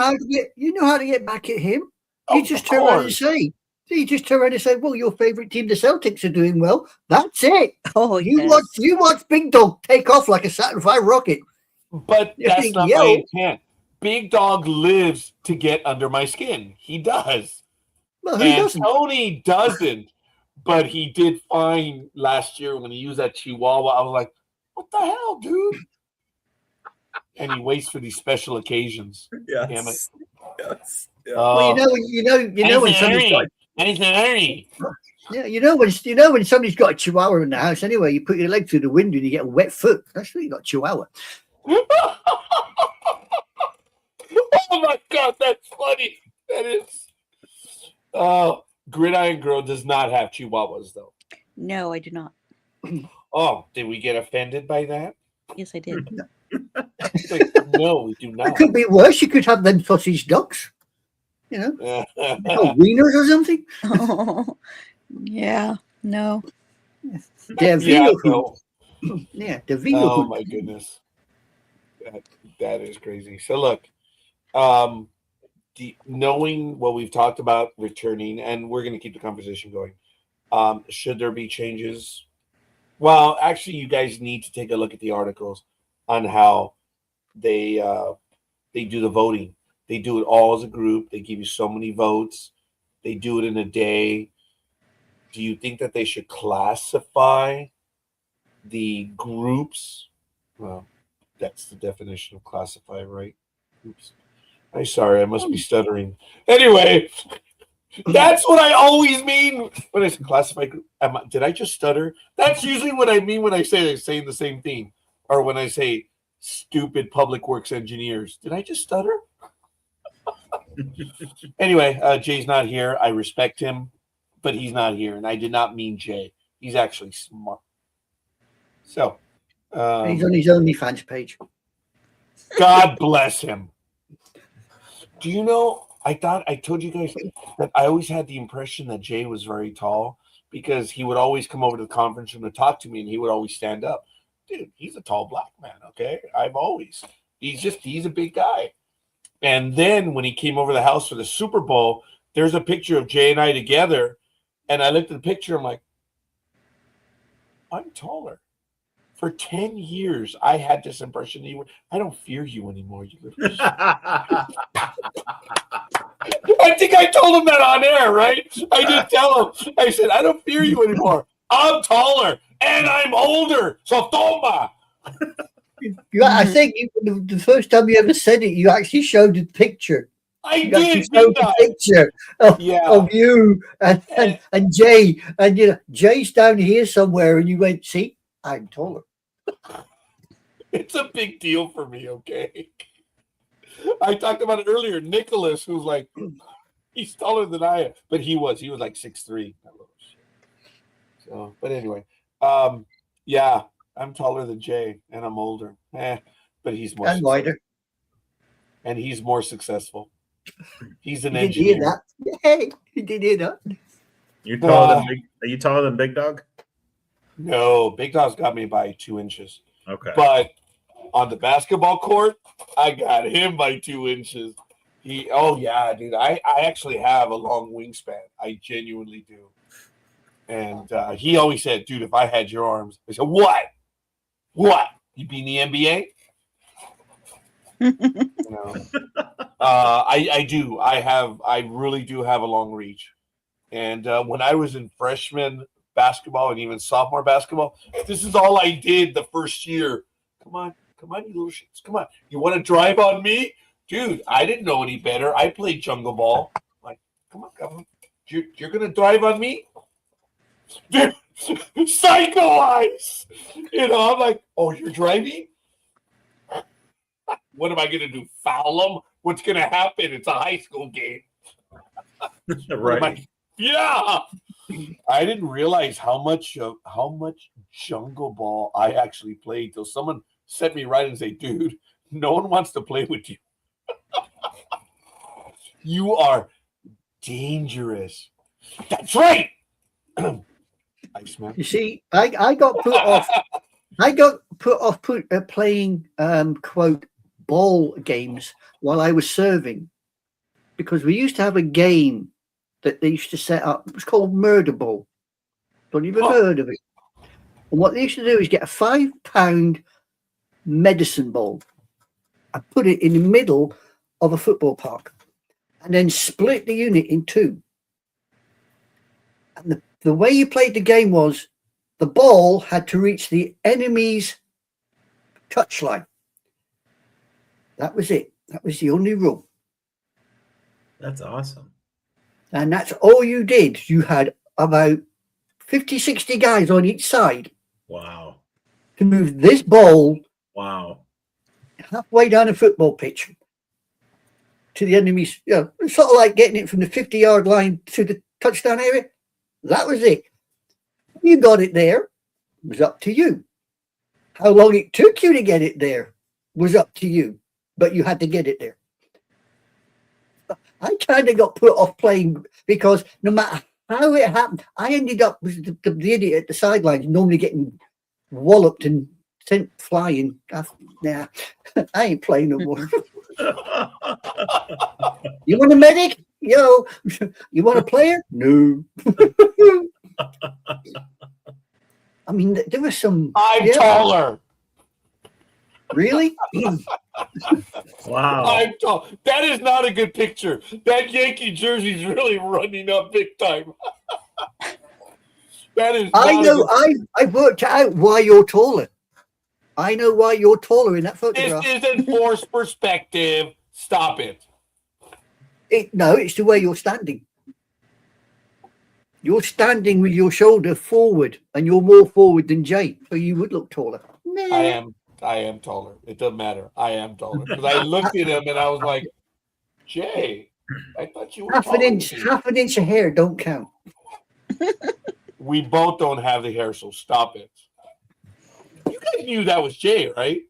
how to get back at him. You of just turn around and course. say, well, your favorite team, the Celtics, are doing well. That's it. Oh, You yes. watch Big Dog take off like a Saturn V rocket. But You that's think, not yo. my intent. Big Dog lives to get under my skin. He does. Well, who And doesn't? Tony doesn't. But he did fine last year when he used that Chihuahua. I was like, what the hell, dude? And he waits for these special occasions. Yes. Damn it. Yes. Yeah. Well, you know when somebody's got when somebody's got a Chihuahua in the house. Anyway, you put your leg through the window and you get a wet foot. That's why you got Chihuahua. Oh my God, that's funny. That is. Gridiron Girl does not have Chihuahuas, though. No, I do not. Oh, did we get offended by that? Yes, I did. It's like, no, we do It not. could be worse. You could have them sausage ducks. You know, wieners or something. Oh, yeah. No. They're Yeah, Vino no. Hood. Yeah, the Vino Oh Hood. my goodness, that is crazy. So look, knowing what we've talked about returning, and we're going to keep the conversation going. Should there be changes? Well, actually, you guys need to take a look at the articles on how they do the voting. They do it all as a group. They give you so many votes. They do it in a day. Do you think that they should classify the groups? Well, that's the definition of classify, right? Oops. I'm sorry, I must be stuttering. Anyway, that's what I always mean when I say classify group. Did I just stutter? That's usually what I mean when I say they're saying the same thing. Or when I say stupid public works engineers. Did I just stutter? Anyway, Jay's not here. I respect him, but he's not here. And I did not mean Jay. He's actually smart. So, He's on his OnlyFans page. God bless him. Do you know, I told you guys that I always had the impression that Jay was very tall because he would always come over to the conference room to talk to me and he would always stand up. Dude, he's a tall black man, okay? He's a big guy. And then when he came over the house for the Super Bowl, there's a picture of Jay and I together. And I looked at the picture, I'm like, I'm taller. For 10 years, I had this impression that you were. I don't fear you anymore. You little shit. I think I told him that on air, right? I did tell him. I said, I don't fear you anymore. I'm taller and I'm older. So toma. I think the first time you ever said it, you actually showed the picture. I You actually did, showed didn't I? the picture of you and Jay. And you know, Jay's down here somewhere, and you went, see, I'm taller. It's a big deal for me, okay? I talked about it earlier. Nicholas, who's like, he's taller than I am, but he was like 6'3". So, but anyway, yeah, I'm taller than Jay, and I'm older. But he's more And wider. and he's more successful. He's an You didn't hear engineer. that? Hey, you did hear that? Are you taller than Big Dog? No, Big Dog's got me by 2 inches. Okay. But on the basketball court, I got him by 2 inches. Oh yeah, dude. I actually have a long wingspan. I genuinely do. And he always said, dude, if I had your arms, I said, what? What? You be in the NBA? No. I do. I really do have a long reach. And when I was in freshman basketball and even sophomore basketball, this is all I did the first year. Come on, you little shits. Come on. You want to drive on me? Dude, I didn't know any better. I played jungle ball. Like, come on. You're going to drive on me? Dude, psycho eyes. You know, I'm like, oh, you're driving? What am I going to do? Foul them? What's going to happen? It's a high school game. Right. Yeah. I didn't realize how much jungle ball I actually played till someone set me right and say, dude, no one wants to play with you. You are dangerous. That's right. Iceman. You see, I got put off. I got put off playing quote ball games while I was serving, because we used to have a game that they used to set up. It was called Murder Ball. Don't even heard of it. And what they used to do is get a £5 medicine ball and put it in the middle of a football park, and then split the unit in two. And the way you played the game was the ball had to reach the enemy's touchline. That was it. That was the only rule. That's awesome. And that's all you did. You had about 50, 60 guys on each side Wow. to move this ball Wow. halfway down a football pitch to the enemy's, sort of like getting it from the 50-yard line to the touchdown area. That was it. You got it there. It was up to you. How long it took you to get it there was up to you, but you had to get it there. I kind of got put off playing because no matter how it happened, I ended up with the idiot at the sidelines, normally getting walloped and sent flying. Nah, I ain't playing no more. You want a medic? Yo, you want a player? No. I mean, there was some. I'm taller. Really? Wow. I'm tall. That is not a good picture. That Yankee jersey's really running up big time. That is. I know. I've worked out why you're taller. I know why you're taller in that photograph. This isn't forced perspective. Stop it. No, it's the way you're standing. You're standing with your shoulder forward, and you're more forward than Jay, so you would look taller. I am taller. It doesn't matter. I am taller because I looked at him and I was like, Jay, I thought you were half an inch of hair don't count. We both don't have the hair, so stop it. You guys knew that was Jay, right?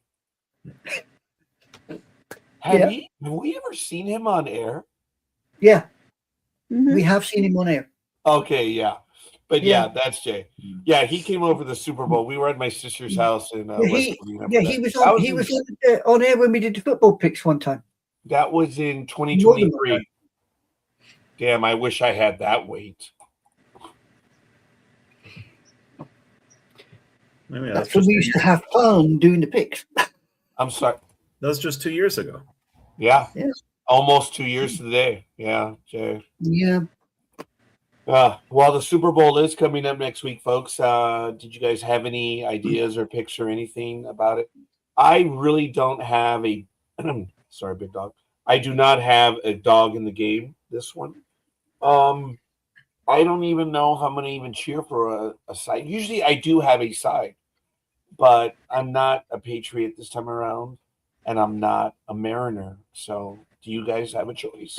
Have we ever seen him on air? Yeah, Mhm. we have seen him on air. Okay, yeah. But Yeah. that's Jay. Yeah, he came over the Super Bowl. We were at my sister's house in West Virginia. He was on air when we did the football picks one time. That was in 2023. Damn, I wish I had that weight. Maybe That's when we used to have fun doing the picks. I'm sorry. That was just 2 years ago. Yeah. Yeah. Almost 2 years to the day. Yeah, Jay. Yeah. Well, the Super Bowl is coming up next week, folks. Did you guys have any ideas or picks or anything about it? I really don't have a sorry, big dog. I do not have a dog in the game, this one. I don't even know if I'm going to even cheer for a side. Usually I do have a side, but I'm not a Patriot this time around, and I'm not a Mariner. So do you guys have a choice?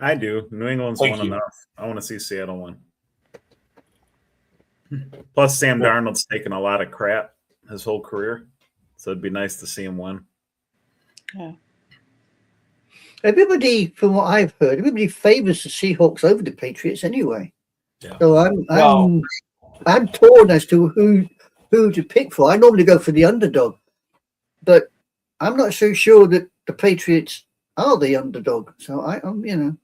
I do. New England's Thank won you. enough. I want to see Seattle win. Plus, Sam Darnold's taken a lot of crap his whole career, so it'd be nice to see him win. Yeah. Everybody, from what I've heard, everybody favors the Seahawks over the Patriots anyway. Yeah. So I'm torn as to who to pick for. I normally go for the underdog, but I'm not so sure that the Patriots are the underdog. So I'm,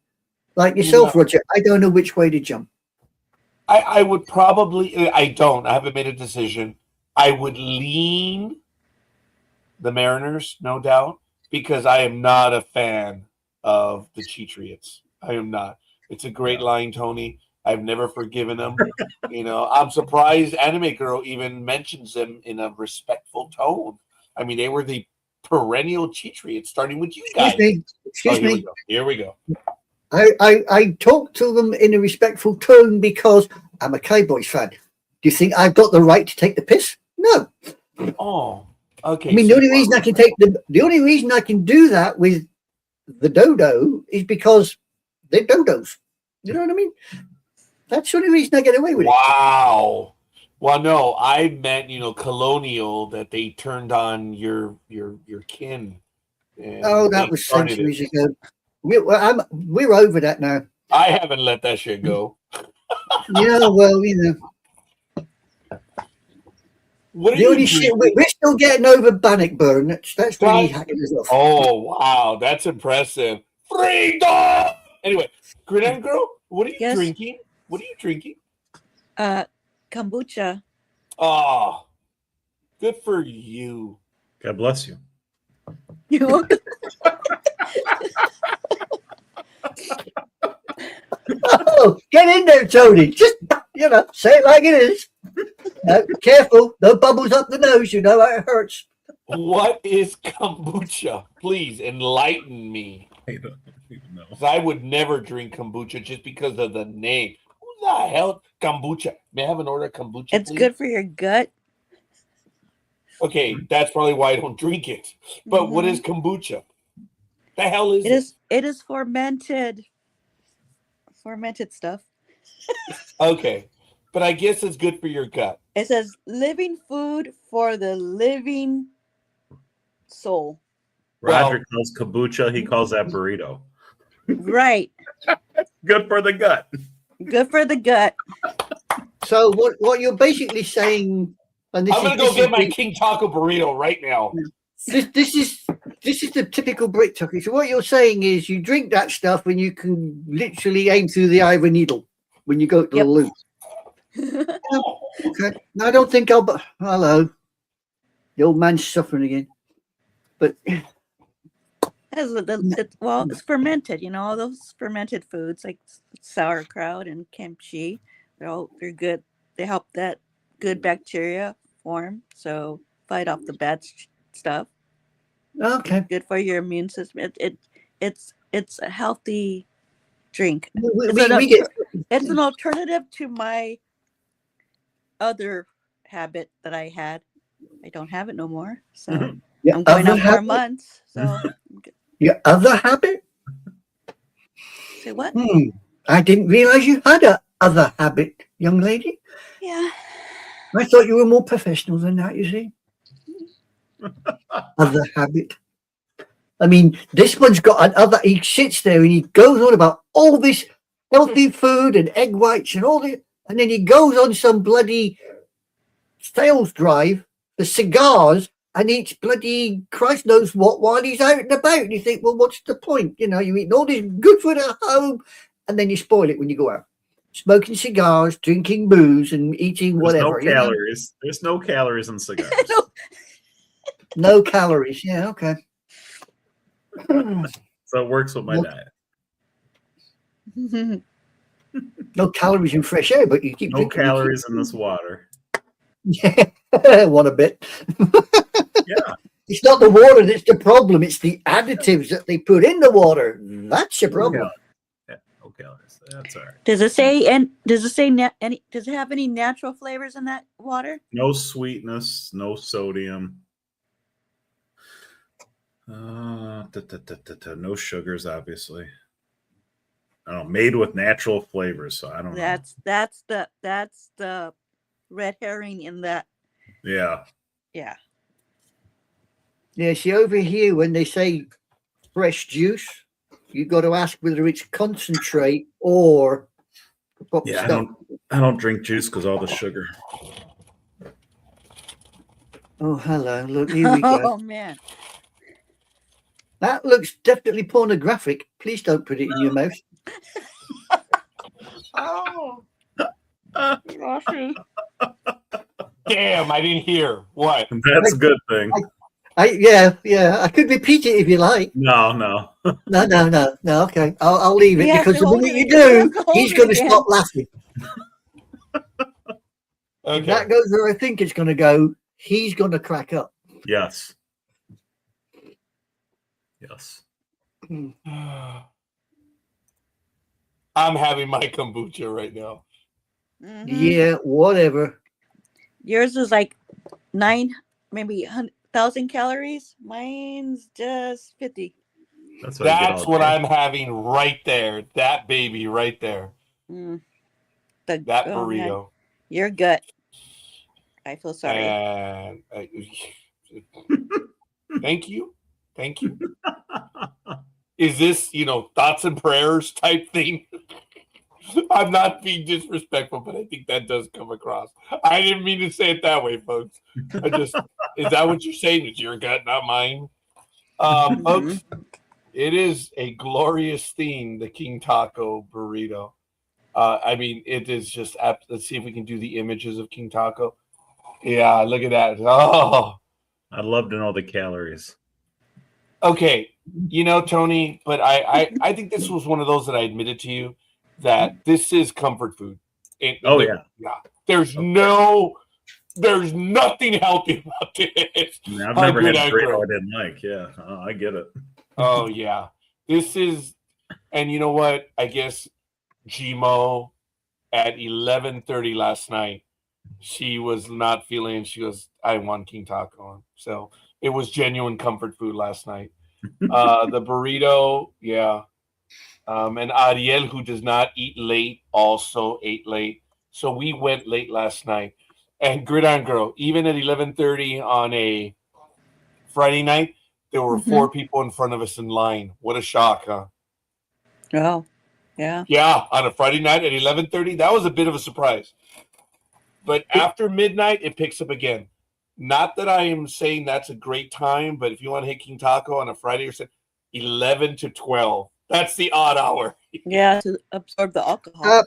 like yourself, Roger, I don't know which way to jump. I would probably, I haven't made a decision. I would lean the Mariners, no doubt, because I am not a fan of the Cheatriots. I am not. It's a great line, Tony. I've never forgiven them. I'm surprised Anime Girl even mentions them in a respectful tone. I mean, they were the perennial Cheatriots, starting with you guys. Excuse me. Here we go. I talk to them in a respectful tone because I'm a Cowboys fan. Do you think I've got the right to take the piss? No. Oh, okay. I mean, the only reason I can do that with the dodo is because they're dodos. You know what I mean? That's the only reason I get away with it. Wow. Well, no, I meant, colonial, that they turned on your kin. Oh, that was centuries ago. We're over that now. I haven't let that shit go. What are the only shit we're still getting over Bannockburn. That's really hacking us off. Oh, wow, that's impressive. Freedom. Anyway, Grenade Girl, what are you drinking? What are you drinking? Kombucha. Oh, good for you. God bless you. You're welcome. Oh, get in there, Tony. Just, say it like it is. No, careful. No bubbles up the nose. You know how it hurts. What is kombucha? Please enlighten me. I don't even know. I would never drink kombucha just because of the name. Who the hell? Kombucha. May I have an order of kombucha, It's please? good for your gut. Okay, that's probably why I don't drink it. But what is kombucha? The hell is it? It is fermented stuff. Okay, but I guess it's good for your gut. It says living food for the living soul. Roger calls kombucha. He calls that burrito. Right. Good for the gut. Good for the gut. So what you're basically saying, and I'm gonna go get my King Taco burrito right now. This is the typical Brit talking. So what you're saying is you drink that stuff when you can literally aim through the eye of a needle when you go to the loo. Okay. No, I don't think I'll. Hello, the old man's suffering again. But it's fermented. All those fermented foods like sauerkraut and kimchi. They're good. They help that good bacteria form. So fight off the bad stuff. Okay. Good for your immune system. It's a healthy drink. It's an alternative to my other habit that I had. I don't have it no more. So I'm going out for months. So your other habit? Say what? I didn't realize you had a other habit, young lady. Yeah. I thought you were more professional than that, you see. Other habit. I mean, this one's got another. He sits there and he goes on about all this healthy food and egg whites and all this, and then he goes on some bloody sales drive for cigars and eats bloody Christ knows what while he's out and about. And you think, well, what's the point? You're eating all this good food at home, and then you spoil it when you go out. Smoking cigars, drinking booze, and eating whatever. There's no calories. There's no calories in cigars. No calories. Yeah, okay. So it works with my diet. No calories in fresh air, but you keep no calories in this water. Yeah, what a bit. Yeah. It's not the water that's the problem. It's the additives that they put in the water. That's your problem. Yeah, no calories. That's all right. Does it have any natural flavors in that water? No sweetness, no sodium. No sugars, obviously. I don't know, made with natural flavors, so I don't know. That's the red herring in that. Yeah. Yeah. Yeah, see, over here, when they say fresh juice, you got to ask whether it's concentrate or. Yeah, I don't drink juice because all the sugar. Oh, hello! Look, here we go. Oh man, that looks definitely pornographic. Please don't put it in your mouth. Oh, damn! I didn't hear what. That's a good thing. I could repeat it if you like. No. No. Okay, I'll leave it He has because to the hold minute it you again. He has do, to hold he's it going to again. stop laughing. If Okay. that goes where I think it's going to go, he's going to crack up. Yes. I'm having my kombucha right now. Mhm. Yeah, whatever. Yours is like 9, maybe 1,000 calories. Mine's just 50. That's what I get That's all what day. I'm having right there. That baby right there. Mm. That Oh, man. burrito. Your gut. I feel sorry. And thank you. Is this, thoughts and prayers type thing? I'm not being disrespectful, but I think that does come across. I didn't mean to say it that way, folks. Is that what you're saying? It's your gut, not mine? Folks, it is a glorious theme, the King Taco burrito. It is just, let's see if we can do the images of King Taco. Yeah, look at that. Oh, I'd love to know the calories. okay. Tony, but I think this was one of those that I admitted to you that this is comfort food. Yeah. There's nothing healthy about this. I mean, I've never had a burrito I didn't like. Yeah, I get it. Oh yeah, this is, and you know what? I guess Gmo at 11:30 last night, she was not feeling. She goes, "I want King Taco." So it was genuine comfort food last night. The burrito, yeah. And Ariel, who does not eat late, also ate late. So we went late last night. And Gridiron Girl, even at 11:30 on a Friday night, there were 4 people in front of us in line. What a shock, huh? Oh, yeah. Yeah, on a Friday night at 11:30, that was a bit of a surprise. But after midnight, it picks up again. Not that I am saying that's a great time, but if you want to hit King Taco on a Friday or something, 11 to 12. That's the odd hour. Yeah, to absorb the alcohol.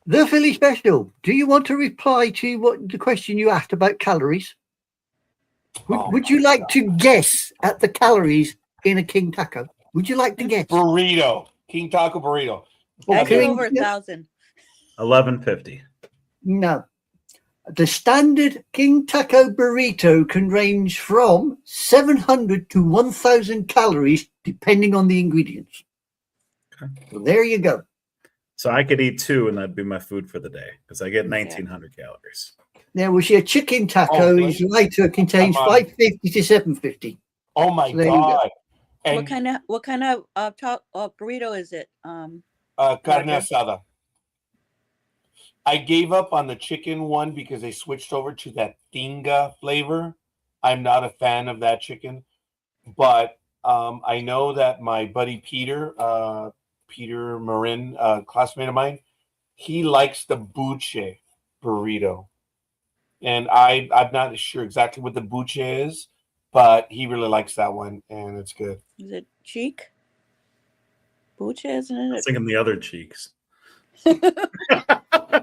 The Philly Special. Do you want to reply to what the question you asked about calories? Would you like to guess at the calories in a King Taco? Would you like to guess? Burrito. King Taco burrito. I Okay. get over 1,000. 1150. No. The standard King Taco burrito can range from 700 to 1,000 calories, depending on the ingredients. Okay. So there you go. So I could eat 2 and that'd be my food for the day because I get 1,900 calories. Now, we see a chicken taco is lighter, contains 550 to 750. Oh my So God. And What kind of burrito is it? carne asada. I gave up on the chicken one because they switched over to that tinga flavor. I'm not a fan of that chicken, but I know that my buddy Peter Marin, classmate of mine, he likes the buche burrito, and I'm not sure exactly what the buche is, but he really likes that one, and it's good. Is it cheek? Buche, isn't I it? was thinking the other cheeks.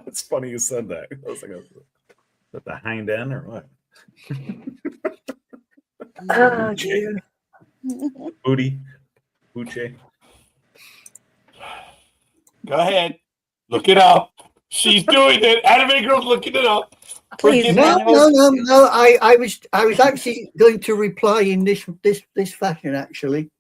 It's funny you said that. I was like, is that the hind end or what? Oh, dear. Booty. Buche. Go ahead. Look it up. She's doing it. Anime Girl's looking it up. Please, No. I was actually going to reply in this fashion, actually.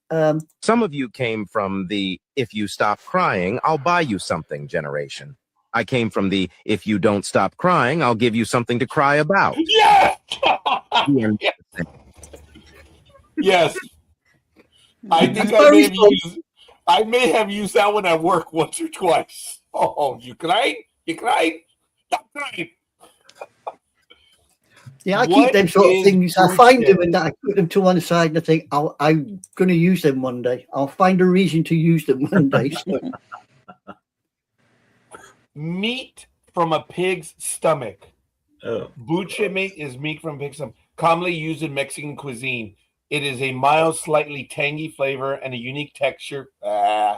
Some of you came from the "if you stop crying, I'll buy you something" generation. I came from the "if you don't stop crying, I'll give you something to cry about." Yes! Yes. I think I may have used that one at work once or twice. Oh, you cried? You cried? Stop crying. Yeah, I keep them sort of things. I find them and I put them to one side and I think I'm going to use them one day. I'll find a reason to use them one day. So. Meat from a pig's stomach. Oh. Buche meat is meat from a pig's stomach, commonly used in Mexican cuisine. It is a mild, slightly tangy flavor and a unique texture.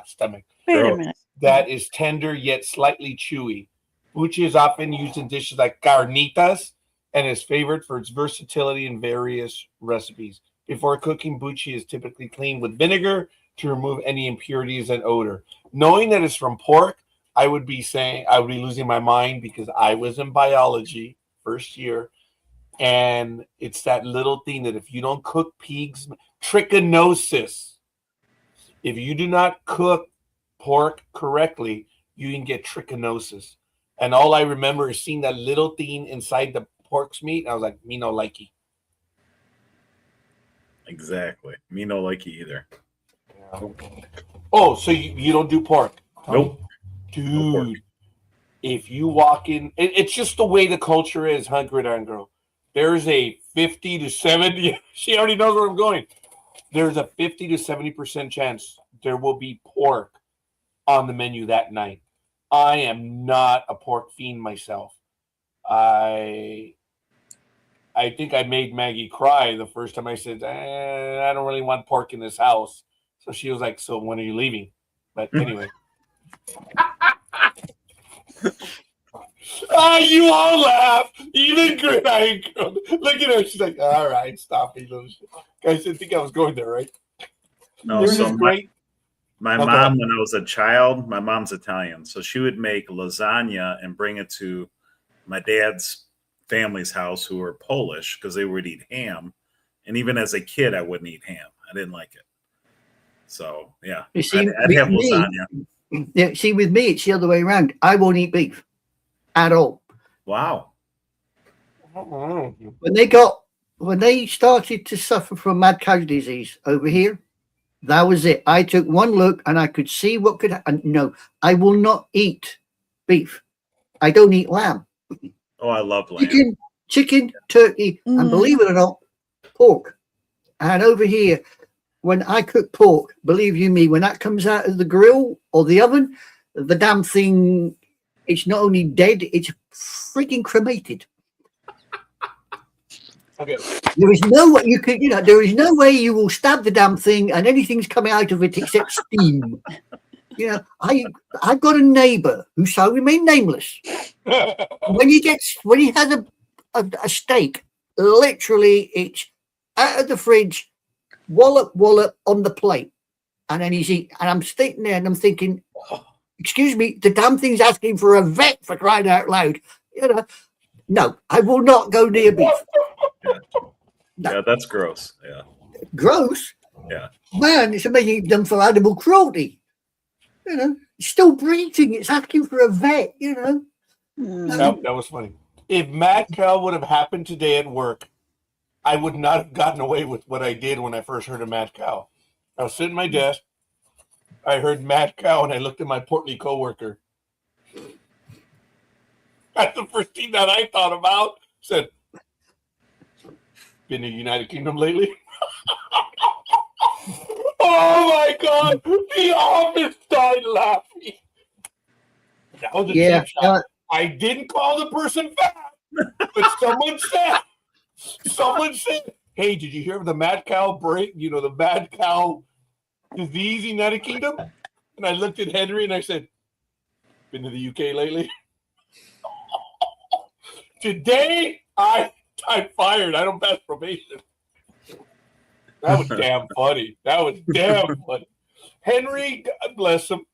Stomach. Wait a minute. That is tender yet slightly chewy. Buche is often used in dishes like carnitas and is favored for its versatility in various recipes. Before cooking, buchi is typically cleaned with vinegar to remove any impurities and odor. Knowing that it's from pork, I would be losing my mind because I was in biology first year, and it's that little thing that if you don't cook pigs, trichinosis. If you do not cook pork correctly, you can get trichinosis. And all I remember is seeing that little thing inside the pork's meat. And I was like, me no likey. Exactly. Me no like you either. Oh, so you don't do pork? Nope. Dude, No pork. if you walk in, it's just the way the culture is, huh, Gridiron Girl? There's a 50 to 70. She already knows where I'm going. There's a 50 to 70% chance there will be pork on the menu that night. I am not a pork fiend myself. I think I made Maggie cry the first time I said, I don't really want pork in this house. So she was like, so when are you leaving? But anyway. You all laugh. Even Gridiron Girl. Look at her. She's like, all right, stop me, little shit. Guys, I think I was going there, right? No, There's so this great. my Okay. mom, when I was a child, my mom's Italian, so she would make lasagna and bring it to my dad's family's house, who were Polish, because they would eat ham. And even as a kid, I wouldn't eat ham. I didn't like it. So yeah, You see, I'd have with me- lasagna. Yeah, see, with me, it's the other way around. I won't eat beef at all. Wow. When they started to suffer from mad cow disease over here, that was it. I took one look and I could see what could happen. No, I will not eat beef. I don't eat lamb. Oh, I love lamb. Chicken, turkey, and believe it or not, pork. And over here, when I cook pork, believe you me, when that comes out of the grill or the oven, the damn thing, it's not only dead, it's freaking cremated. Okay. There is no way you could, there is no way you will stab the damn thing and anything's coming out of it except steam. I've got a neighbor who shall remain nameless. When he has a steak, literally it's out of the fridge, wallop on the plate, and then he's eating. And I'm sitting there and I'm thinking, excuse me, the damn thing's asking for a vet, for crying out loud. No, I will not go near beef. No. Yeah, that's gross. Yeah. Gross. Yeah. Man, it's amazing it's done for animal cruelty. It's still breathing. It's asking for a vet. That was funny. If mad cow would have happened today at work, I would not have gotten away with what I did when I first heard of mad cow. I was sitting at my desk. I heard mad cow, and I looked at my portly coworker. That's the first thing that I thought about. Said, been in the United Kingdom lately? Oh my God! The office started laughing. That was a cheap shot. I didn't call the person fat, but someone said, hey, did you hear of the mad cow break? The mad cow disease in the United Kingdom? And I looked at Henry and I said, been to the UK lately? Today, I'm fired. I don't pass probation. That was damn funny. Henry, God bless him,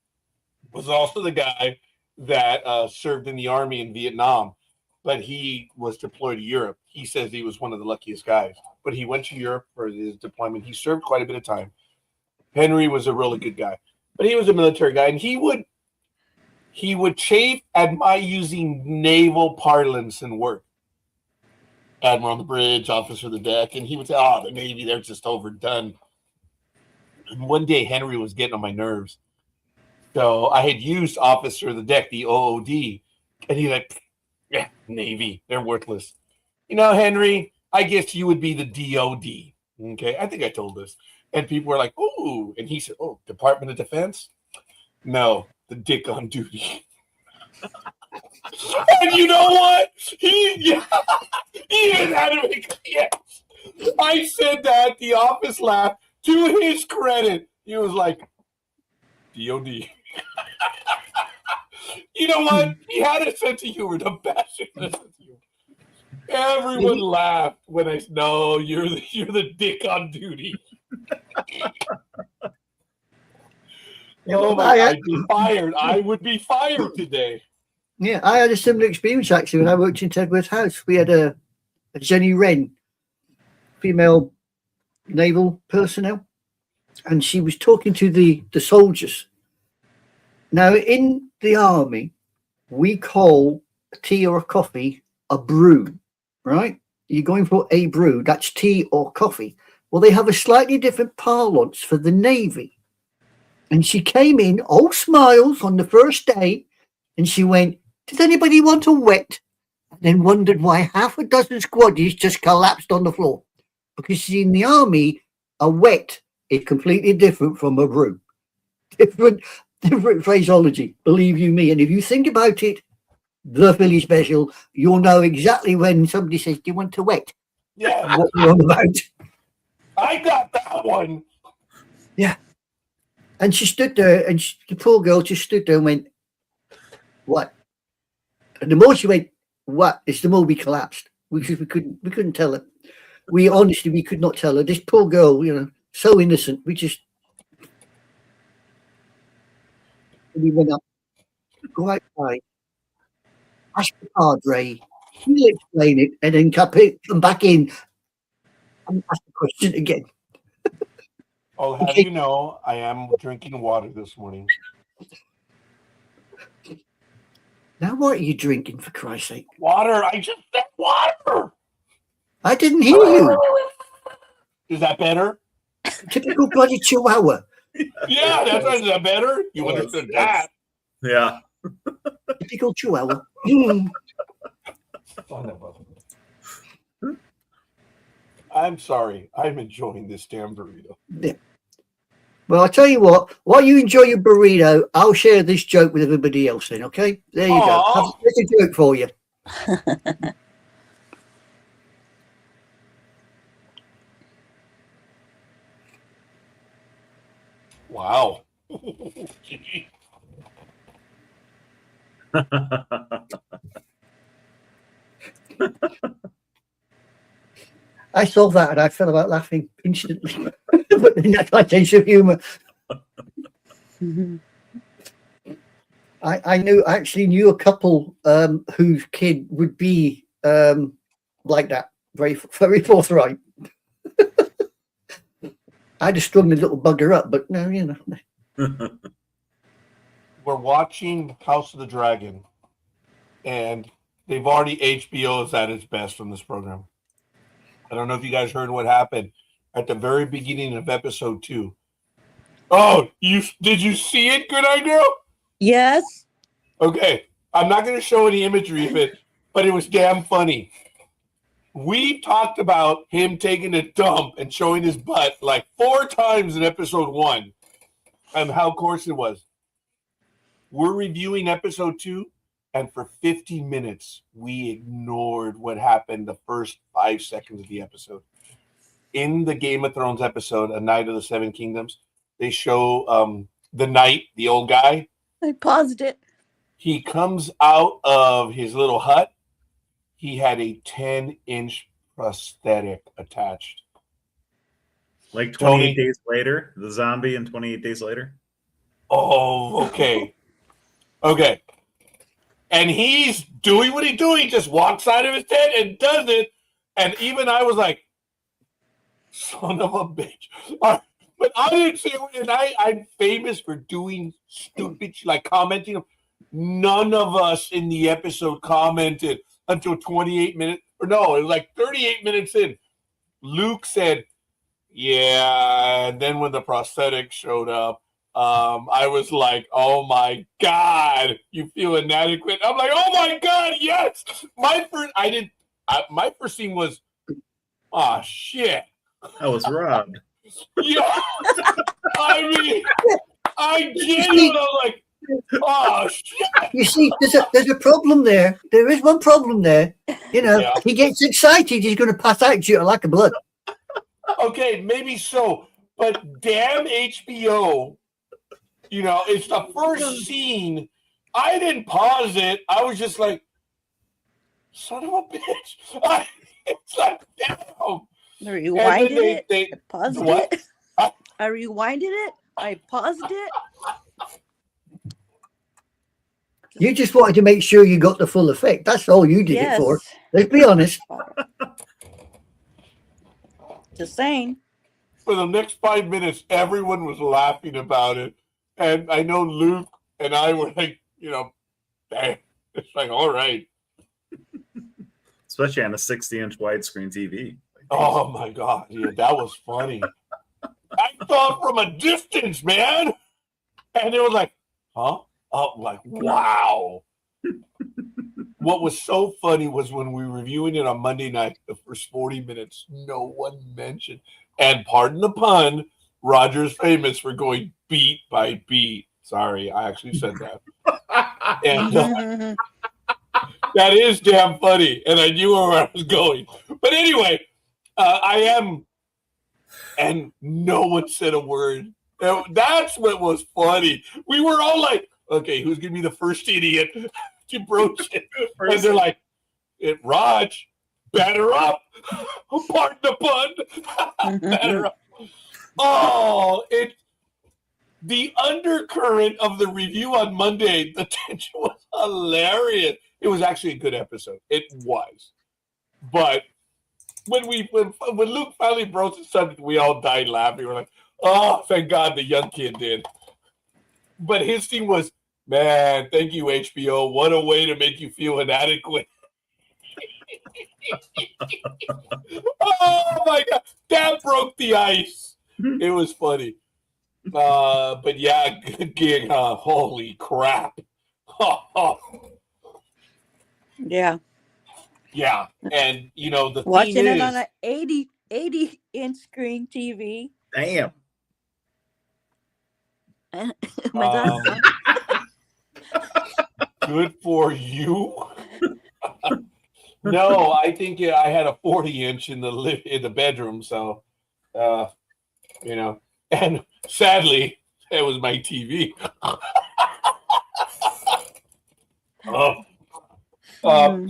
was also the guy that served in the army in Vietnam, but he was deployed to Europe. He says he was one of the luckiest guys, but he went to Europe for his deployment. He served quite a bit of time. Henry was a really good guy, but he was a military guy, and he would chafe at my using naval parlance in work. Admiral on the bridge, officer of the deck, and he would say, the Navy, they're just overdone. And one day, Henry was getting on my nerves. So I had used officer of the deck, the OOD, and he's like, yeah, Navy, they're worthless. Henry, I guess you would be the DOD. Okay, I think I told this. And people were like, ooh. And he said, oh, Department of Defense? No, the dick on duty. And you know what? He even had to make yes. I said that, the office laughed. To his credit, he was like, DOD. You know what? He had a sense of humor. The bastard had a sense of humor. Everyone laughed when I said, "No, you're the dick on duty." Oh my! I'd be fired. I would be fired today. Yeah, I had a similar experience actually when I worked in Tedworth House. We had a Jenny Wren, female naval personnel, and she was talking to the soldiers. Now, in the army, we call a tea or a coffee a brew, right? You're going for a brew, that's tea or coffee. Well, they have a slightly different parlance for the Navy. And she came in, all smiles on the first day, and she went, "Does anybody want a wet?" And then wondered why half a dozen squaddies just collapsed on the floor. Because in the army, a wet is completely different from a brew. Different phraseology, believe you me. And if you think about it, the Philly special, you'll know exactly when somebody says, "Do you want to wet?" Yeah, What we're on about. I got that one. Yeah. And she stood there, and the poor girl just stood there and went, "What?" And the more she went, "What?" it's the more we collapsed. We couldn't tell her. We could not tell her. This poor girl, so innocent. We went up, go outside, ask the padre, he'll explain it, and then come back in and ask the question again. I'll have you know, I am drinking water this morning. Now, what are you drinking, for Christ's sake? Water. I just said water. I didn't hear you. Is that better? Typical bloody Chihuahua. Yeah, is that better? You understood that. Yeah. Typical Chihuahua. I'm sorry. I'm enjoying this damn burrito. Yeah. Well, I'll tell you what, while you enjoy your burrito, I'll share this joke with everybody else then, okay? There you go. There's a joke for you. Wow. I saw that and I fell about laughing instantly. But that's my sense of humor. I actually knew a couple whose kid would be like that, very, very forthright. I'd have strung the little bugger up, but no, We're watching House of the Dragon, and they've already HBO's at its best from this program. I don't know if you guys heard what happened at the very beginning of episode 2. Oh, did you see it, Good Eye Girl? Yes. Okay, I'm not going to show any imagery of it, but it was damn funny. We talked about him taking a dump and showing his butt like 4 times in episode 1 and how coarse it was. We're reviewing episode 2, and for 50 minutes, we ignored what happened the first 5 seconds of the episode. In the Game of Thrones episode, A Night of the Seven Kingdoms, they show the knight, the old guy. I paused it. He comes out of his little hut. He had a 10-inch prosthetic attached. Like 28 days later, the zombie in 28 days later. Oh, okay. Okay. And he's doing what he's doing. He just walks out of his tent and does it. And even I was like, son of a bitch. But I didn't say it. And I'm famous for doing stupid, like commenting. None of us in the episode commented until 28 minutes. Or no, it was like 38 minutes in. Luke said, yeah. And then when the prosthetic showed up, I was like, oh my God, you feel inadequate? I'm like, oh my God, yes. My first scene was, oh shit. That was robbed. Yeah. I mean, I genuinely like, oh shit. You see, there's a problem there. There is one problem there. He gets excited, he's going to pass out due to lack of blood. Okay, maybe so, but damn HBO, it's the first scene. I didn't pause it. I was just like, son of a bitch. It's like, damn. I rewinded it. I paused what? it. I rewinded it. I paused it. You just wanted to make sure you got the full effect. That's all you did it for. Let's be honest. Just saying. For the next 5 minutes, everyone was laughing about it. And I know Luke and I were like, damn. It's like, all right. Especially on a 60-inch widescreen TV. Oh, my God. Yeah, that was funny. I saw it from a distance, man. And it was like, huh? Oh, like, wow. What was so funny was when we were reviewing it on Monday night, the first 40 minutes, no one mentioned. And pardon the pun, Roger's famous for going beat by beat. Sorry, I actually said that. And that is damn funny. And I knew where I was going. But anyway, I am. And no one said a word. That's what was funny. We were all like, okay, who's going to be the first idiot to broach it? And they're like, Raj, batter up. Pardon the pun. Batter up. Oh, the undercurrent of the review on Monday, the tension was hilarious. It was actually a good episode. It was. But when Luke finally broached the subject, we all died laughing. We're like, oh, thank God the young kid did. But his thing was, man, thank you, HBO. What a way to make you feel inadequate. Oh, my God. That broke the ice. It was funny. But yeah, good gig, huh? Holy crap. Yeah. Yeah. And, the watching thing it is, on an 80-inch screen TV. Damn. My daughter. Good for you. No, I think I had a 40-inch in the bedroom, so and sadly, it was my TV.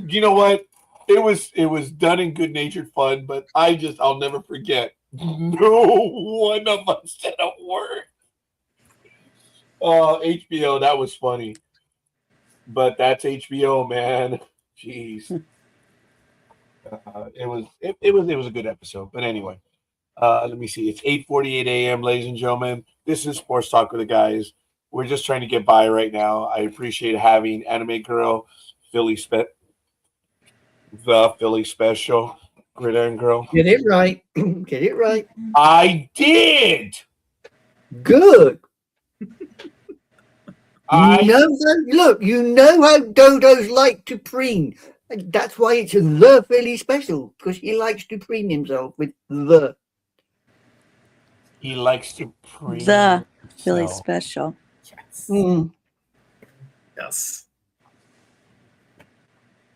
You know what? It was done in good-natured fun, but I'll never forget. No one of us said a word. HBO, that was funny. But that's HBO, man. Jeez. It was a good episode. But anyway, let me see. It's 8:48 a.m., ladies and gentlemen. This is Sports Talk with the guys. We're just trying to get by right now. I appreciate having Anime Girl, the Philly Special, Gridiron Girl. Get it right. Get it right. I did. Good. You know how dodos like to preen. That's why it's the Philly Special, because he likes to preen himself with the. He likes to preen The Philly Special. Yes. Mm. Yes.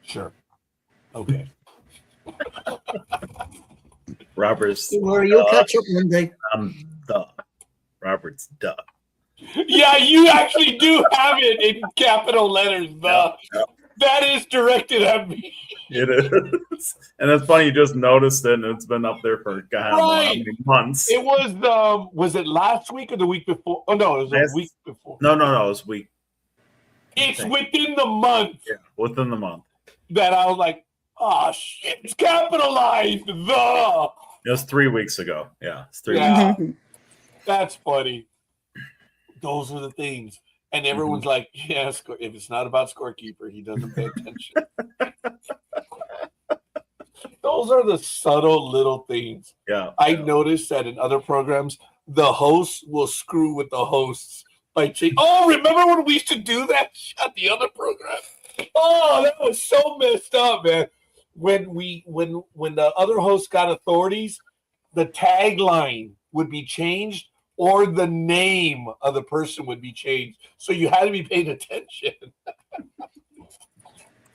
Sure. Okay. Robert's. Don't worry, you'll catch up one day. Robert's duh. Yeah, you actually do have it in capital letters. Yep. That is directed at me. It is. And it's funny, you just noticed it, and it's been up there for God knows how many months. It was it last week or the week before? Oh, no, it was a week before. No, it was week. It's within the month. Yeah, within the month. That I was like, oh, shit, it's capitalized. The. It was 3 weeks ago. Yeah, it's 3 Yeah. weeks. That's funny. Those are the things. And everyone's like, yeah, if it's not about Scorekeeper, he doesn't pay attention. Those are the subtle little things. Yeah. I noticed that in other programs, the hosts will screw with the hosts by saying, oh, remember when we used to do that at the other program? Oh, that was so messed up, man. When the other host got authorities, the tagline would be changed or the name of the person would be changed. So you had to be paying attention.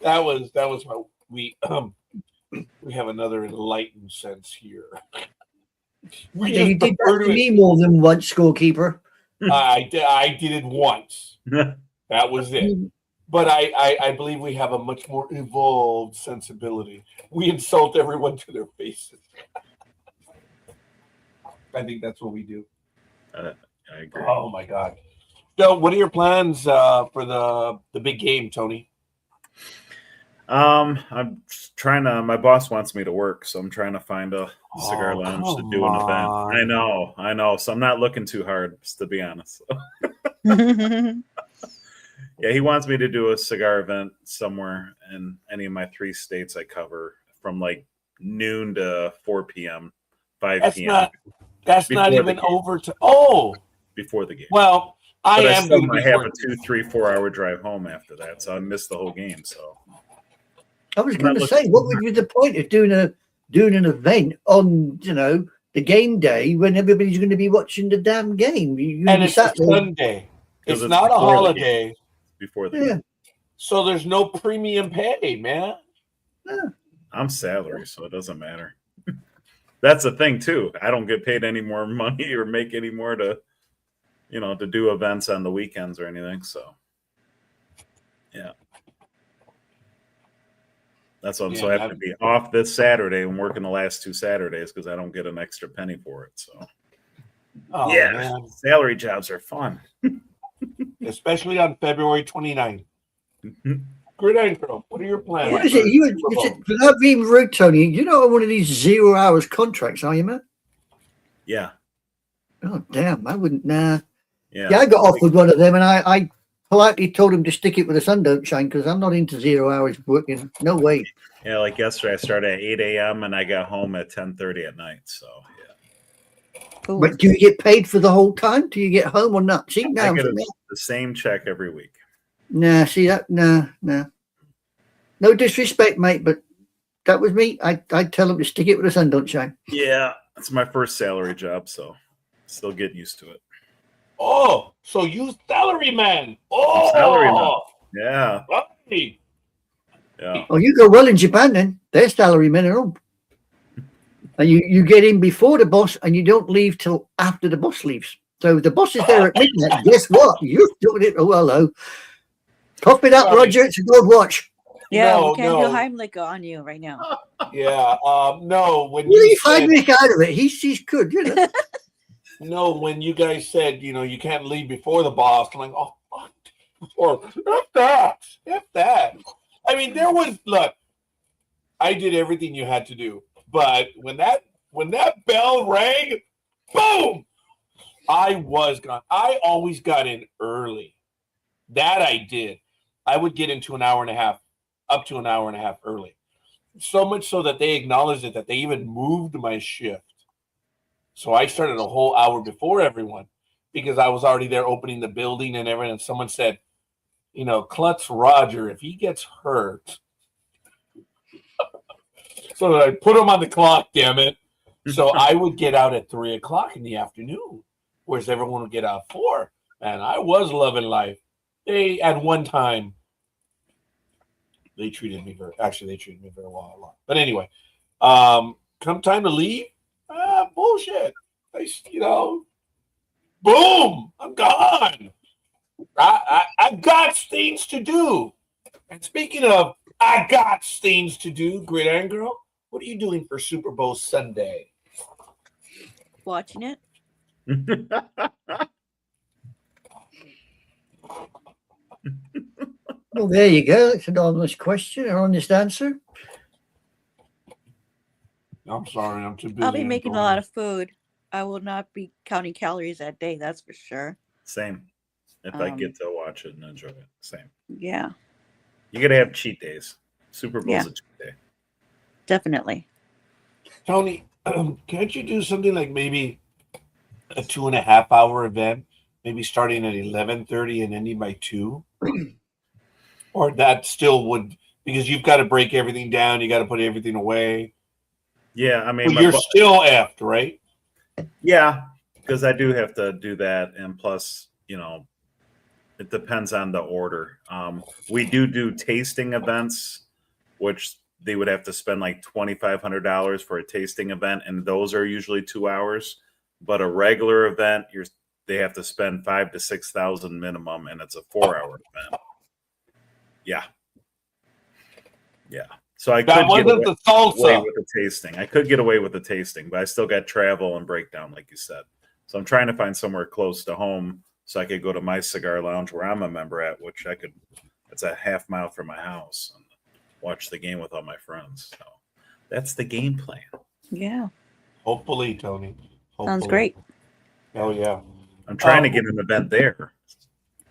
that was what we have another enlightened sense here. You did that to me more than once, Scorekeeper. I did it once. That was it. But I believe we have a much more evolved sensibility. We insult everyone to their faces. I think that's what we do. I agree. Oh my God. So, what are your plans for the big game, Tony? I'm trying to. My boss wants me to work, so I'm trying to find a cigar lounge to do an event. I know. So I'm not looking too hard, to be honest. Yeah, he wants me to do a cigar event somewhere in any of my 3 states I cover from like noon to 4 p.m., 5 p.m. That's not even over to. Oh, before the game. Well, I but am still going to might have a 2, 3, 4 hour drive home after that, so I missed the whole game. So I was going to say, what would be the point of doing an event on the game day when everybody's going to be watching the damn game? And it's a Sunday. It's not a holiday. Before the game. So there's no premium pay, man. Yeah. I'm salary, so it doesn't matter. That's the thing too. I don't get paid any more money or make any more to do events on the weekends or anything. So yeah. That's why I'm so happy to be off this Saturday and working the last 2 Saturdays because I don't get an extra penny for it. So man. Salary jobs are fun. Especially on February 29th. Good intro. What are your plans? What is it? Without being rude, Tony, you're not on one of these 0 hours contracts, are you, man? Yeah. Oh, damn. I wouldn't. Nah. Yeah, I got offered one of them, and I politely told him to stick it with the sun don't shine because I'm not into 0 hours working. No way. Yeah, like yesterday, I started at 8 a.m. and I got home at 10:30 at night. So yeah. Cool. But do you get paid for the whole time? Do you get home or not? See, now I get the same check every week. Nah, see that? Nah. No disrespect, mate, but that was me. I'd tell him to stick it with the sun don't shine. Yeah, it's my first salary job, so still getting used to it. Oh, so you salary man. Oh, salary man. Yeah. Right. Yeah. Oh, you go well in Japan then. They're salary men at home. And you get in before the boss and you don't leave till after the boss leaves. So if the boss is there at midnight, guess what? You're doing it. Oh, hello. Cough it up, Roger. It's a good watch. Yeah, we can't do Heimlich on you right now. Yeah. No, when leave Heimlich out of it. He's good, No, when you guys said, you can't leave before the boss, I'm like, oh, fuck. Or if that. I mean, look, I did everything you had to do. But when that bell rang, boom, I was gone. I always got in early. That I did. I would get into an hour and a half, up to an hour and a half early. So much so that they acknowledged it, that they even moved my shift. So I started a whole hour before everyone because I was already there opening the building and everything. And someone said, Klutz Roger, if he gets hurt. So I put him on the clock, damn it. So I would get out at 3 o'clock in the afternoon, whereas everyone would get out at 4. And I was loving life. They, at one time, they treated me very well a lot. But anyway, come time to leave, bullshit. Boom, I'm gone. I got things to do. And speaking of, I got things to do, Gridiron Girl, what are you doing for Super Bowl Sunday? Watching it. Well, there you go. It's an honest question, an honest answer. I'm sorry, I'm too busy. I'll be making a lot of food. I will not be counting calories that day, that's for sure. Same. If I get to watch it and enjoy it. Same. Yeah. You gotta have cheat days. Super Bowl's a cheat day. Definitely. Tony, can't you do something like maybe a 2.5 hour event, maybe starting at 11:30 and ending by 2? Or that still would, because you've got to break everything down, you got to put everything away. Yeah, I mean, well, you're still effed, right? Yeah, because I do have to do that, and plus, it depends on the order. We do tasting events, which they would have to spend like $2,500 for a tasting event, and those are usually 2 hours. But a regular event, they have to spend $5,000 to $6,000 minimum, and it's a 4-hour event. Yeah. Yeah. So I That could get wasn't away, the away salsa. with the tasting. I could get away with the tasting, but I still got travel and breakdown, like you said. So I'm trying to find somewhere close to home so I could go to my cigar lounge where I'm a member at, which I could. It's a half mile from my house, and watch the game with all my friends. So that's the game plan. Yeah. Hopefully, Tony. Hopefully. Sounds great. Oh yeah. I'm trying to get an event there,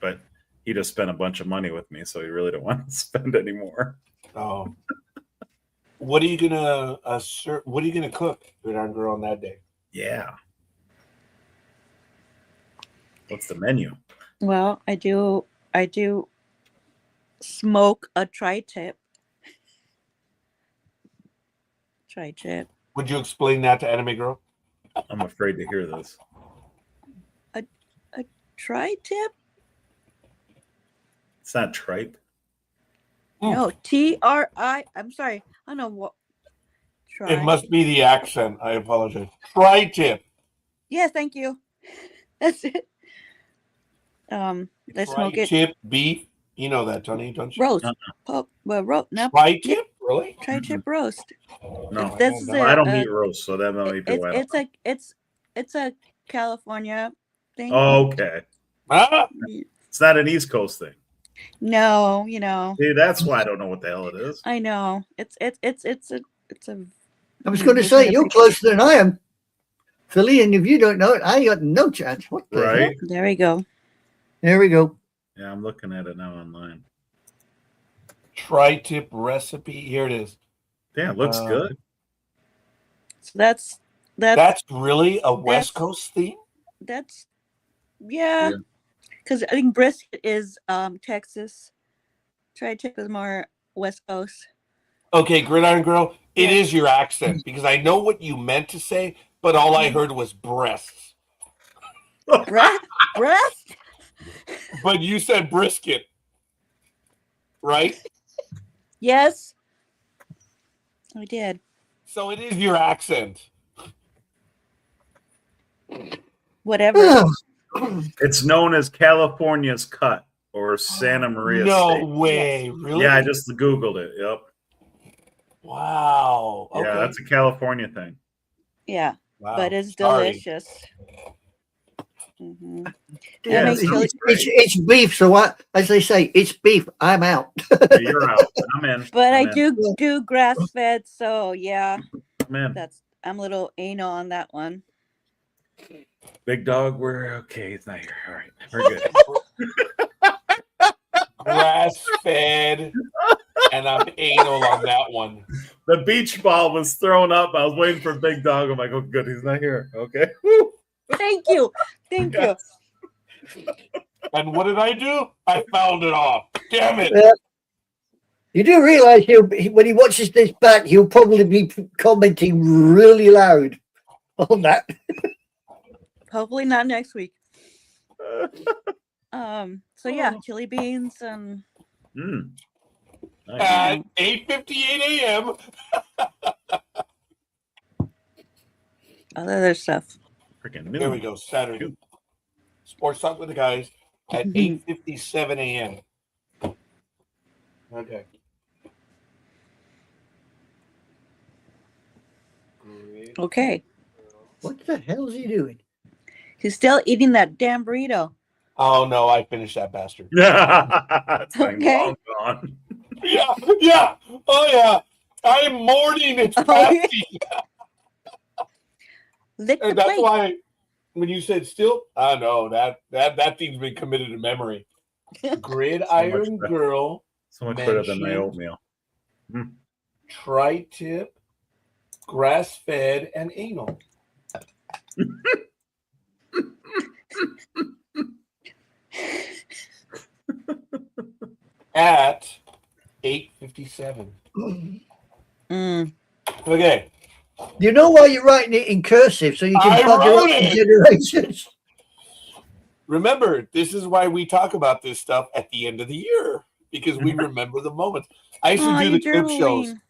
but he just spent a bunch of money with me, so he really don't want to spend anymore. Oh. What are you gonna What are you gonna cook, Gridiron Girl, on that day? Yeah. What's the menu? Well, I do smoke a tri-tip. Tri-tip. Would you explain that to Anime Girl? I'm afraid to hear this. A tri-tip? It's not tripe. No, Tri. I'm sorry. I don't know what. It must be the accent. I apologize. Tri-tip. Yes, thank you. That's it. Let's smoke it. Tri-tip beef. You know that, Tony, don't you? Roast. No. Tri-tip? Really? Tri-tip roast. No, This is I don't eat roast, so that might be why. It's a California thing. Oh, okay. Ah! It's not an East Coast thing. No, you know. See, that's why I don't know what the hell it is. I know. It's a. I was going to say, you're closer than I am, Philly, and if you don't know it, I got no chance. What the Right. hell? There we go. There we go. Yeah, I'm looking at it now online. Tri-tip recipe. Here it is. Yeah, it looks good. So that's really a West Coast theme? That's yeah. Because I think brisket is Texas. Tri-tip is more West Coast. Okay, Gridiron Girl, it is your accent because I know what you meant to say, but all I heard was breasts. Breast? But you said brisket, right? Yes, I did. So it is your accent. Whatever. It's known as California's cut or Santa Maria No steak. way, Yes. really? Yeah, I just Googled it. Yep. Wow. Okay. Yeah, that's a California thing. Yeah, Wow. but it's Sorry. delicious. Mm-hmm. Yeah, makes chili- It's beef, so what? As they say, it's beef. I'm out. You're out. I'm in. But I'm I in. do grass fed, so yeah, I'm in. I'm a little anal on that one. Big dog, we're okay. It's not here. All right, we're good. Grass fed, and I'm anal on that one. The beach ball was thrown up. I was waiting for Big Dog. I'm like, oh, good, he's not here. Okay. Woo. Thank you. And what did I do? I fouled it off. Damn it. You do realize when he watches this back, he'll probably be commenting really loud on that. Hopefully not next week. So yeah, chili beans and Nice. At 8:58 a.m. other stuff. Freaking There new. we go. Saturday. Sports Talk with the guys at 8:57 a.m. Okay. Okay. What the hell is he doing? He's still eating that damn burrito. Oh no, I finished that bastard. It's like Okay. long gone. Yeah. Oh yeah. I'm mourning its passing. Lick the And that's plate. why when you said still, I know that thing's been committed to memory. Gridiron better. Girl, So much better than my Mentioned. oatmeal. tri-tip, grass-fed, and anal. At 8:57. Mm. Okay. You know why you're writing it in cursive so you can I bug wrote it up it. generations. Remember, this is why we talk about this stuff at the end of the year because we remember the moments. I used to do the you're clip shows. journaling.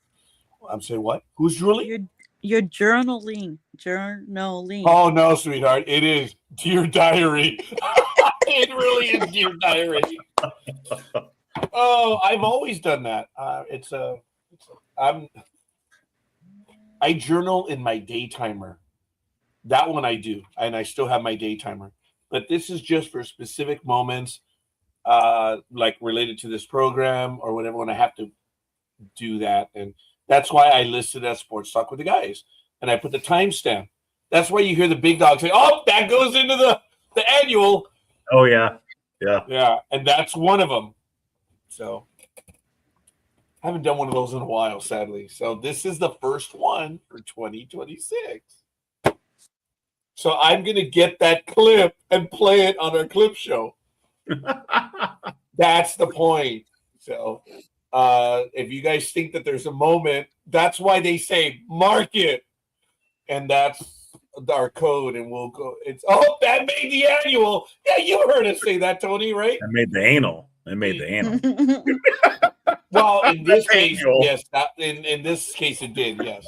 I'm saying what? Who's drooling? You're journaling. Journaling. Oh no, sweetheart, it is Dear Diary. It really is Dear Diary. Oh, I've always done that. I journal in my day timer. That one I do, and I still have my day timer. But this is just for specific moments, like related to this program or whatever. When I have to do that, and that's why I listed as Sports Talk with the Guys, and I put the timestamp. That's why you hear the big dog say, "Oh, that goes into the annual." Oh yeah, yeah. Yeah, and that's one of them. So I haven't done one of those in a while, sadly. So this is the first one for 2026. So I'm going to get that clip and play it on our clip show. That's the point. So if you guys think that there's a moment, that's why they say mark it. And that's our code. And we'll go. It's, oh, that made the annual. Yeah, you heard us say that, Tony, right? I made the anal. I made the anal. Well, in this case, Annual. yes. In this case, it did, yes.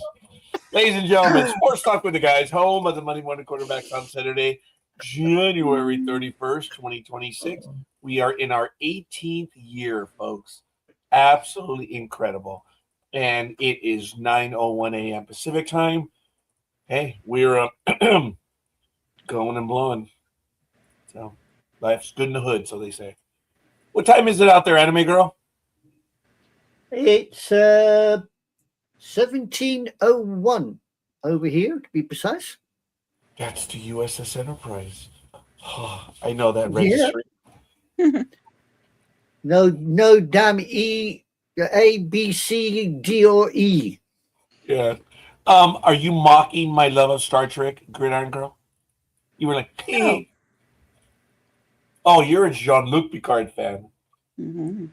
Ladies and gentlemen, Sports Talk with the Guys, home of the Monday Morning Quarterbacks on Saturday, January 31st, 2026. We are in our 18th year, folks. Absolutely incredible. And it is 9:01 a.m. Pacific time. Hey, we're going and blowing. So life's good in the hood, so they say. What time is it out there, Anime Girl? It's 17:01 over here, to be precise. That's the USS Enterprise. I know that registry. No damn A, B, C, D, or E. Yeah. Are you mocking my love of Star Trek, Gridiron Girl? You were like, hey. Oh, you're a Jean-Luc Picard fan. Mm-hmm.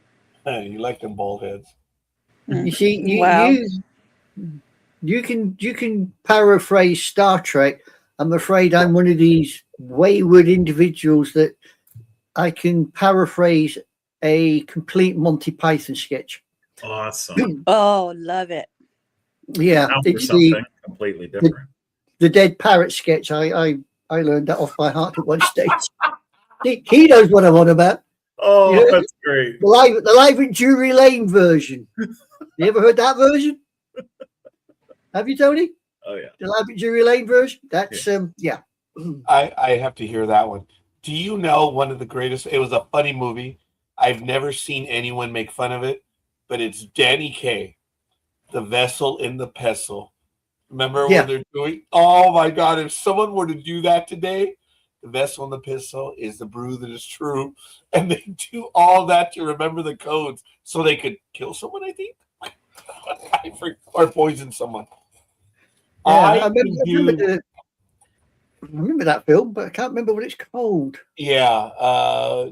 Hey, you like them bald heads. You see, Wow. you can paraphrase Star Trek. I'm afraid I'm one of these wayward individuals that I can paraphrase a complete Monty Python sketch. Awesome. Oh, love it. Yeah, Now for it's something completely different. the dead parrot sketch. I learned that off by heart at one stage. He knows what I'm on about. Oh, Yeah. that's great. The live at Drury Lane version. You ever heard that version? Have you, Tony? Oh yeah. The live at Drury Lane version? That's yeah. I have to hear that one. Do you know one of the greatest? It was a funny movie. I've never seen anyone make fun of it, but it's Danny Kaye, The Vessel in the Pestle. Remember Yeah. when they're doing? Oh my God! If someone were to do that today, the vessel in the pistol is the brew that is true, and they do all that to remember the codes so they could kill someone. I think, or poison someone. Yeah, I remember that film, but I can't remember what it's called. Yeah,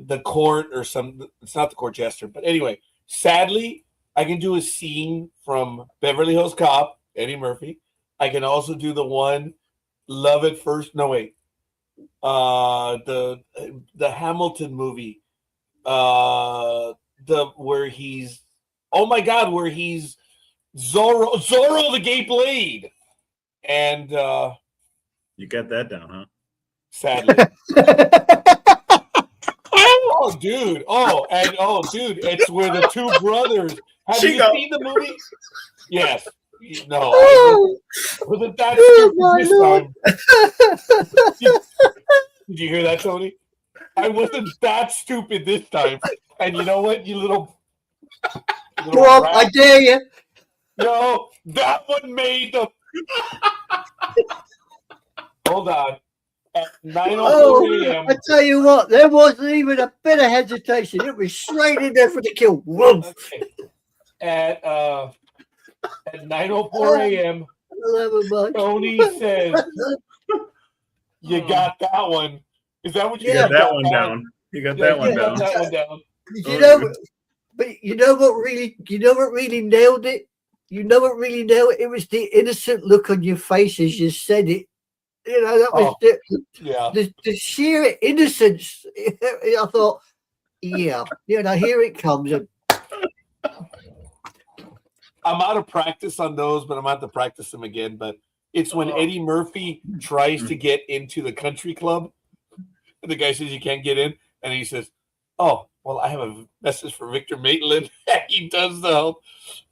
the court or some. It's not the court jester, but anyway. Sadly, I can do a scene from Beverly Hills Cop, Eddie Murphy. I can also do the one, Love at First. No wait, the Hamilton movie, where he's, oh my God, where he's Zorro the Gay Blade, and You got that down, huh? sadly. Oh, dude. Dude. It's where the two brothers. Have you seen the movie? Yes. No. Wasn't that stupid this time? Did you hear that, Tony? I wasn't that stupid this time. And you know what, you little Go on, rat. I dare you. No, that one made the. Hold on. At 9:04 a.m. I tell you what, there wasn't even a bit of hesitation. It was straight in there for the kill. Woof. Okay. At 9:04 a.m. Tony says, "You got that one." Is that what you You got? got that one down. You got that one down. That one down. You know, but you know what really nailed it? You know what really nailed it? It was the innocent look on your face as you said it. You know, that was the sheer innocence. I thought, yeah, you know, here it comes. I'm out of practice on those, but I'm out to practice them again. But it's when Eddie Murphy tries to get into the country club. And the guy says you can't get in. And he says, "Oh, well, I have a message for Victor Maitland. He does the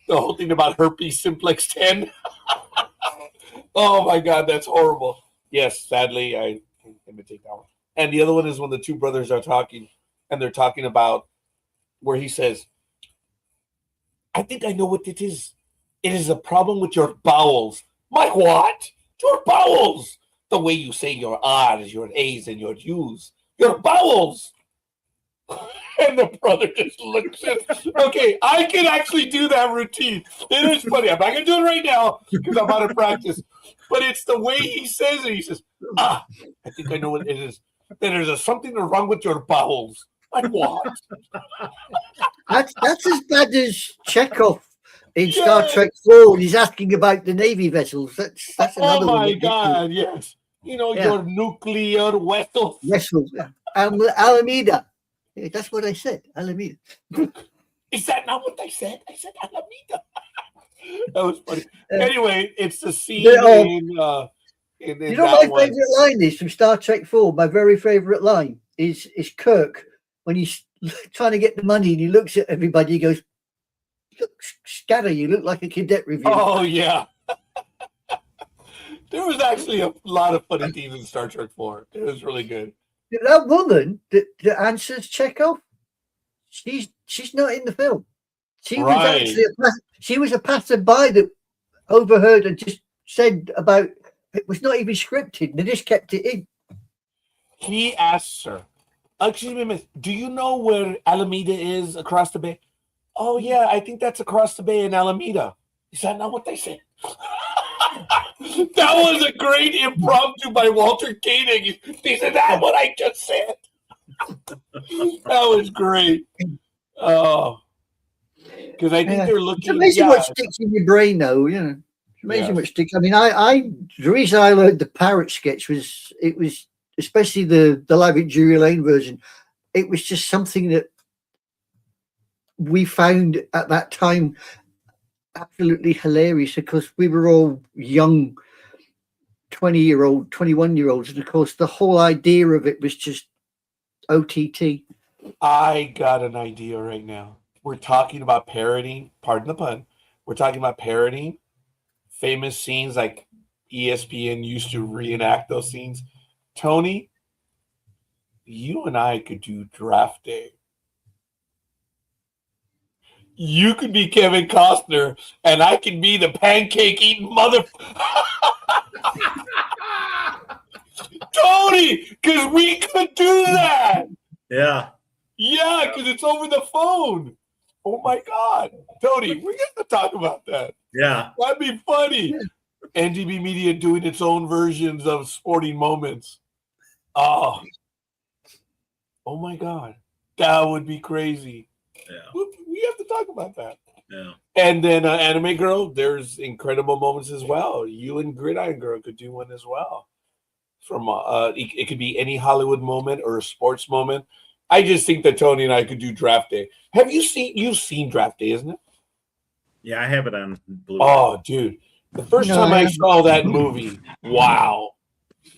whole thing about herpes simplex 10. Oh my God, that's horrible. Yes, sadly, I can imitate that one. And the other one is when the two brothers are talking, and they're talking about where he says, I think I know what it is. It is a problem with your bowels. My what? Your bowels. The way you say your R's, your A's, and your U's. Your bowels. And the brother just looks at, okay, I can actually do that routine. It is funny. I'm not going to do it right now because I'm out of practice. But it's the way he says it. He says, I think I know what it is. There's something wrong with your bowels. Like what? That's as bad as Chekhov in Star Trek 4. He's asking about the Navy vessels. That's another one. Oh my God, yes. You know, your nuclear vessels. Vessels. Alameda. Yeah, that's what I said. Alameda. Is that not what I said? I said Alameda. That was funny. Anyway, it's the scene you know my favorite line is from Star Trek 4. My very favorite line is Kirk when he's trying to get the money and he looks at everybody. He goes, "Look, Scatter, you look like a cadet review." Oh yeah. There was actually a lot of funny things in Star Trek 4. It was really good. That woman that answers Chekhov, she's not in the film. She was actually she was a passerby that overheard and just said about it. Was not even scripted. They just kept it in. He asks her, "Excuse me, miss, do you know where Alameda is across the bay?" "Oh yeah, I think that's across the bay in Alameda." Is that not what they said? That was a great impromptu by Walter Koenig. He said, "That's what I just said." That was great. Oh, because I think they're looking. It's amazing what sticks in your brain, though. You know, it's amazing what sticks. I mean, the reason I learned the parrot sketch was especially the Live at Drury Lane version. It was just something that we found at that time absolutely hilarious because we were all young 20-year-old 21-year-olds, and of course the whole idea of it was just OTT. I got an idea right now. We're talking about parodying, pardon the pun, we're talking about parodying famous scenes like ESPN used to reenact those scenes. Tony, you and I could do Draft Day. You could be Kevin Costner, and I can be the pancake eating mother. Tony, because we could do that. Yeah. Yeah, because it's over the phone. Oh my God, Tony, we got to talk about that. Yeah, that'd be funny. NDB Media doing its own versions of sporting moments. Oh my God, that would be crazy. Yeah, we have to talk about that. Yeah, and then Anime Girl, there's incredible moments as well. You and Gridiron Girl could do one as well. From it could be any Hollywood moment or a sports moment. I just think that Tony and I could do Draft Day. Have you seen? You've seen Draft Day, isn't it? Yeah, I have it on Blu-ray. Oh, dude, the first time I saw that movie, wow,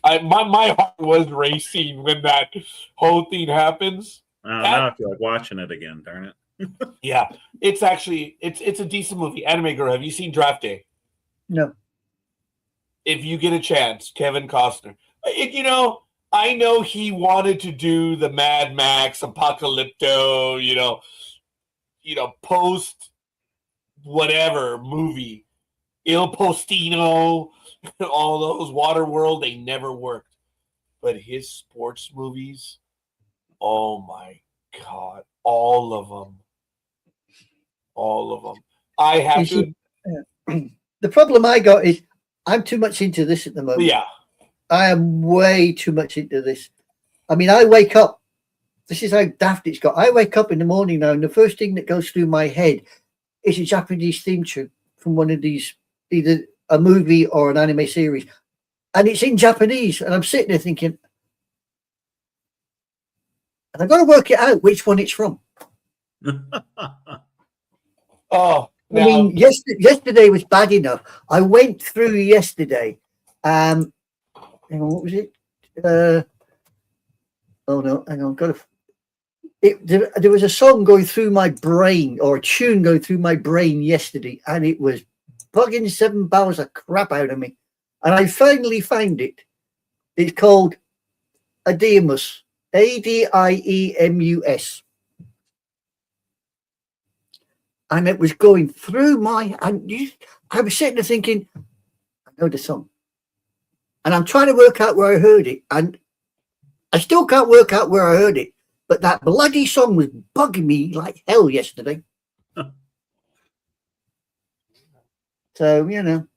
my heart was racing when that whole thing happens. Now I feel like watching it again. Darn it. Yeah, it's actually it's a decent movie. Anime Girl, have you seen Draft Day? No. If you get a chance, Kevin Costner. I know he wanted to do the Mad Max Apocalypto, post whatever movie, Il Postino, all those Waterworld, they never worked. But his sports movies, oh my God, all of them. I have to. The problem I got is I'm too much into this at the moment. Yeah. I am way too much into this. I mean, I wake up. This is how daft it's got. I wake up in the morning now, and the first thing that goes through my head is a Japanese theme tune from one of these, either a movie or an anime series. And it's in Japanese. And I'm sitting there thinking, and I've got to work it out which one it's from. Oh, I mean, yesterday was bad enough. I went through yesterday. Hang on, what was it? Oh no, hang on, got to. there was a song going through my brain, or a tune going through my brain yesterday, and it was bugging 7 barrels of crap out of me. And I finally found it. It's called Adiemus, Adiemus. And it was going through I was sitting there thinking, I know the song. And I'm trying to work out where I heard it. And I still can't work out where I heard it. But that bloody song was bugging me like hell yesterday. So, you know.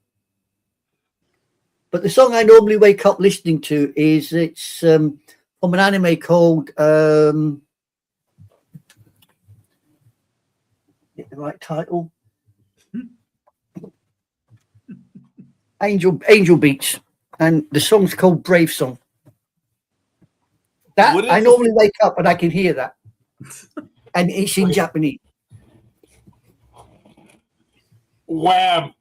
But the song I normally wake up listening to it's from an anime called get the right title. Angel Beats, and the song's called Brave Song. That I normally wake up and I can hear that, and it's in Japanese. Wham!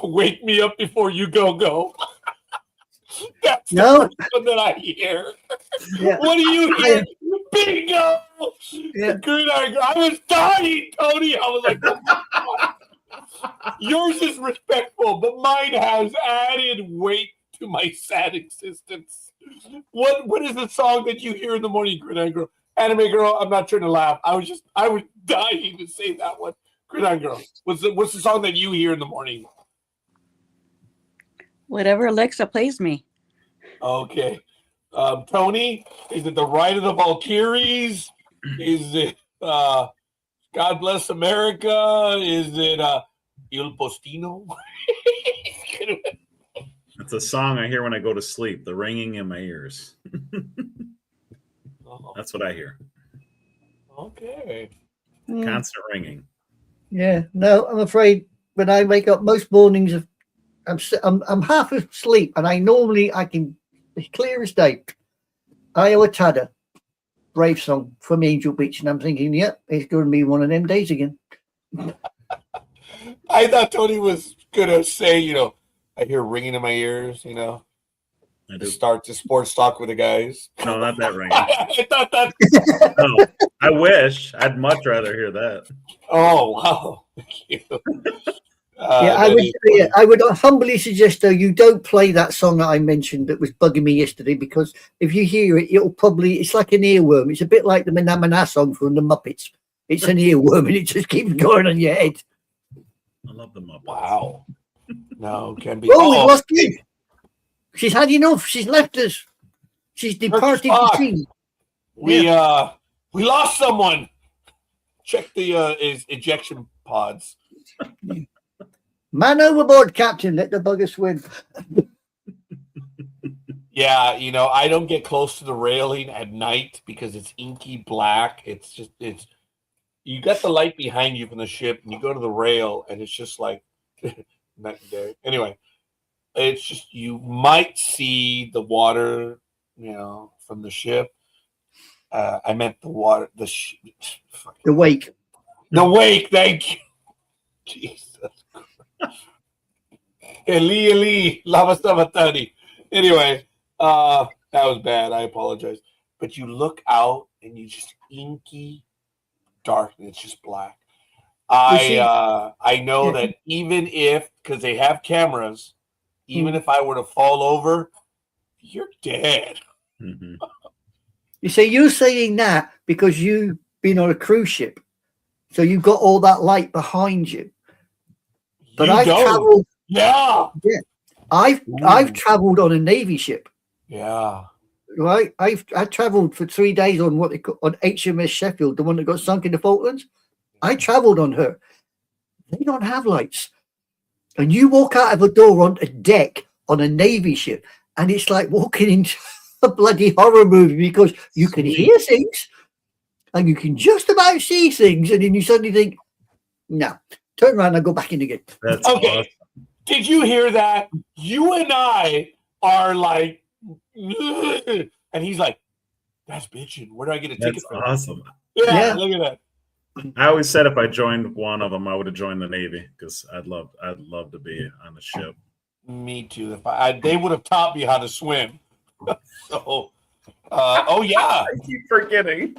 Wake me up before you go. That's no the one that I hear. Yeah. What do you hear? Bingo! Yeah. Good. I was dying, Tony. I was like, oh, yours is respectful, but mine has added weight to my sad existence. What is the song that you hear in the morning, Gridiron Girl? Anime Girl, I'm not trying to laugh. I was dying to say that one. Gridiron Girl, what's the song that you hear in the morning? Whatever Alexa plays me. Okay. Tony, is it The Ride of the Valkyries? Is it God Bless America? Is it Il Postino? It's a song I hear when I go to sleep, the ringing in my ears. That's what I hear. Okay. Constant ringing. Yeah, no, I'm afraid when I wake up most mornings, I'm half asleep, and I can, it's clear as day. Iowa Tada, Brave Song from Angel Beach, and I'm thinking, yep, it's going to be one of them days again. I thought Tony was gonna say, I hear ringing in my ears, I do. Start to sports talk with the guys. No, not that ringing. I thought that. No, I wish. I'd much rather hear that. Oh, wow. Thank you. I would humbly suggest, though, you don't play that song that I mentioned that was bugging me yesterday, because if you hear it, it's like an earworm. It's a bit like the MAINE song from the Muppets. It's an earworm, and it just keeps going on your head. I love the Muppets. Wow. No, can be. Oh, we lost you. She's had enough. She's left us. She's departed the scene. We lost someone. Check the ejection pods. Man overboard, Captain. Let the bugger swim. Yeah, I don't get close to the railing at night because it's inky black. It's you got the light behind you from the ship, and you go to the rail, and it's just like night and day. Anyway, it's just you might see the water, from the ship. I meant the water, the wake. The wake. Thank you, Jesus. Eli, lava stamatani. Anyway, that was bad. I apologize. But you look out and you just inky darkness. It's just black. I know that even if, because they have cameras, even if I were to fall over, you're dead. Mm-hmm. You see, you're saying that because you've been on a cruise ship, so you've got all that light behind you. But I've traveled. Yeah. I've traveled on a Navy ship. Yeah. Right. I traveled for 3 days on what they call on HMS Sheffield, the one that got sunk in the Falklands. I traveled on her. They don't have lights. And you walk out of a door on a deck on a Navy ship, and it's like walking into a bloody horror movie, because you can hear things and you can just about see things, and then you suddenly think, no. Turn around and go back in again. That's okay. Awesome. Did you hear that? You and I are like, and he's like, that's bitching. Where do I get a ticket? That's from? awesome. Yeah, look at that. I always said if I joined one of them, I would have joined the Navy, because I'd love to be on the ship. Me too. If they would have taught me how to swim. So, oh yeah. I keep forgetting.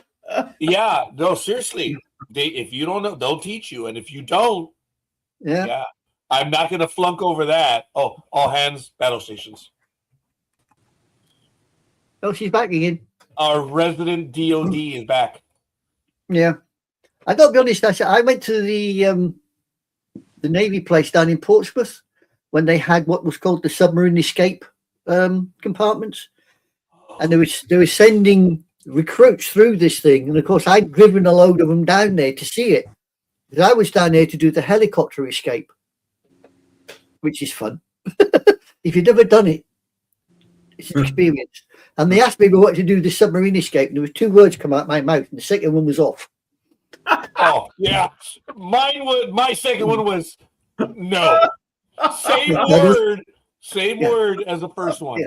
Yeah, no, seriously. If you don't know, they'll teach you, and if you don't, yeah, I'm not going to flunk over that. Oh, all hands, battle stations. Oh, she's back again. Our resident DOD is back. Yeah, I got to be honest. I went to the Navy place down in Portsmouth when they had what was called the submarine escape compartments, and they were sending recruits through this thing. And of course, I'd driven a load of them down there to see it. Because I was down there to do the helicopter escape, which is fun. If you've never done it, it's an experience. And they asked me what to do the submarine escape, and there was 2 words come out my mouth, and the second one was off. Oh yeah, my second one was no. Same word as the first one. Yeah.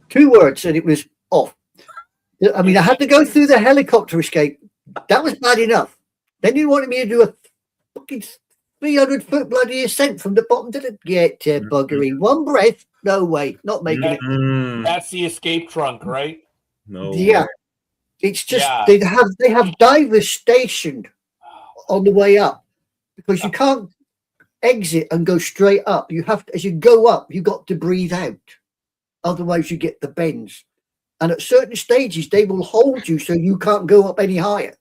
2 words, and it was off. I mean, I had to go through the helicopter escape. That was bad enough. Then you wanted me to do a fucking 300-foot bloody ascent from the bottom to the buggery. One breath, no way, not making it. That's the escape trunk, right? No. Yeah, it's just they have divers stationed on the way up because you can't exit and go straight up. You have to, as you go up, you got to breathe out, otherwise you get the bends. And at certain stages, they will hold you so you can't go up any higher.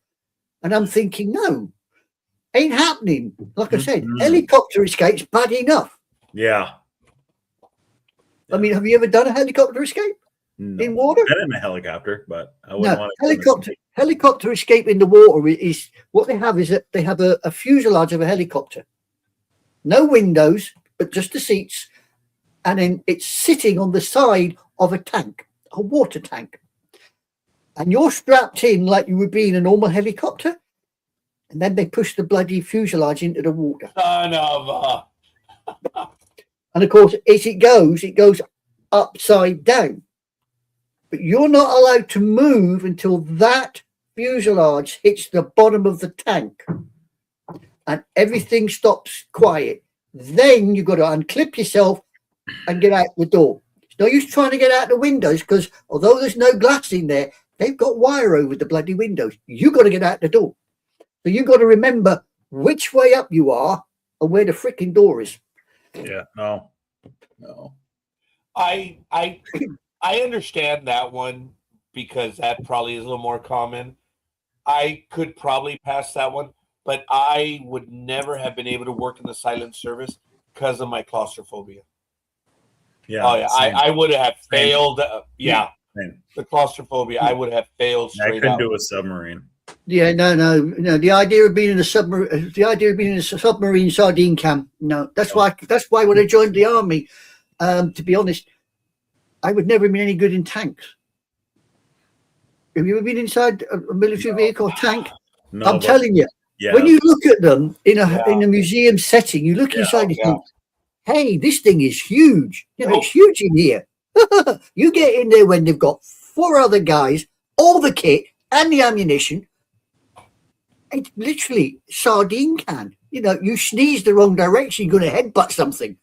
And I'm thinking, no, ain't happening. Like I said, helicopter escape's bad enough. Yeah. I mean, have you ever done a helicopter escape in water? I've been in a helicopter, but I wouldn't want to. Helicopter escape in the water is what they have is that they have a fuselage of a helicopter. No windows, but just the seats. And then it's sitting on the side of a tank, a water tank. And you're strapped in like you would be in a normal helicopter. And then they push the bloody fuselage into the water. Son of a... And of course, as it goes upside down. But you're not allowed to move until that fuselage hits the bottom of the tank. And everything stops quiet. Then you've got to unclip yourself and get out the door. It's no use trying to get out the windows because although there's no glass in there, they've got wire over the bloody windows. You've got to get out the door. So you've got to remember which way up you are and where the freaking door is. Yeah, no. I understand that one because that probably is a little more common. I could probably pass that one, but I would never have been able to work in the silent service because of my claustrophobia. Yeah. Oh yeah, I would have failed. Yeah, Same. The claustrophobia, I would have failed I straight couldn't out. do a submarine. Yeah, no. The idea of being in a submarine sardine can. No, that's why when I joined the army, to be honest, I would never have been any good in tanks. Have you ever been inside a military vehicle or tank? No, I'm telling you, yeah. when you look at them in a museum setting, you look inside and think, hey, this thing is huge. It's huge in here. You get in there when they've got 4 other guys, all the kit and the ammunition. It's literally sardine can. You sneeze the wrong direction, you're going to headbutt something.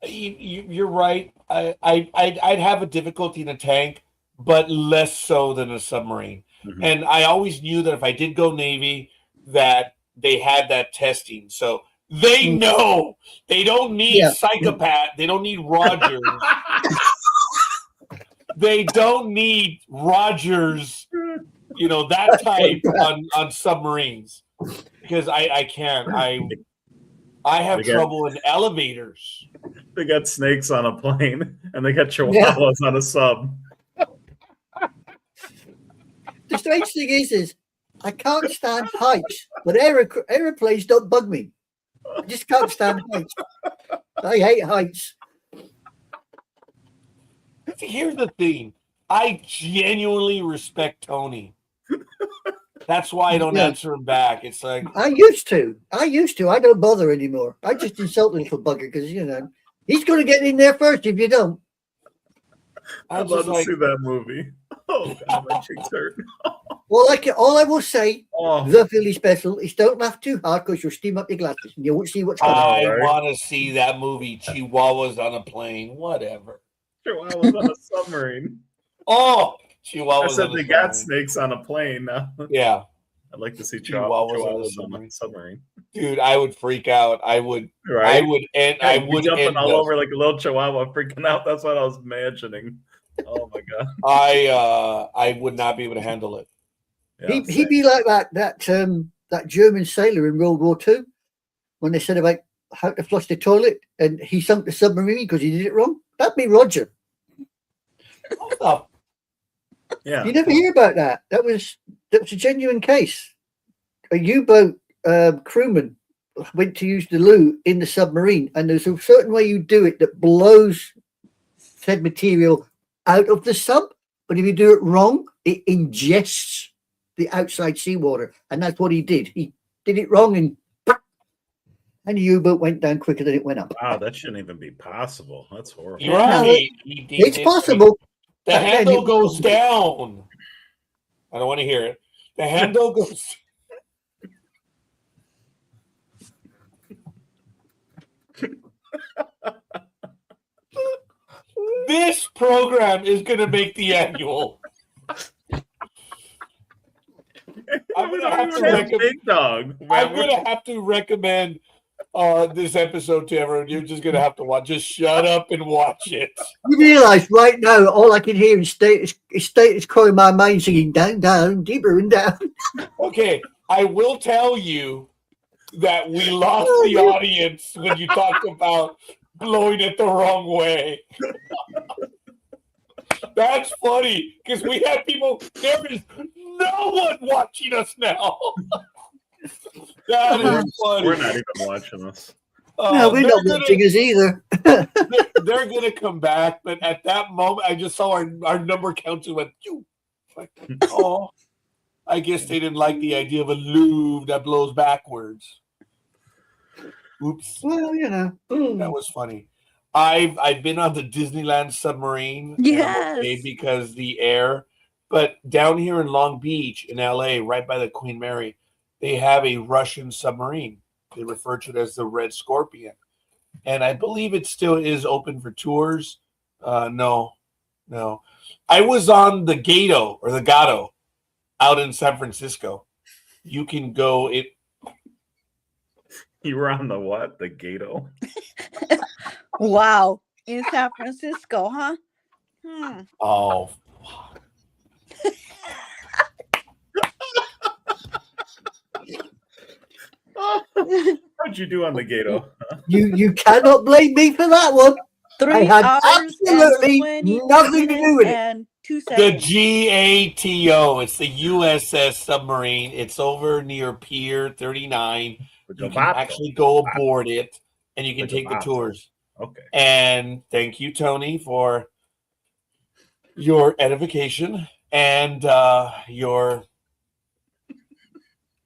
You're right. I'd have a difficulty in a tank, but less so than a submarine. Mm-hmm. And I always knew that if I did go Navy, that they had that testing. So they know they don't need psychopath. They don't need Rogers. They don't need Rogers, that type on submarines. Because I can't. I have trouble in elevators. They got snakes on a plane and they got chihuahuas on a sub. The strange thing is I can't stand heights, but aeroplanes don't bug me. I just can't stand heights. I hate heights. Here's the thing. I genuinely respect Tony. That's why I don't answer him back. It's like I used to. I don't bother anymore. I just insult the little bugger because he's going to get in there first if you don't. I'd love to see that movie. Oh God, my cheeks hurt. Well, all I will say, the Philly special is don't laugh too hard because you'll steam up your glasses and you won't see what's coming. I want to see that movie. Chihuahuas on a plane, whatever. Chihuahuas on a submarine. Oh, Chihuahuas. I said they got snakes on a plane now. Yeah. I'd like to see Chihuahuas on a chihuahuas on a submarine. Dude, I would freak out. I would Yeah, I you'd be would jumping end all us. over like a little chihuahua, freaking out. That's what I was imagining. Oh my god. I would not be able to handle it. Yeah, He'd be like that German sailor in World War II when they said about how to flush the toilet and he sunk the submarine because he did it wrong. That'd be Roger. yeah. You never hear about that. That was a genuine case. A U-boat crewman went to use the loo in the submarine, and there's a certain way you do it that blows said material out of the sub. But if you do it wrong, it ingests the outside seawater, and that's what he did. He did it wrong, and the U-boat went down quicker than it went up. Wow, that shouldn't even be possible. That's horrible. You're right. It's possible. The handle goes down. I don't want to hear it. The handle goes. This program is going to make the annual. I'm going to have to recommend. Big dog. I'm going to have to recommend this episode to everyone. You're just going to have to watch. Just shut up and watch it. You realise right now, all I can hear is status quo in my mind singing down, down, deeper and down. Okay, I will tell you that we lost the audience when you talked about blowing it the wrong way. That's funny because we have people. There is no one watching us now. That is funny. We're not even watching this. No, we're not watching us either. They're going to come back, but at that moment, I just saw our number counts and went, oh, I guess they didn't like the idea of a lube that blows backwards. Oops. Well, you know. That was funny. I've been on the Disneyland submarine. Yes. Because the air, but down here in Long Beach in LA, right by the Queen Mary, they have a Russian submarine. They refer to it as the Red Scorpion. And I believe it still is open for tours. No. I was on the Gato or the Gato out in San Francisco. You can go it. You were on the what? The Gato? Wow. In San Francisco, huh? Oh. How'd you do on the Gato? You cannot blame me for that one. 3 had hours absolutely and nothing to do with it. And 2 The seconds. GATO. It's the USS submarine. It's over near Pier 39. You can actually go aboard it, and you can take the tours. Okay. And thank you, Tony, for your edification and your.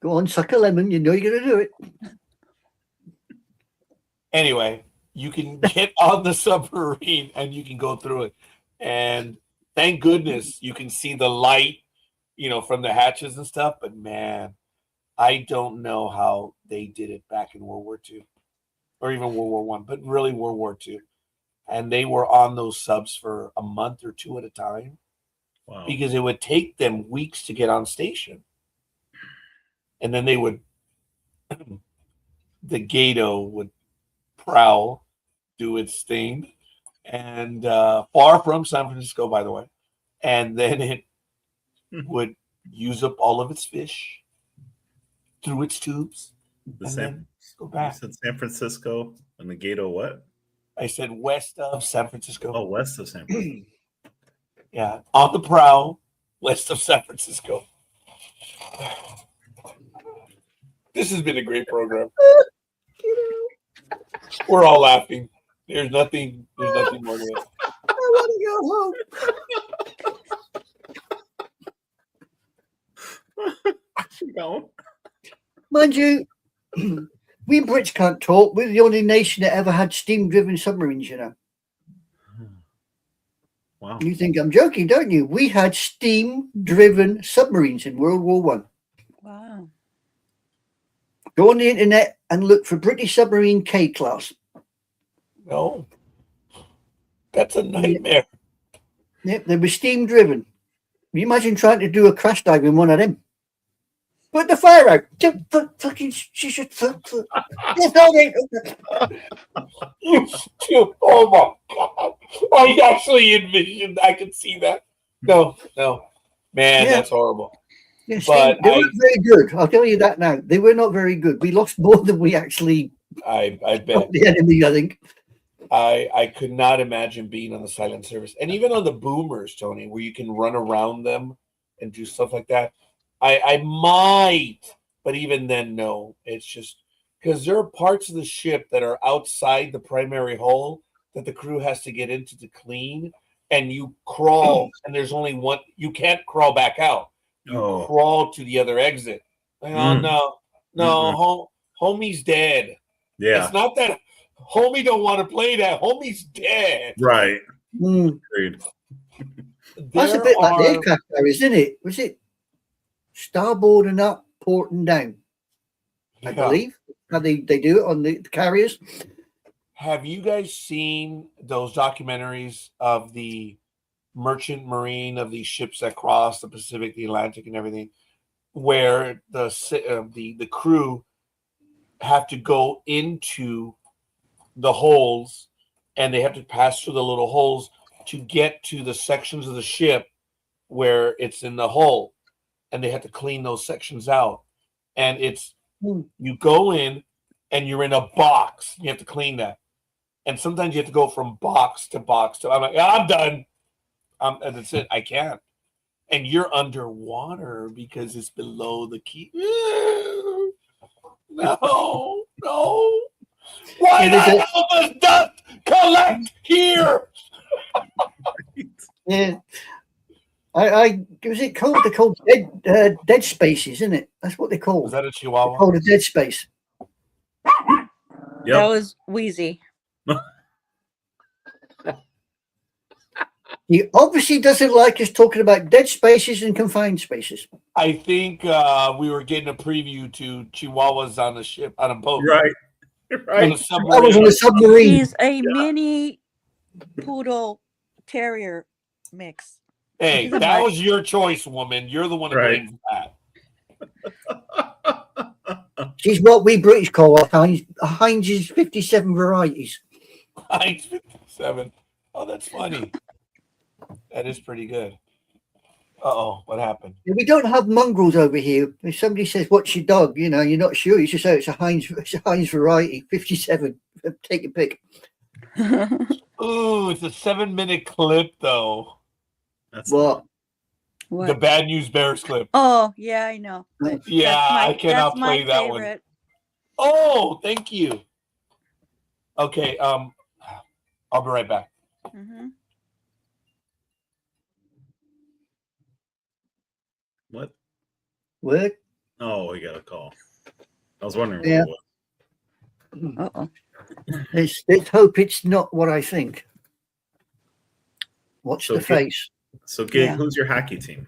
Go on, suck a lemon. You know you're going to do it. Anyway, you can get on the submarine and you can go through it. And thank goodness you can see the light, from the hatches and stuff. But man, I don't know how they did it back in World War II or even World War I, but really World War II. And they were on those subs for a month or two at a time. Wow. Because it would take them weeks to get on station. And then they would, the Gato would prowl, do its thing, and far from San Francisco, by the way. And then it would use up all of its fish through its tubes. Go back. You said San Francisco and the Gato what? I said west of San Francisco. Oh, west of San Francisco. Yeah, on the prowl, west of San Francisco. This has been a great program. We're all laughing. There's nothing more to it. I want to go home. No. Mind you, we Brits can't talk. We're the only nation that ever had steam-driven submarines, Wow. You think I'm joking, don't you? We had steam-driven submarines in World War One. Wow. Go on the internet and look for British submarine K-class. No. That's a nightmare. Yep, they were steam-driven. Can you imagine trying to do a crash dive in one of them? Put the fire out. Fucking, she should. Yes, all right. You still, oh my God. I actually envisioned, I could see that. No. Man, Yeah. that's horrible. Yes, But they weren't very good. I'll tell you that now. They were not very good. We lost more than we actually I bet. the enemy, I think. I could not imagine being on the silent service. And even on the boomers, Tony, where you can run around them and do stuff like that. I might, but even then, no. It's just because there are parts of the ship that are outside the primary hull that the crew has to get into to clean, and you crawl, and there's only one. You can't crawl back out. You crawl to the other exit. Like, oh no, homie's dead. Yeah. It's not that homie don't want to play that. Homie's dead. Right. Agreed. That's a bit like the aircraft carriers, isn't it? Was it starboard and up, port and down? I believe. How they do it on the carriers. Have you guys seen those documentaries of the merchant marine of these ships that cross the Pacific, the Atlantic, and everything, where the crew have to go into the holes and they have to pass through the little holes to get to the sections of the ship where it's in the hull, and they have to clean those sections out. And it's you go in and you're in a box. You have to clean that. And sometimes you have to go from box to box. I'm like, I'm done. And that's it. I can't. And you're underwater because it's below the key. No. Why the hell does dust collect here? Yeah. I was it called? They're called dead spaces, isn't it? That's what they're called. Is that a Chihuahua? They're called a dead space. That was Wheezy. He obviously doesn't like us talking about dead spaces and confined spaces. I think we were getting a preview to Chihuahuas on a ship, on a boat. Right. On a submarine. I was on a submarine. He's a mini poodle terrier mix. Hey, He's a that mutt. was your choice, woman. You're the one to blame for that. She's what we British call Heinz's 57 varieties. Heinz 57. Oh, that's funny. That is pretty good. Uh-oh, what happened? We don't have mongrels over here. If somebody says, "What's your dog?" You know, you're not sure. You just say it's a Heinz variety, 57. Take your pick. Ooh, it's a 7-minute clip, though. That's What? The Bad News Bears clip. Oh, yeah, I know. Yeah, I cannot that's my play that one. favorite. Oh, thank you. Okay, I'll be right back. Mm-hmm. What? What? Oh, we got a call. I was wondering Yeah. what it was. Uh-oh. Let's hope it's not what I think. Watch So the Gig- face. So, Gig, Yeah. who's your hockey team?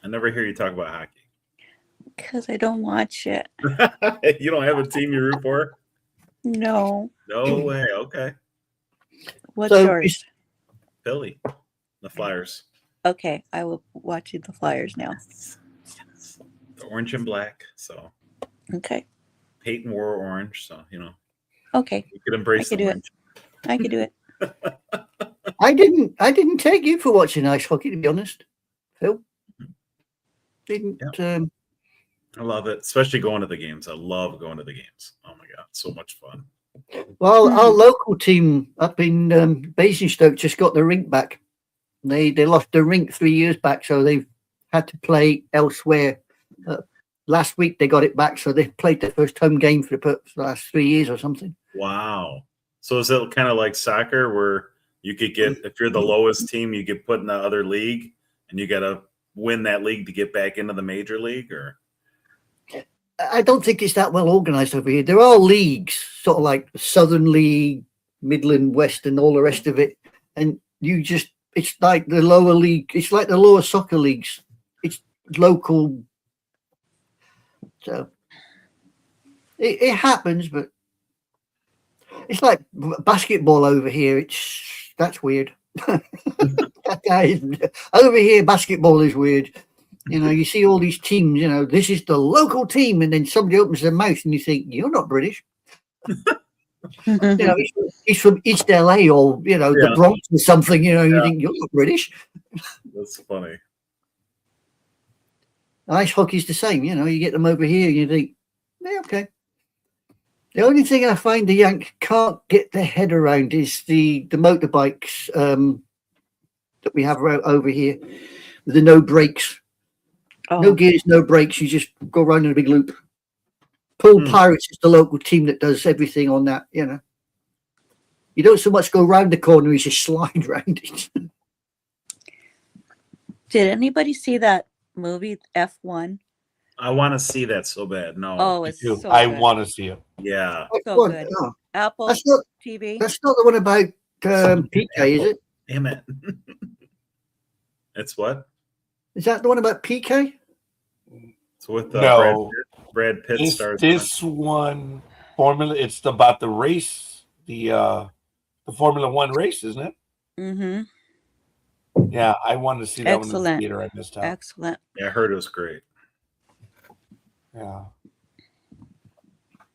I never hear you talk about hockey. Because I don't watch it. You don't have a team you root for? No. No way. Okay. What's So yours? Philly, the Flyers. Okay, I will watch the Flyers now. The orange and black. So Okay. Peyton wore orange. So, you know, Okay. you could embrace I the could do it. orange. I could do it. I didn't take you for watching ice hockey, to be honest, Phil. Didn't. I love it, especially going to the games. I love going to the games. Oh my God, so much fun. Well, our local team up in Basingstoke just got the rink back. They lost the rink 3 years back, so they've had to play elsewhere. Last week they got it back, so they played their first home game for the last 3 years or something. Wow. So is it kind of like soccer where you could get, if you're the lowest team, you get put in the other league and you got to win that league to get back into the major league? Or I don't think it's that well organized over here. There are leagues, sort of like Southern League, Midland, Western, all the rest of it. And it's like the lower league. It's like the lower soccer leagues. It's local. So it happens, but it's like basketball over here. That's weird. Over here, basketball is weird. You know, you see all these teams, you know, this is the local team, and then somebody opens their mouth and you think, you're not British. You know, he's from East LA or, you know, the Bronx or something, you know, you think you're not British. That's funny. Ice hockey's the same, you know, you get them over here and you think, yeah, okay. The only thing I find the Yank can't get their head around is the motorbikes that we have over here with the no brakes. Oh. No gears, no brakes. You just go around in a big loop. Pool Pirates is the local team that does everything on that, you know. You don't so much go around the corner, you just slide around it. Did anybody see that movie F1? I want to see that so bad. No. Oh, it's so I good. want to see it. Yeah. So good. Oh, Apple that's not TV. the one about PK, is it? Damn it. It's what? Is that the one about PK? It's with No. Brad Pitt stars. This one formula. It's about the race, the Formula One race, isn't it? Mm-hmm. Yeah, I wanted to see that one in the Excellent. theater. I missed out. Excellent. Yeah, I heard it was great. Yeah.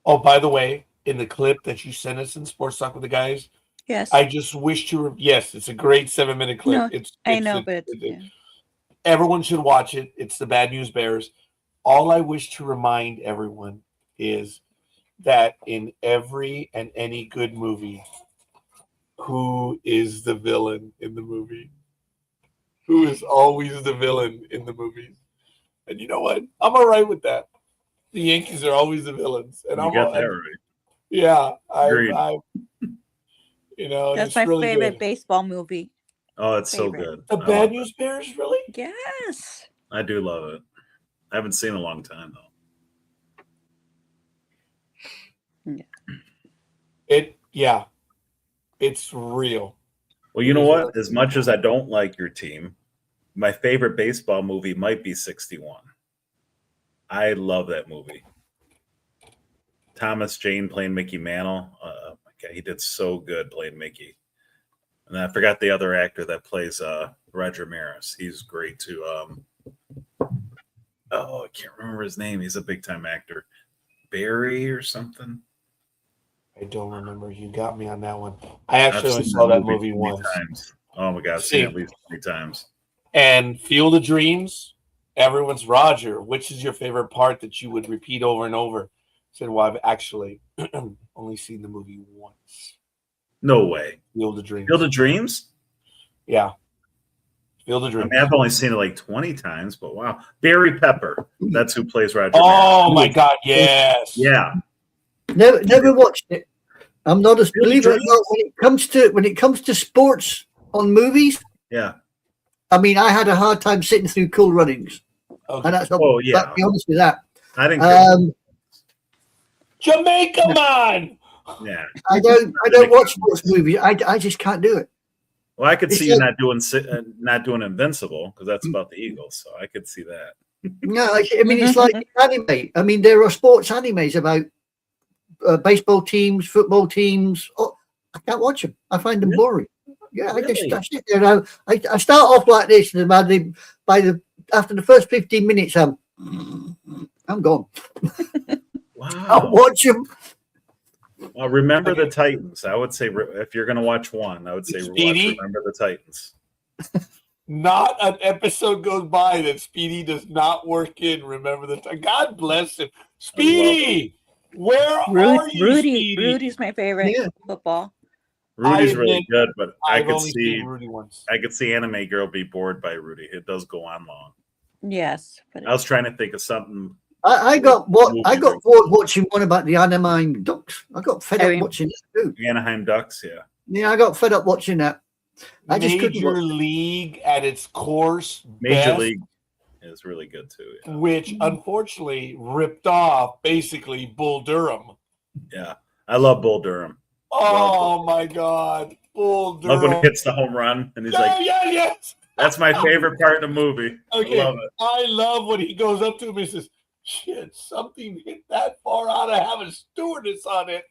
Oh, by the way, in the clip that you sent us in Sports Talk with the Guys, Yes. I just wish to. Yes, it's a great 7-minute clip. No, it's I know, but yeah. everyone should watch it. It's the Bad News Bears. All I wish to remind everyone is that in every and any good movie, who is the villain in the movie? Who is always the villain in the movies? And you know what? I'm all right with that. The Yankees are always the villains, and You got that right. Yeah, Agreed. you know, That's it's my really favorite good. baseball movie. Oh, it's so Favorite. good. The I Bad love News Bears, really? Yes. it. I do love it. I haven't seen it in a long time though. It's real. Well, you know what? As much as I don't like your team, my favorite baseball movie might be 61. I love that movie. Thomas Jane playing Mickey Mantle. Oh my God, he did so good playing Mickey. And I forgot the other actor that plays Roger Maris. He's great too. I can't remember his name. He's a big time actor. Barry or something. I don't remember. You got me on that one. I actually I've only seen saw that movie movie 20 once. times. Oh my God, I've See. seen it at least 3 times. And Field of Dreams, everyone's Roger. Which is your favorite part that you would repeat over and over? I said, well, I've actually only seen the movie once. No way. Field of Dreams. Field of Dreams? Yeah. Field of I Dreams. mean, I've only seen it like 20 times, but wow. Barry Pepper. That's who plays Roger. Oh Maris. my God, yes. Yeah. Never watched it. I'm not as Field of believe it or Dreams? not when it comes to sports on movies. Yeah. I mean, I had a hard time sitting through Cool Runnings, Okay. and that's not. Oh, yeah. I'll be honest with that. I didn't care. Jamaica Man. Yeah. I don't watch sports movies. I just can't do it. Well, I could It's see you like- not doing Invincible because that's about the Eagles, so I could see that. No, I mean it's like anime. I mean there are sports animes about baseball teams, football teams. Oh, I can't watch them. I find them boring. Yeah, I Really? sit there and I start off like this, and after the first 15 minutes, I'm gone. I'll Wow. watch them. Well, Remember the Titans. I would say if you're going to watch one, I would say watch Speedy? Remember the Titans. Not an episode goes by that Speedy does not work in. Remember the time. God bless him. Speedy, where are you, Rudy. Speedy? Rudy's my favorite Yeah. football. Rudy's I really admit, good, but I I've could only see seen Rudy once. Anime Girl be bored by Rudy. It does go on long. Yes, but I was trying to think of something. I got bored watching one about the Anaheim Ducks. I got fed up watching that too. Anaheim Ducks, yeah. Yeah, I got fed up watching that. I just couldn't Major watch. League at its course, Major best, League is really good too. Yeah. which unfortunately ripped off basically Bull Durham. Yeah. I love Bull Durham. Oh my God, Bull Durham! Love when he hits the home run and he's like, yes. that's my favorite part of the movie. Okay, I love it. I love when he goes up to him and says, "Shit, something hit that far out. I have a stewardess on it."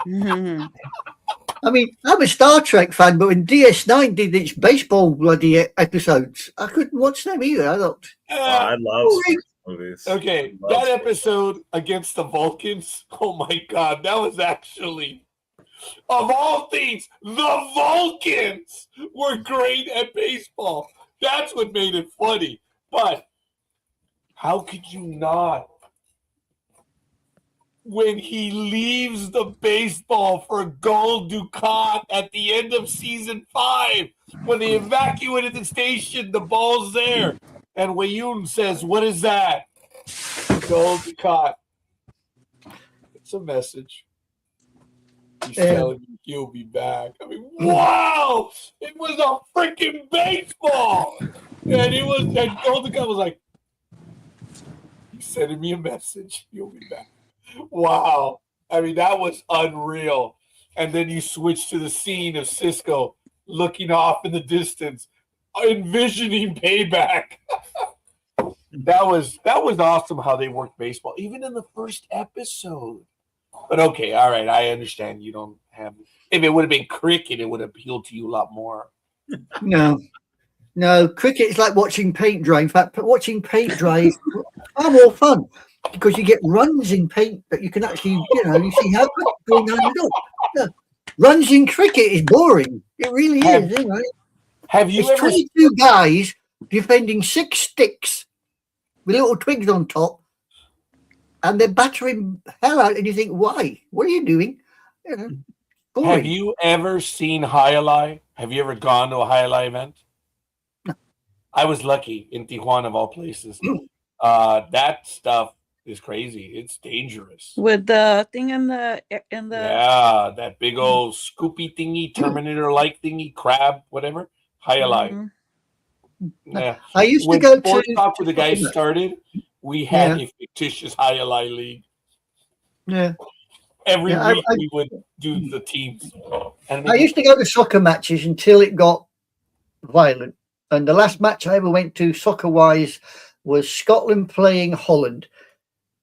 Mhm. I mean, I'm a Star Trek fan, but when DS9 did its baseball bloody episodes, I couldn't watch them either. I thought, I love sports movies. Okay, Love that sports. episode against the Vulcans. Oh my God, that was actually, of all things, the Vulcans were great at baseball. That's what made it funny. But how could you not? When he leaves the baseball for Gold Ducat at the end of season 5, when they evacuated the station, the ball's there. And Wayun says, "What is that?" Gold Ducat. It's a message. He's telling you he'll be back. I mean, wow! It was a freaking baseball! And Gold Ducat was like, "He's sending me a message. He'll be back." Wow. I mean, that was unreal. And then you switch to the scene of Cisco looking off in the distance, envisioning payback. That was awesome how they worked baseball, even in the first episode. But okay, all right, I understand you don't have. If it would have been cricket, it would have appealed to you a lot more. No, cricket is like watching paint dry. In fact, watching paint dry is far more fun because you get runs in paint that you can actually, you see how quick it's going down the door. Yeah. Runs in cricket is boring. It really is. Have you It's ever 22 guys defending 6 sticks with little twigs on top, and they're battering hell out, and you think, why? What are you doing? Boring. Have you ever seen Highlight? Have you ever gone to a Highlight event? No. I was lucky in Tijuana, of all places. That stuff is crazy. It's dangerous. With the thing in the Yeah, that big old scoopy thingy, Terminator-like thingy, crab, whatever. Highlight. Yeah. I used When to go Sports to Talk with the guys started, we had a fictitious Highlight league. Yeah. Every Yeah, week we would do the teams. And I used to go to soccer matches until it got violent. And the last match I ever went to soccer-wise was Scotland playing Holland.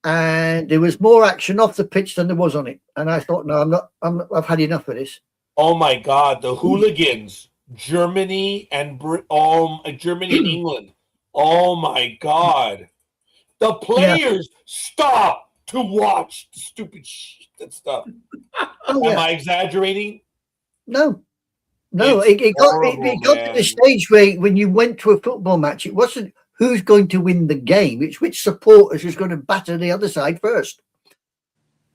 And there was more action off the pitch than there was on it. And I thought, no, I've had enough of this. oh my God, the hooligans, Germany and Germany and England. Oh my God. The players stop to watch the stupid shit and stuff. Am I exaggerating? No, It's it got to the stage where when you went to a football match, it wasn't who's going to win the game, it's which supporters is going to batter the other side first.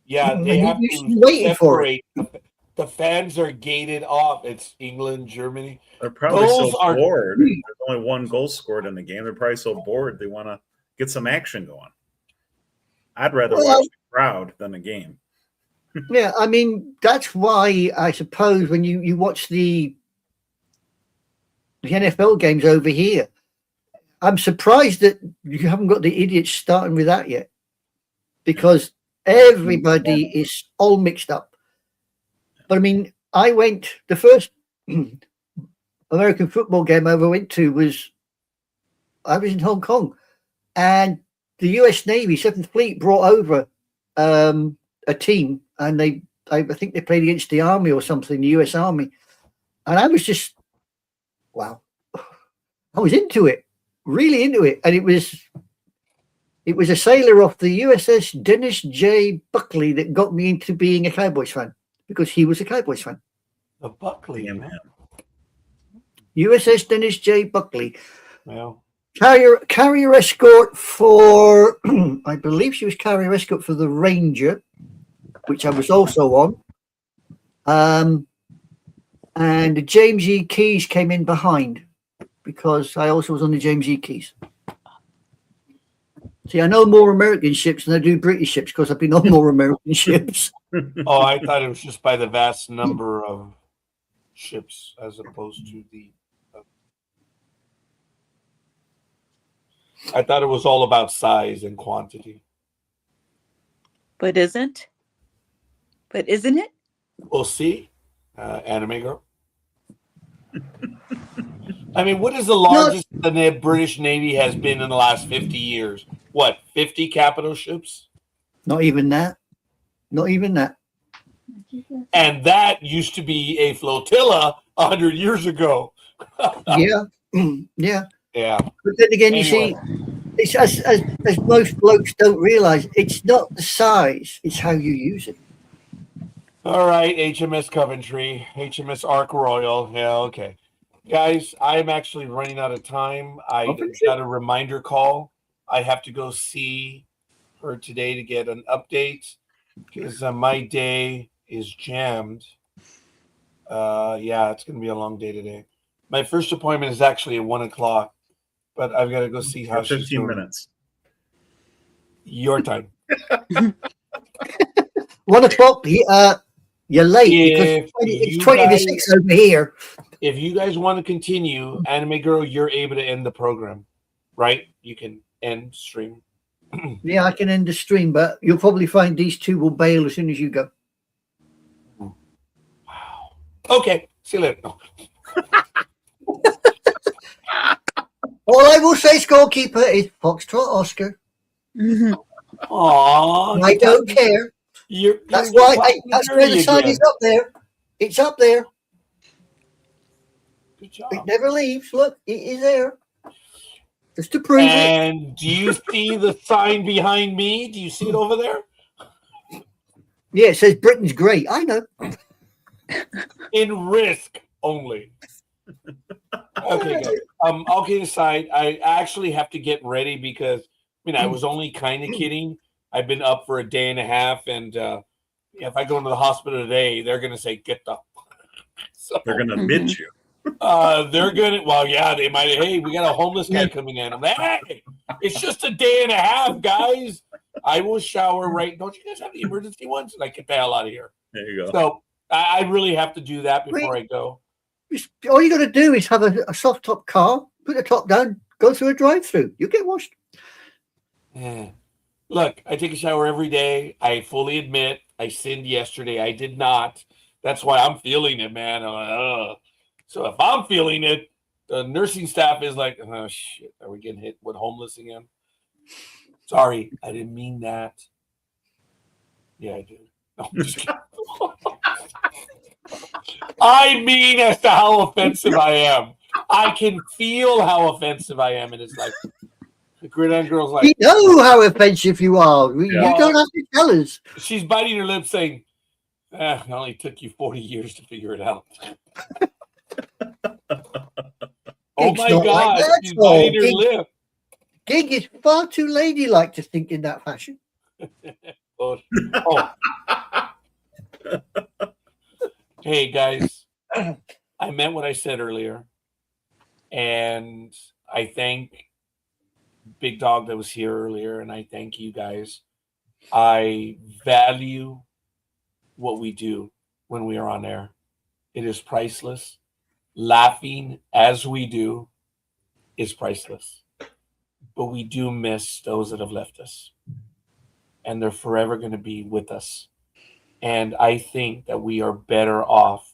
Yeah, they have to waiting for it. separate. The fans are gated off. It's England, Germany. They're probably Those so are- bored. There's only 1 goal scored in the game. They're probably so bored they want to get some action going. I'd rather watch the crowd than a game. Yeah, I mean, that's why I suppose when you watch the NFL games over here, I'm surprised that you haven't got the idiots starting with that yet, because everybody is all mixed up. But I mean, the first American football game I ever went to I was in Hong Kong, and the US Navy 7th Fleet brought over a team, and I think they played against the Army or something, the US Army. And I was just, wow, I was into it, really into it. And it was a sailor off the USS Dennis J. Buckley that got me into being a Cowboys fan, because he was a Cowboys fan. The Buckley, man. USS Dennis J. Buckley. Well, Carrier escort for, I believe she was carrier escort for the Ranger, which I was also on. And the James E. Keys came in behind, because I also was on the James E. Keys. See, I know more American ships than I do British ships, because I've been on more American ships. oh, I thought it was just by the vast number of ships as opposed to the. I thought it was all about size and quantity. But isn't it? We'll see. Anime girl. I mean, what is the largest the British Navy has been in the last 50 years? What, 50 capital ships? Not even that. Not even that. And that used to be a flotilla 100 years ago. Yeah, yeah. Yeah. But then again, you Anyway. see, it's as most blokes don't realise, it's not the size; it's how you use it. All right, HMS Coventry, HMS Ark Royal. Yeah, okay. Guys, I'm actually running out of time. I Coventry? got a reminder call. I have to go see her today to get an update because my day is jammed. Yeah, it's going to be a long day today. My first appointment is actually at 1 o'clock, but I've got to go see how she's 15 doing. minutes. Your time. 1 o'clock. You're late If because it's you 20 to guys- 6 over here. If you guys want to continue, Anime Girl, you're able to end the program, right? You can end stream. Yeah, I can end the stream, but you'll probably find these two will bail as soon as you go. Wow. Okay. See you later. No. All I will say, scorekeeper, is Foxtrot Oscar. Aww. I don't care. That's why. That's where the sign is up there. It's up there. Good job. It never leaves. Look, it is there. Just to prove it. And do you see the sign behind me? Do you see it over there? Yeah, it says Britain's great. I know. In Risk only. Okay, guys. All kidding aside, I actually have to get ready because I was only kind of kidding. I've been up for a day and a half, and if I go into the hospital today, they're gonna say get the. So, They're gonna admit you. they're gonna. Well, yeah, they might. Hey, we got a homeless guy coming in. I'm like, hey, it's just a day and a half, guys. I will shower right. Don't you guys have the emergency ones? And I get the hell out of here. There you go. So I really have to do that before I go. All you got to do is have a soft top car, put the top down, go through a drive-through. You get washed. Yeah. Look, I take a shower every day. I fully admit I sinned yesterday. I did not. That's why I'm feeling it, man. I'm like, ugh. So if I'm feeling it, the nursing staff is like, oh, shit, are we getting hit with homeless again? Sorry, I didn't mean that. Yeah, I did. No, I'm just kidding. I mean as to how offensive I am. I can feel how offensive I am. And it's like, the Gridiron Girl's like, We know how offensive you are. You don't have to tell us. She's biting her lip saying, it only took you 40 years to figure it out. Oh It's my not like God, that, she's biting her Gig. lip. Gig is far too ladylike to think in that fashion. Oh. Hey guys, I meant what I said earlier, and I thank Big Dog that was here earlier, and I thank you guys. I value what we do when we are on air. It is priceless. Laughing as we do is priceless, but we do miss those that have left us, and they're forever going to be with us. And I think that we are better off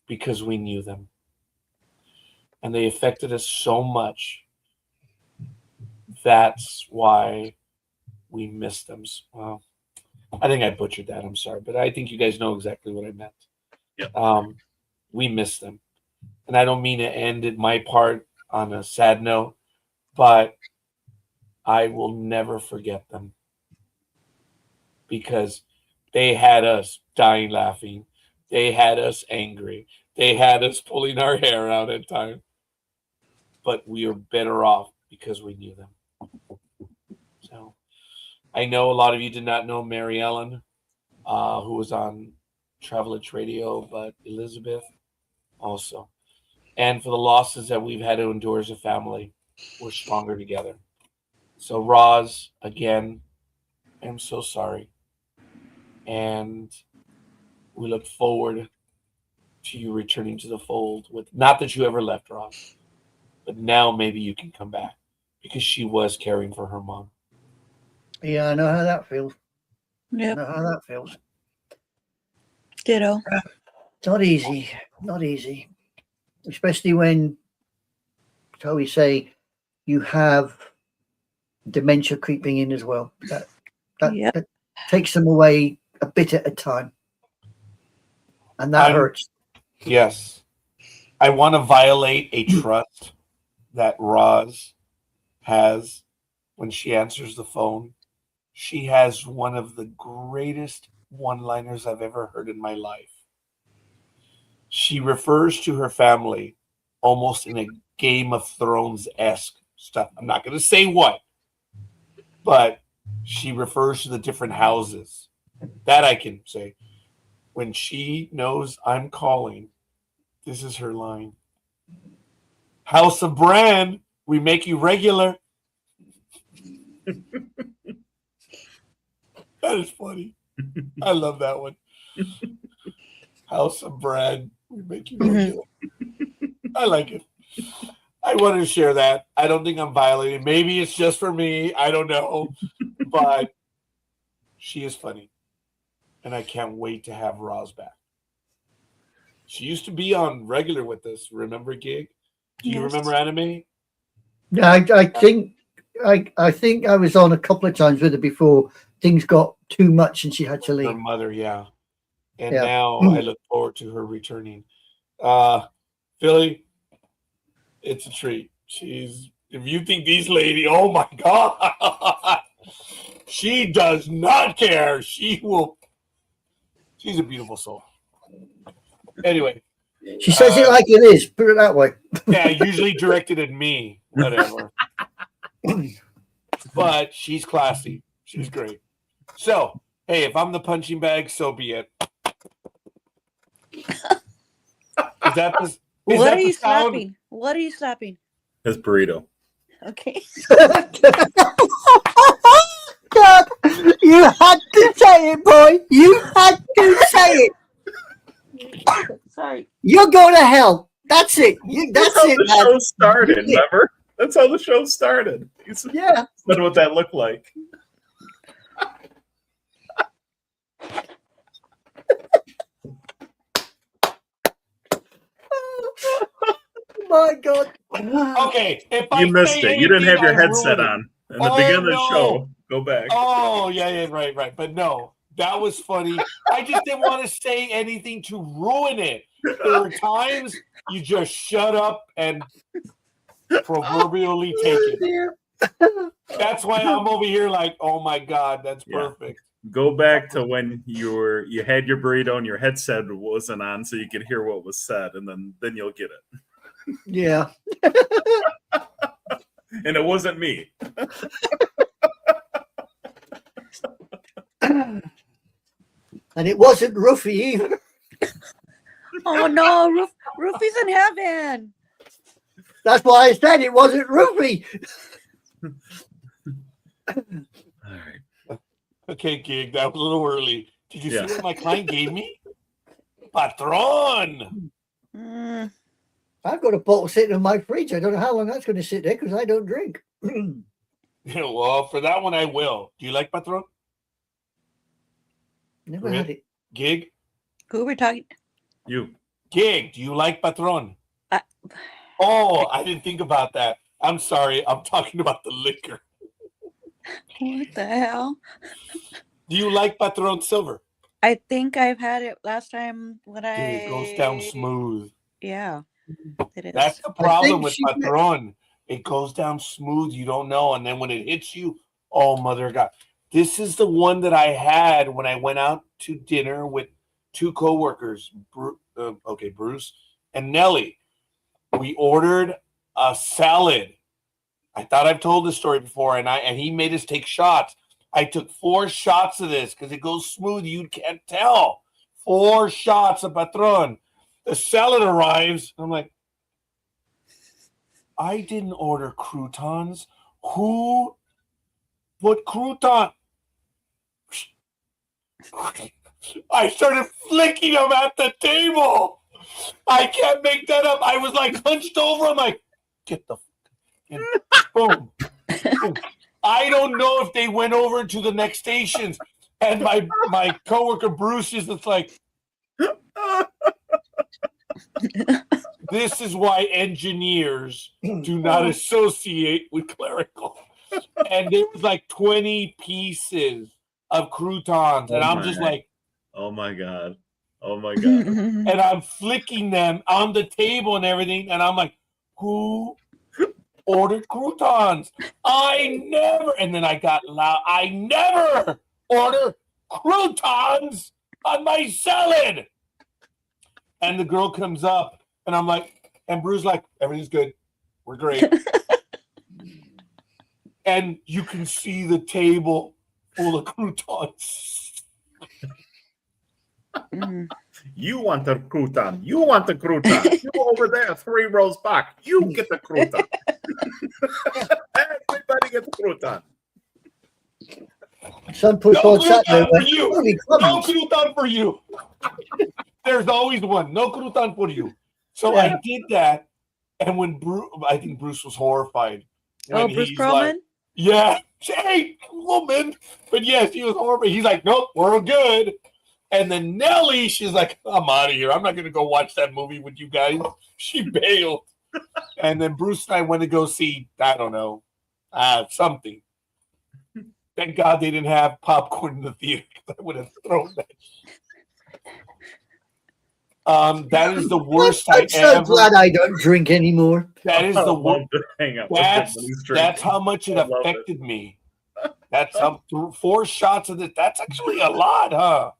because we knew them. And they affected us so much. That's why we miss them. Well, I think I butchered that. I'm sorry. But I think you guys know exactly what I meant. Yeah. We miss them. And I don't mean to end it, my part, on a sad note, but I will never forget them. Because they had us dying laughing. They had us angry. They had us pulling our hair out at times. But we are better off because we knew them. So I know a lot of you did not know Mary Ellen, who was on Travelage Radio, but Elizabeth also. And for the losses that we've had to endure as a family, we're stronger together. So Roz, again, I'm so sorry. And we look forward to you returning to the fold with, not that you ever left, Ross, but now maybe you can come back because she was caring for her mom. Yeah, I know how that feels. Yep. I know how that feels. Ditto. It's not easy. Not easy. Especially when, shall we say, you have dementia creeping in as well. That Yep. takes them away a bit at a time. And that hurts. Yes. I want to violate a trust that Roz has when she answers the phone. She has one of the greatest one-liners I've ever heard in my life. She refers to her family almost in a Game of Thrones-esque stuff. I'm not going to say what, but she refers to the different houses. That I can say. When she knows I'm calling, this is her line. House of Bran, we make you regular. That is funny. I love that one. House of Bran, we make you regular. I like it. I wanted to share that. I don't think I'm violating. Maybe it's just for me. I don't know. But she is funny. And I can't wait to have Roz back. She used to be on regular with us. Remember, Gig? Do you remember Anime? Yeah, I think I was on a couple of times with her before things got too much and she had to leave. Her mother, yeah. And Yeah. now I look forward to her returning. Philly, it's a treat. If you think these ladies, oh my God, she does not care. She's a beautiful soul. Anyway. She says it like it is, put it that way. Yeah, usually directed at me. Whatever. But she's classy. She's great. So, hey, if I'm the punching bag, so be it. What are you slapping? What are you slapping? His burrito. Okay. God, you had to say it, boy. You had to say it. Sorry. You're going to hell. That's it. That's how it. the show started, remember? That's how the show started. Yeah. That's what that looked like. My God. Okay. You missed it. You didn't have your headset on. In the beginning of the show, go back. Oh, yeah, right. But no, that was funny. I just didn't want to say anything to ruin it. There are times you just shut up and proverbially take it. That's why I'm over here like, oh my God, that's perfect. Go back to when you had your burrito and your headset wasn't on so you could hear what was said, and then you'll get it. Yeah. And it wasn't me. And it wasn't Ruffy either. Oh no, Rufy's in heaven. That's why I said it wasn't Ruffy. All right. Okay, Gig, that was a little early. Did you see what my client gave me? Patron. I've got a bottle sitting in my fridge. I don't know how long that's going to sit there because I don't drink. Yeah, well, for that one, I will. Do you like Patron? Never had it. Gig? Who are we talking? You. Gig, do you like Patron? Oh, I didn't think about that. I'm sorry. I'm talking about the liquor. What the hell? Do you like Patron Silver? I think I've had it last time when It goes down smooth. Yeah. It is. That's the problem with Patron. It goes down smooth. You don't know. And then when it hits you, oh, mother of God. This is the one that I had when I went out to dinner with two coworkers, Bruce and Nelly. We ordered a salad. I thought I've told this story before, and he made us take shots. I took 4 shots of this because it goes smooth. You can't tell. 4 shots of Patron. The salad arrives. I'm like, I didn't order croutons. Who put crouton? I started flicking them at the table. I can't make that up. I was like hunched over. I'm like, get the and boom. Boom. I don't know if they went over to the next stations. And my coworker Bruce is just like, this is why engineers do not associate with clerical. And there was like 20 pieces of croutons. And I'm just like, oh my God. Oh my god! And I'm flicking them on the table and everything, and I'm like, who ordered croutons? I never. And then I got loud. I never order croutons on my salad. And the girl comes up, and I'm like, and Bruce's like, everything's good. We're great. And you can see the table full of croutons. You want the crouton. You want the crouton. You over there, 3 rows back. You get the crouton. Everybody get the crouton. Some push No on crouton Saturday. for you. No crouton for you. There's always one. No crouton for you. So I did that, and when I think Bruce was horrified. Oh, Bruce Perlman? Yeah, hey, woman. But yes, he was horrified. He's like, nope, we're good. And then Nellie, she's like, I'm out of here. I'm not going to go watch that movie with you guys. She bailed. And then Bruce and I went to go see, I don't know, something. Thank God they didn't have popcorn in the theater. I would have thrown that. That is the worst I'm so glad I don't drink anymore. That is the worst. That's how much it I love affected me. That's how 4 shots of this. That's actually a lot, huh?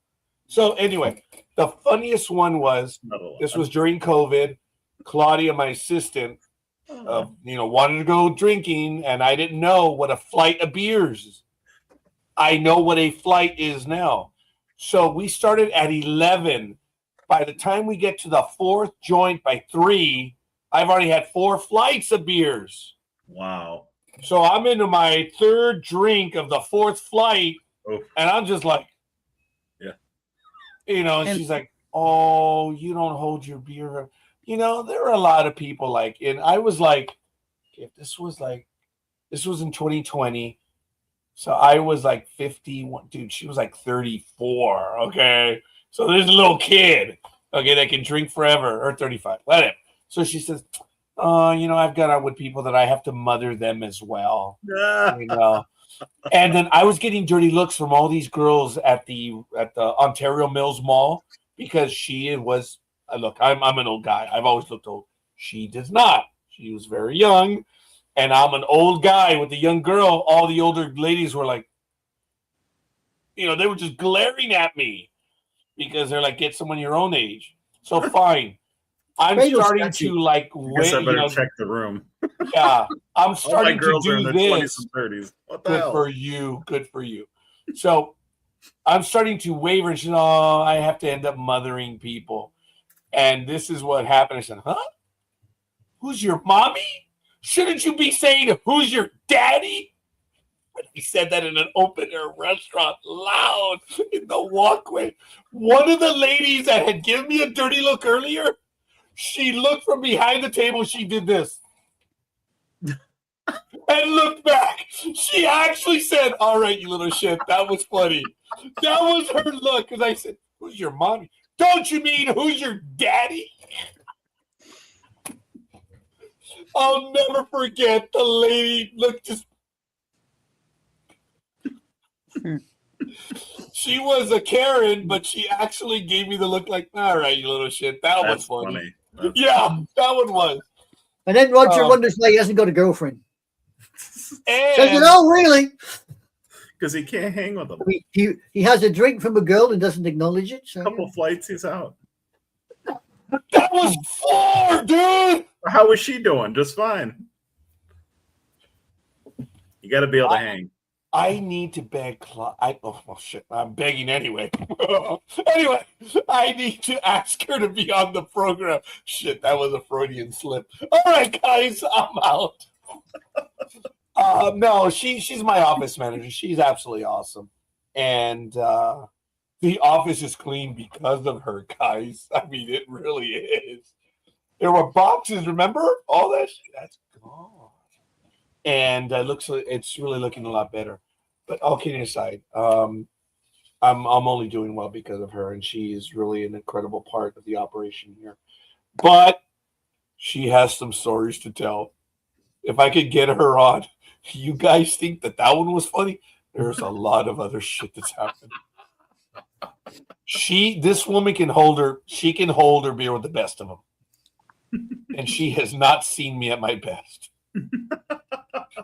So anyway, the funniest one was this was during COVID. Claudia, my assistant, wanted to go drinking, and I didn't know what a flight of beers is. I know what a flight is now. So we started at 11. By the time we get to the 4th joint by 3, I've already had 4 flights of beers. Wow. So I'm into my 3rd drink of the 4th flight, Oof. and I'm just like, and she's like, oh, you don't hold your beer. There are a lot of people like, and I was like, if this was in 2020. So I was like 51, dude, she was like 34. Okay. So there's a little kid, okay, that can drink forever, or 35, whatever. So she says, I've got out with people that I have to mother them as well. And then I was getting dirty looks from all these girls at the Ontario Mills Mall because she was, look, I'm an old guy. I've always looked old. She does not. She was very young. And I'm an old guy with a young girl. All the older ladies were like, they were just glaring at me because they're like, get someone your own age. So fine. I'm starting to like wait. I better check the room. Yeah, I'm starting to do in their this. 20s and 30s. What the Good hell? for you. Good for you. So I'm starting to waver, and she's, I have to end up mothering people. And this is what happened. I said, huh? Who's your mommy? Shouldn't you be saying, who's your daddy? But he said that in an open-air restaurant, loud, in the walkway. One of the ladies that had given me a dirty look earlier, she looked from behind the table. She did this. And looked back. She actually said, all right, you little shit. That was funny. That was her look. Because I said, who's your mommy? Don't you mean who's your daddy? I'll never forget the lady looked just. She was a Karen, but she actually gave me the look like, all right, you little shit. That was funny. Yeah, that one was. And then Roger wonders why he hasn't got a girlfriend. And says, oh, really? Because he can't hang with them. He has a drink from a girl and doesn't acknowledge it. So, a couple flights, he's out. That was 4, dude. How was she doing? Just fine. You got to be able to hang. I need to beg. Shit! I'm begging anyway. Anyway, I need to ask her to be on the program. Shit, that was a Freudian slip. All right, guys, I'm out. No, she's my office manager. She's absolutely awesome, and the office is clean because of her, guys. I mean, it really is. There were boxes, remember? All that shit, that's gone. And it's really looking a lot better. But all kidding aside, I'm only doing well because of her, and she is really an incredible part of the operation here. But she has some stories to tell. If I could get her on, you guys think that one was funny? There's a lot of other shit that's happened. This woman can hold her beer with the best of them. And she has not seen me at my best.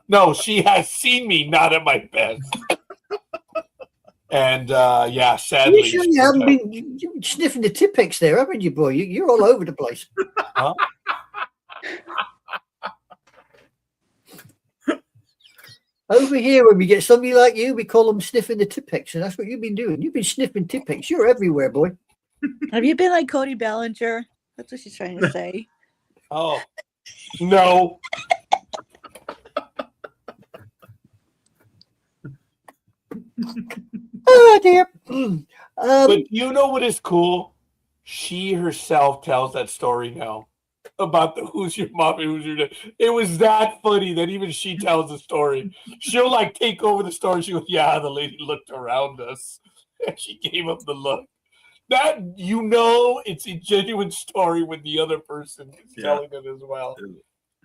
No, she has seen me not at my best. And yeah, sadly. You sure you haven't been sniffing the Tipex there, haven't you, boy? You're all over the place. Huh? Over here, when we get somebody like you, we call them sniffing the Tipex, and that's what you've been doing. You've been sniffing Tipex. You're everywhere, boy. Have you been like Cody Ballinger? That's what she's trying to say. Oh, no. Oh, dear. But you know what is cool? She herself tells that story now about the who's your mom and who's your dad. It was that funny that even she tells the story. She'll like take over the story. She goes, yeah, the lady looked around us and she gave up the look. That, you know, it's a genuine story when the other person is telling it as well.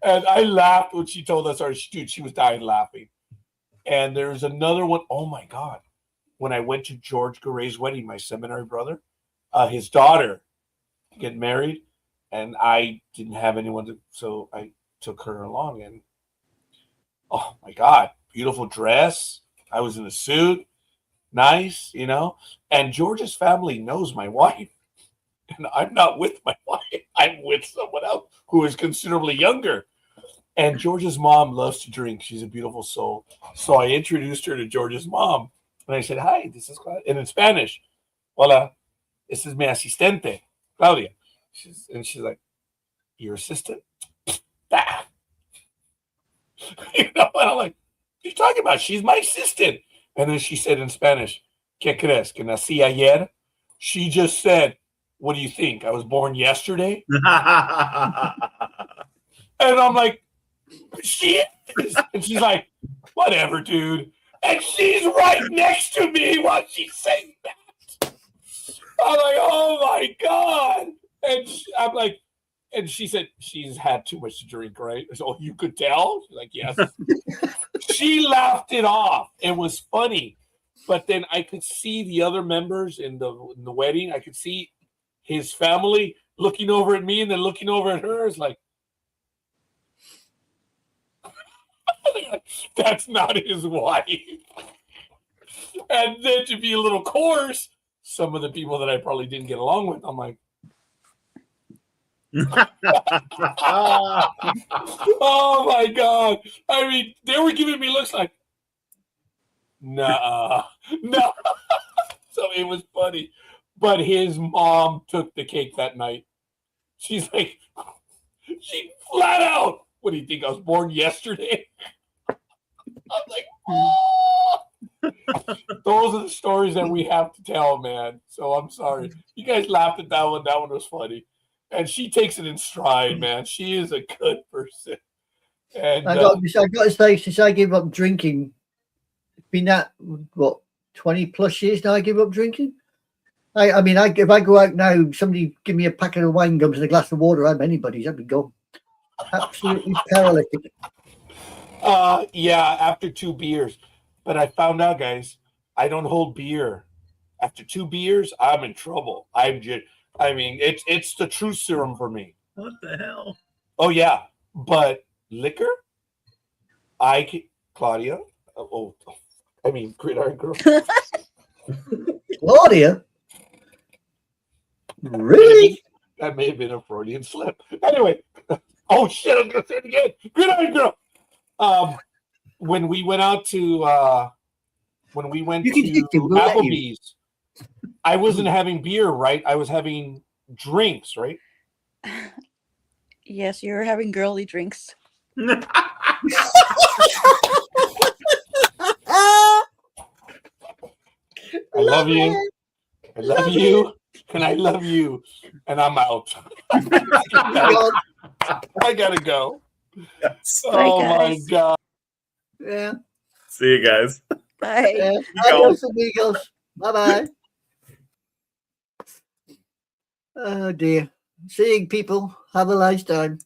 And I laughed when she told us, she was dying laughing. And there's another one. Oh my God. When I went to George Garay's wedding, my seminary brother, his daughter get married, and I didn't have anyone so I took her along, and oh my God, beautiful dress. I was in a suit, nice, you know, and George's family knows my wife, and I'm not with my wife. I'm with someone else who is considerably younger. And George's mom loves to drink. She's a beautiful soul. So I introduced her to George's mom. And I said, hi, this is Claudia. And in Spanish, hola, this is mi asistente, Claudia. She's like, your assistant? Ah. You know, and I'm like, what are you talking about? She's my assistant. And then she said in Spanish, ¿Qué crees? Que nací ayer? She just said, what do you think? I was born yesterday? And I'm like, she is. And she's like, whatever, dude. And she's right next to me while she's saying that. I'm like, oh my God. And I'm like, and she said, she's had too much to drink, right? So you could tell? She's like, yes. She laughed it off. It was funny. But then I could see the other members in the wedding. I could see his family looking over at me and then looking over at her. It's like, that's not his wife. And then to be a little coarse, some of the people that I probably didn't get along with, I'm like, oh my God. I mean, they were giving me looks like, nah. So it was funny. But his mom took the cake that night. She's like, she flat out, what do you think? I was born yesterday? I'm like, oh. Those are the stories that we have to tell, man. So I'm sorry. You guys laughed at that one. That one was funny. And she takes it in stride, man. She is a good person. And I got to say, since I gave up drinking, it's been that, what, 20 plus years now I give up drinking? I mean, if I go out now, somebody give me a packet of wine gums and a glass of water, I'm anybody's. I'd be gone. Absolutely paralytic. Yeah, after 2 beers. But I found out, guys, I don't hold beer. After 2 beers, I'm in trouble. I mean, it's the true serum for me. What the hell? Oh, yeah. But liquor, Claudia. I mean, Gridiron Girl. Claudia? Really? That may have been a Freudian slip. Anyway. Oh, shit, I'm going to say it again. Gridiron Girl. When we went out to Applebee's, I wasn't having beer, right? I was having drinks, right? Yes, you're having girly drinks. I love you. I love you. And I love you. And I'm out. I gotta go. Yes. Oh my God. Yeah. See you guys. Bye. Yeah. Adios, amigos. Bye-bye. Oh dear. Seeing people. Have a nice time.